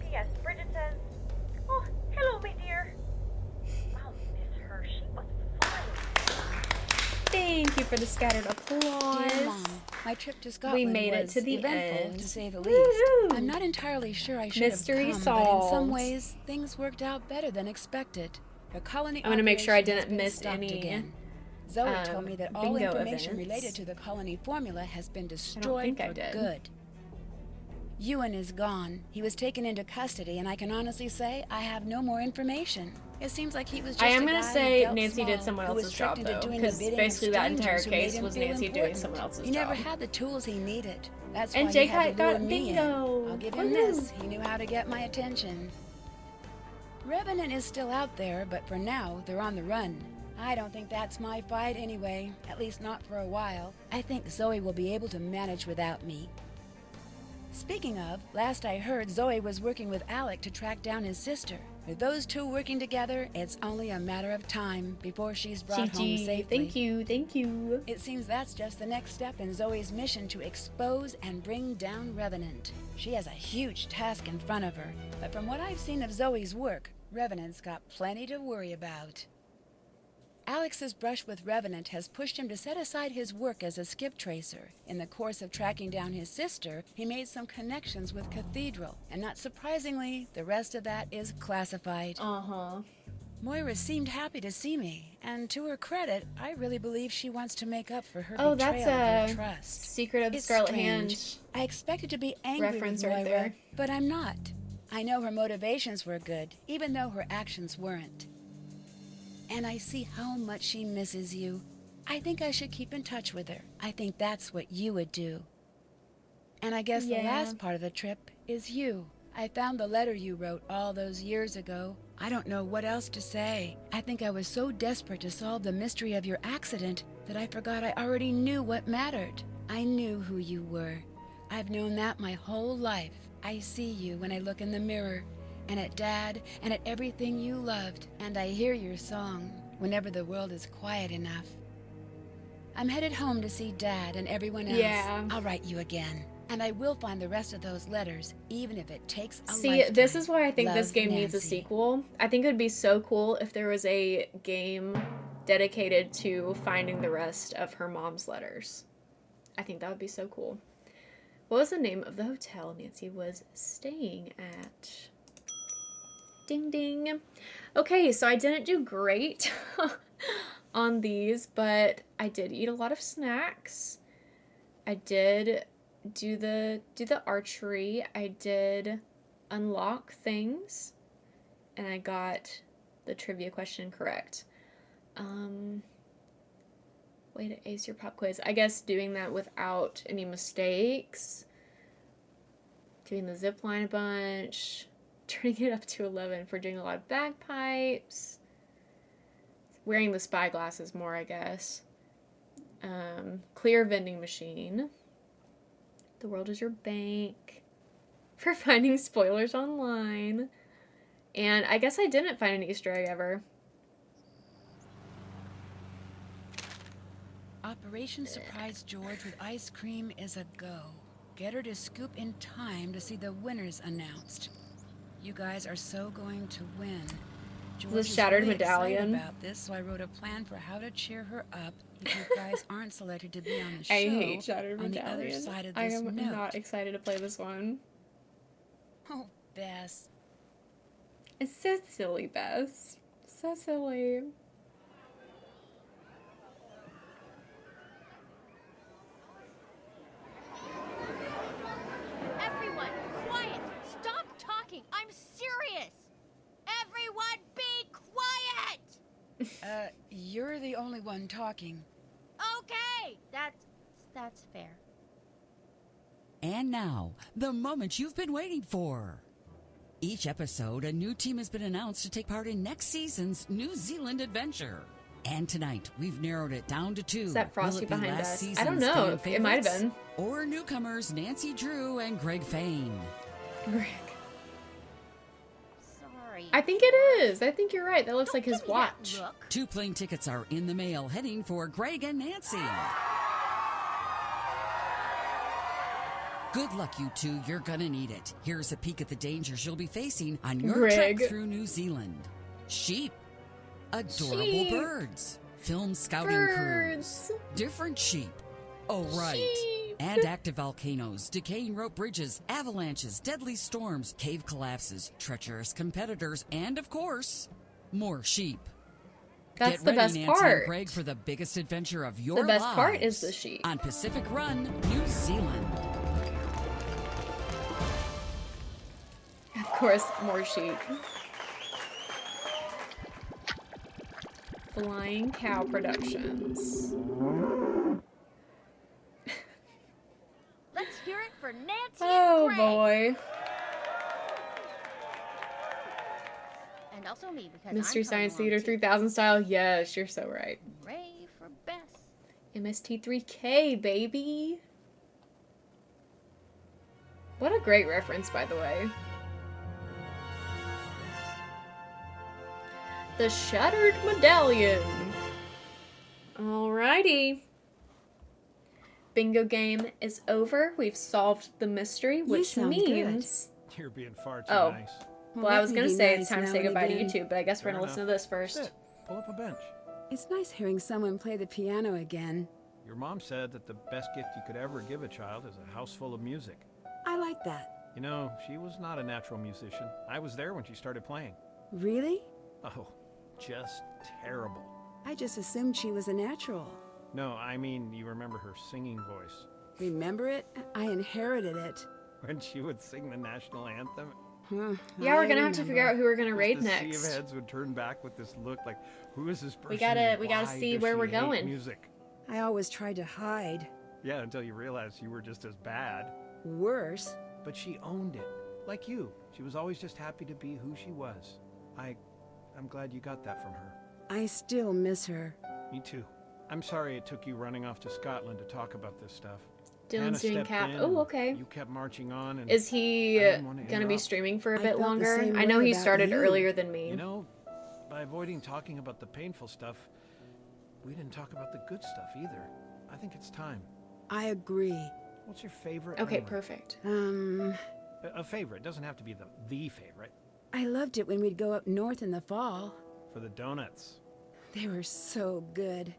Speaker 15: P.S. Bridget says, "Oh, hello, my dear." I'll miss her. She was fine.
Speaker 1: Thank you for the scattered applause.
Speaker 2: Dear Mom, my trip to Scotland
Speaker 1: made it
Speaker 2: was
Speaker 1: to the
Speaker 2: eventful,
Speaker 1: end.
Speaker 2: to say the
Speaker 1: Woo!
Speaker 2: least. I'm not entirely sure I should
Speaker 1: Mystery
Speaker 2: have come, but in some
Speaker 1: solved.
Speaker 2: ways, things worked out better than expected. The colony
Speaker 1: I want to make sure I
Speaker 2: operation has
Speaker 1: didn't
Speaker 2: been
Speaker 1: miss
Speaker 2: stopped
Speaker 1: any
Speaker 2: again. Zoe told me that all
Speaker 1: bingo
Speaker 2: information
Speaker 1: events.
Speaker 2: related to the colony formula has been destroyed
Speaker 1: think I
Speaker 2: for
Speaker 1: did.
Speaker 2: good. Ewan is gone. He was taken into custody, and I can honestly say I have no more information. It seems like he was just
Speaker 1: I am
Speaker 2: a
Speaker 1: gonna
Speaker 2: guy
Speaker 1: say
Speaker 2: who felt
Speaker 1: Nancy did
Speaker 2: small,
Speaker 1: someone
Speaker 2: who was
Speaker 1: else's
Speaker 2: tricked
Speaker 1: job
Speaker 2: into
Speaker 1: though,
Speaker 2: doing the
Speaker 1: because
Speaker 2: bidding
Speaker 1: basically
Speaker 2: of
Speaker 1: that entire
Speaker 2: strangers who made
Speaker 1: case
Speaker 2: him
Speaker 1: was
Speaker 2: feel
Speaker 1: Nancy doing
Speaker 2: important.
Speaker 1: someone else's
Speaker 2: He never
Speaker 1: job.
Speaker 2: had the tools he needed. That's
Speaker 1: And
Speaker 2: why
Speaker 1: Jake
Speaker 2: he had to lure
Speaker 1: got
Speaker 2: me in.
Speaker 1: bingo.
Speaker 2: I'll give him
Speaker 1: Woohoo.
Speaker 2: this. He knew how to get my attention. Revenant is still out there, but for now, they're on the run. I don't think that's my fight anyway, at least not for a while. I think Zoe will be able to manage without me. Speaking of, last I heard, Zoe was working with Alec to track down his sister. With those two working together, it's only a matter of time before she's brought home safely.
Speaker 1: Thank you, thank you.
Speaker 2: It seems that's just the next step in Zoe's mission to expose and bring down Revenant. She has a huge task in front of her, but from what I've seen of Zoe's work, Revenant's got plenty to worry about. Alex's brush with Revenant has pushed him to set aside his work as a skip tracer. In the course of tracking down his sister, he made some connections with Cathedral, and not surprisingly, the rest of that is classified.
Speaker 1: Uh-huh.
Speaker 2: Moira seemed happy to see me, and to her credit, I really believe she wants to make up for her
Speaker 1: Oh,
Speaker 2: betrayal
Speaker 1: that's
Speaker 2: of her trust.
Speaker 1: Secret of the
Speaker 2: It's
Speaker 1: Scarlet
Speaker 2: strange.
Speaker 1: Hand
Speaker 2: I expected to be angry
Speaker 1: reference
Speaker 2: with
Speaker 1: right
Speaker 2: Moira,
Speaker 1: there.
Speaker 2: but I'm not. I know her motivations were good, even though her actions weren't. And I see how much she misses you. I think I should keep in touch with her. I think that's what you would do. And I guess
Speaker 1: Yeah.
Speaker 2: the last part of the trip is you. I found the letter you wrote all those years ago. I don't know what else to say. I think I was so desperate to solve the mystery of your accident that I forgot I already knew what mattered. I knew who you were. I've known that my whole life. I see you when I look in the mirror, and at Dad, and at everything you loved, and I hear your song whenever the world is quiet enough. I'm headed home to see Dad and everyone else.
Speaker 1: Yeah.
Speaker 2: I'll write you again, and I will find the rest of those letters, even if it takes a
Speaker 1: See,
Speaker 2: lifetime.
Speaker 1: this is why I think this
Speaker 2: Love,
Speaker 1: game needs a
Speaker 2: Nancy.
Speaker 1: sequel. I think it would be so cool if there was a game dedicated to finding the rest of her mom's letters. I think that would be so cool. What was the name of the hotel Nancy was staying at? Ding ding. Okay, so I didn't do great on these, but I did eat a lot of snacks. I did do the archery. I did unlock things, and I got the trivia question correct. Way to ace your pop quiz. I guess doing that without any mistakes. Doing the zip line a bunch. Turning it up to 11 for doing a lot of bagpipes. Wearing the spy glasses more, I guess. Clear vending machine. The world is your bank. For finding spoilers online. And I guess I didn't find an Easter egg ever.
Speaker 2: Operation Surprise George with ice cream is a go. Get her to scoop in time to see the winners announced. You guys are so going to win. George
Speaker 1: The
Speaker 2: is
Speaker 1: shattered
Speaker 2: really
Speaker 1: medallion.
Speaker 2: excited about this, so I wrote a plan for how to cheer her up if you guys aren't selected to be on the show.
Speaker 1: I hate shattered
Speaker 2: on
Speaker 1: medallion.
Speaker 2: the other side of
Speaker 1: I
Speaker 2: this
Speaker 1: am
Speaker 2: note.
Speaker 1: not excited to play this one.
Speaker 2: Oh, Bess.
Speaker 1: It's so silly, Bess. So silly.
Speaker 17: Everyone, quiet! Stop talking! I'm serious! Everyone be quiet!
Speaker 2: You're the only one talking.
Speaker 17: Okay, That's fair.
Speaker 18: And now, the moment you've been waiting for. Each episode, a new team has been announced to take part in next season's New Zealand adventure. And tonight, we've narrowed it down to 2.
Speaker 1: Is that Frosty
Speaker 18: Will it be
Speaker 1: behind
Speaker 18: last
Speaker 1: us? I
Speaker 18: season's
Speaker 1: don't know.
Speaker 18: fan
Speaker 1: It might have
Speaker 18: favorites,
Speaker 1: been.
Speaker 18: or newcomers Nancy Drew and Greg Fain.
Speaker 1: Greg.
Speaker 17: Sorry.
Speaker 1: I think it is. I think you're right. That looks like his watch.
Speaker 18: 2 plane tickets are in the mail heading for Greg and Nancy. Good luck, you two. You're gonna need it. Here's a peek at the dangers you'll be facing on your
Speaker 1: Greg.
Speaker 18: trip through New Zealand. Sheep. Adorable
Speaker 1: Sheep.
Speaker 18: birds. Film scouting
Speaker 1: Birds.
Speaker 18: crews. Different sheep. Oh, right.
Speaker 1: Sheep.
Speaker 18: And active volcanoes, decaying rope bridges, avalanches, deadly storms, cave collapses, treacherous competitors, and, of course, more sheep.
Speaker 1: That's
Speaker 18: Get
Speaker 1: the
Speaker 18: ready,
Speaker 1: best
Speaker 18: Nancy
Speaker 1: part.
Speaker 18: and Greg, for the biggest adventure of your
Speaker 1: The best
Speaker 18: lives.
Speaker 1: part is the sheep.
Speaker 18: On Pacific Run, New Zealand.
Speaker 1: Of course, more sheep. Flying Cow Productions.
Speaker 17: Let's hear it for Nancy
Speaker 1: Oh
Speaker 17: and Greg.
Speaker 1: boy.
Speaker 17: And also me, because
Speaker 1: Mystery
Speaker 17: I'm coming
Speaker 1: Science
Speaker 17: along
Speaker 1: Theater
Speaker 17: too.
Speaker 1: 3000 style. Yes, you're so right.
Speaker 17: Hooray for Bess.
Speaker 1: MST3K, baby. What a great reference, by the way. The Shattered Medallion. Alrighty. Bingo game is over. We've solved the mystery, which
Speaker 2: sound
Speaker 1: means...
Speaker 4: You're being far too
Speaker 1: Oh.
Speaker 4: nice.
Speaker 1: Well, I was
Speaker 2: let
Speaker 1: going
Speaker 2: me
Speaker 1: to
Speaker 2: be
Speaker 1: say
Speaker 2: nice
Speaker 1: it's time to
Speaker 2: now
Speaker 1: say
Speaker 2: and
Speaker 1: goodbye to
Speaker 2: again.
Speaker 1: YouTube, but I guess we're
Speaker 4: Fair
Speaker 1: going to listen to
Speaker 4: enough.
Speaker 1: this first.
Speaker 4: Sit. Pull up a bench.
Speaker 2: It's nice hearing someone play the piano again.
Speaker 4: Your mom said that the best gift you could ever give a child is a house full of music.
Speaker 2: I like that.
Speaker 4: You know, she was not a natural musician. I was there when she started playing.
Speaker 2: Really?
Speaker 4: Oh, just terrible.
Speaker 2: I just assumed she was a natural.
Speaker 4: No, I mean, you remember her singing voice.
Speaker 2: Remember it? I inherited it.
Speaker 4: When she would sing the national anthem.
Speaker 1: Yeah, we're going to have to figure out who we're going to
Speaker 4: Just
Speaker 1: raid
Speaker 4: the
Speaker 1: next.
Speaker 4: sea of heads would turn back with this look like, who is this person?
Speaker 1: We gotta
Speaker 4: and why
Speaker 1: see
Speaker 4: does
Speaker 1: where
Speaker 4: she
Speaker 1: we're
Speaker 4: hate
Speaker 1: going.
Speaker 4: Music.
Speaker 2: I always tried to hide.
Speaker 4: Yeah, until you realized you were just as bad.
Speaker 2: Worse.
Speaker 4: But she owned it. Like you. She was always just happy to be who she was. I'm glad you got that from her.
Speaker 2: I still miss her.
Speaker 4: Me too. I'm sorry it took you running off to Scotland to talk about this stuff.
Speaker 1: Dylan's
Speaker 4: Hannah
Speaker 1: doing
Speaker 4: stepped
Speaker 1: cap.
Speaker 4: in
Speaker 1: Oh,
Speaker 4: and
Speaker 1: okay.
Speaker 4: You kept marching on, and
Speaker 1: Is he
Speaker 4: I didn't want to
Speaker 1: going to be
Speaker 4: interrupt.
Speaker 1: streaming for a
Speaker 2: I
Speaker 1: bit
Speaker 2: felt the
Speaker 1: longer?
Speaker 2: same
Speaker 1: I know
Speaker 2: way
Speaker 1: he
Speaker 2: about
Speaker 1: started
Speaker 2: you.
Speaker 1: earlier than me.
Speaker 4: You know, by avoiding talking about the painful stuff, we didn't talk about the good stuff either. I think it's time.
Speaker 2: I agree.
Speaker 4: What's your favorite?
Speaker 1: Okay,
Speaker 4: memory?
Speaker 1: perfect.
Speaker 4: A favorite doesn't have to be the favorite.
Speaker 2: I loved it when we'd go up north in the fall.
Speaker 4: For the donuts.
Speaker 2: They were so good.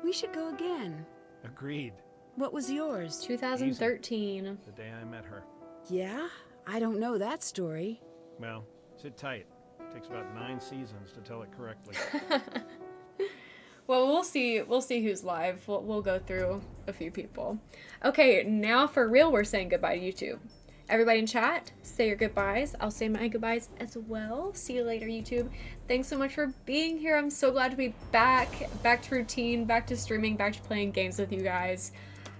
Speaker 2: We should go again.
Speaker 4: Agreed.
Speaker 2: What was yours?
Speaker 1: 2013.
Speaker 4: The day I met her.
Speaker 2: Yeah? I don't know that story.
Speaker 4: Well, sit tight. Takes about 9 seasons to tell it correctly.
Speaker 1: Well, we'll see. We'll see who's live. We'll go through a few people. Okay, now for real, we're saying goodbye to YouTube. Everybody in chat, say your goodbyes. I'll say my goodbyes as well. See you later, YouTube. Thanks so much for being here. I'm so glad to be back to routine, back to streaming, back to playing games with you guys.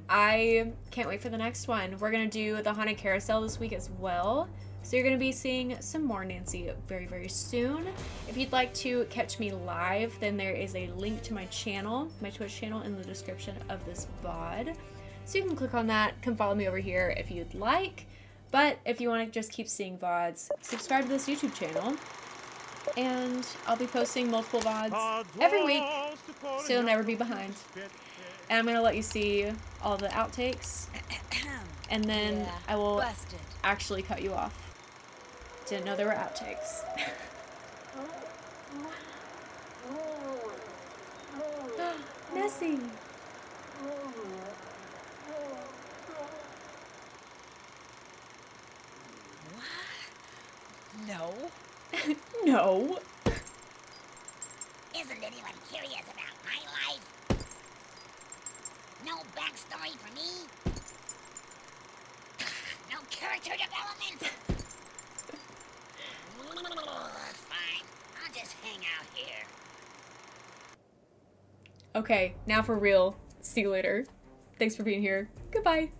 Speaker 1: I can't wait for the next one. We're gonna do the Haunted Carousel this week as well. So you're going to be seeing some more Nancy very, very soon. If you'd like to catch me live, then there is a link to my channel, my Twitch channel, in the description of this VOD. So you can click on that, come follow me over here if you'd like. But if you want to just keep seeing VODs, subscribe to this YouTube channel. And I'll be posting multiple VODs every week, so you'll never be behind. And I'm going to let you see all the outtakes. And then
Speaker 2: Yeah,
Speaker 1: I will
Speaker 2: busted.
Speaker 1: actually cut you off. Didn't know there were outtakes. Nessie!
Speaker 17: No.
Speaker 1: No.
Speaker 17: Isn't anyone curious about my life? No backstory for me? No character development? Fine, I'll just hang out here.
Speaker 1: Okay, now for real. See you later. Thanks for being here. Goodbye.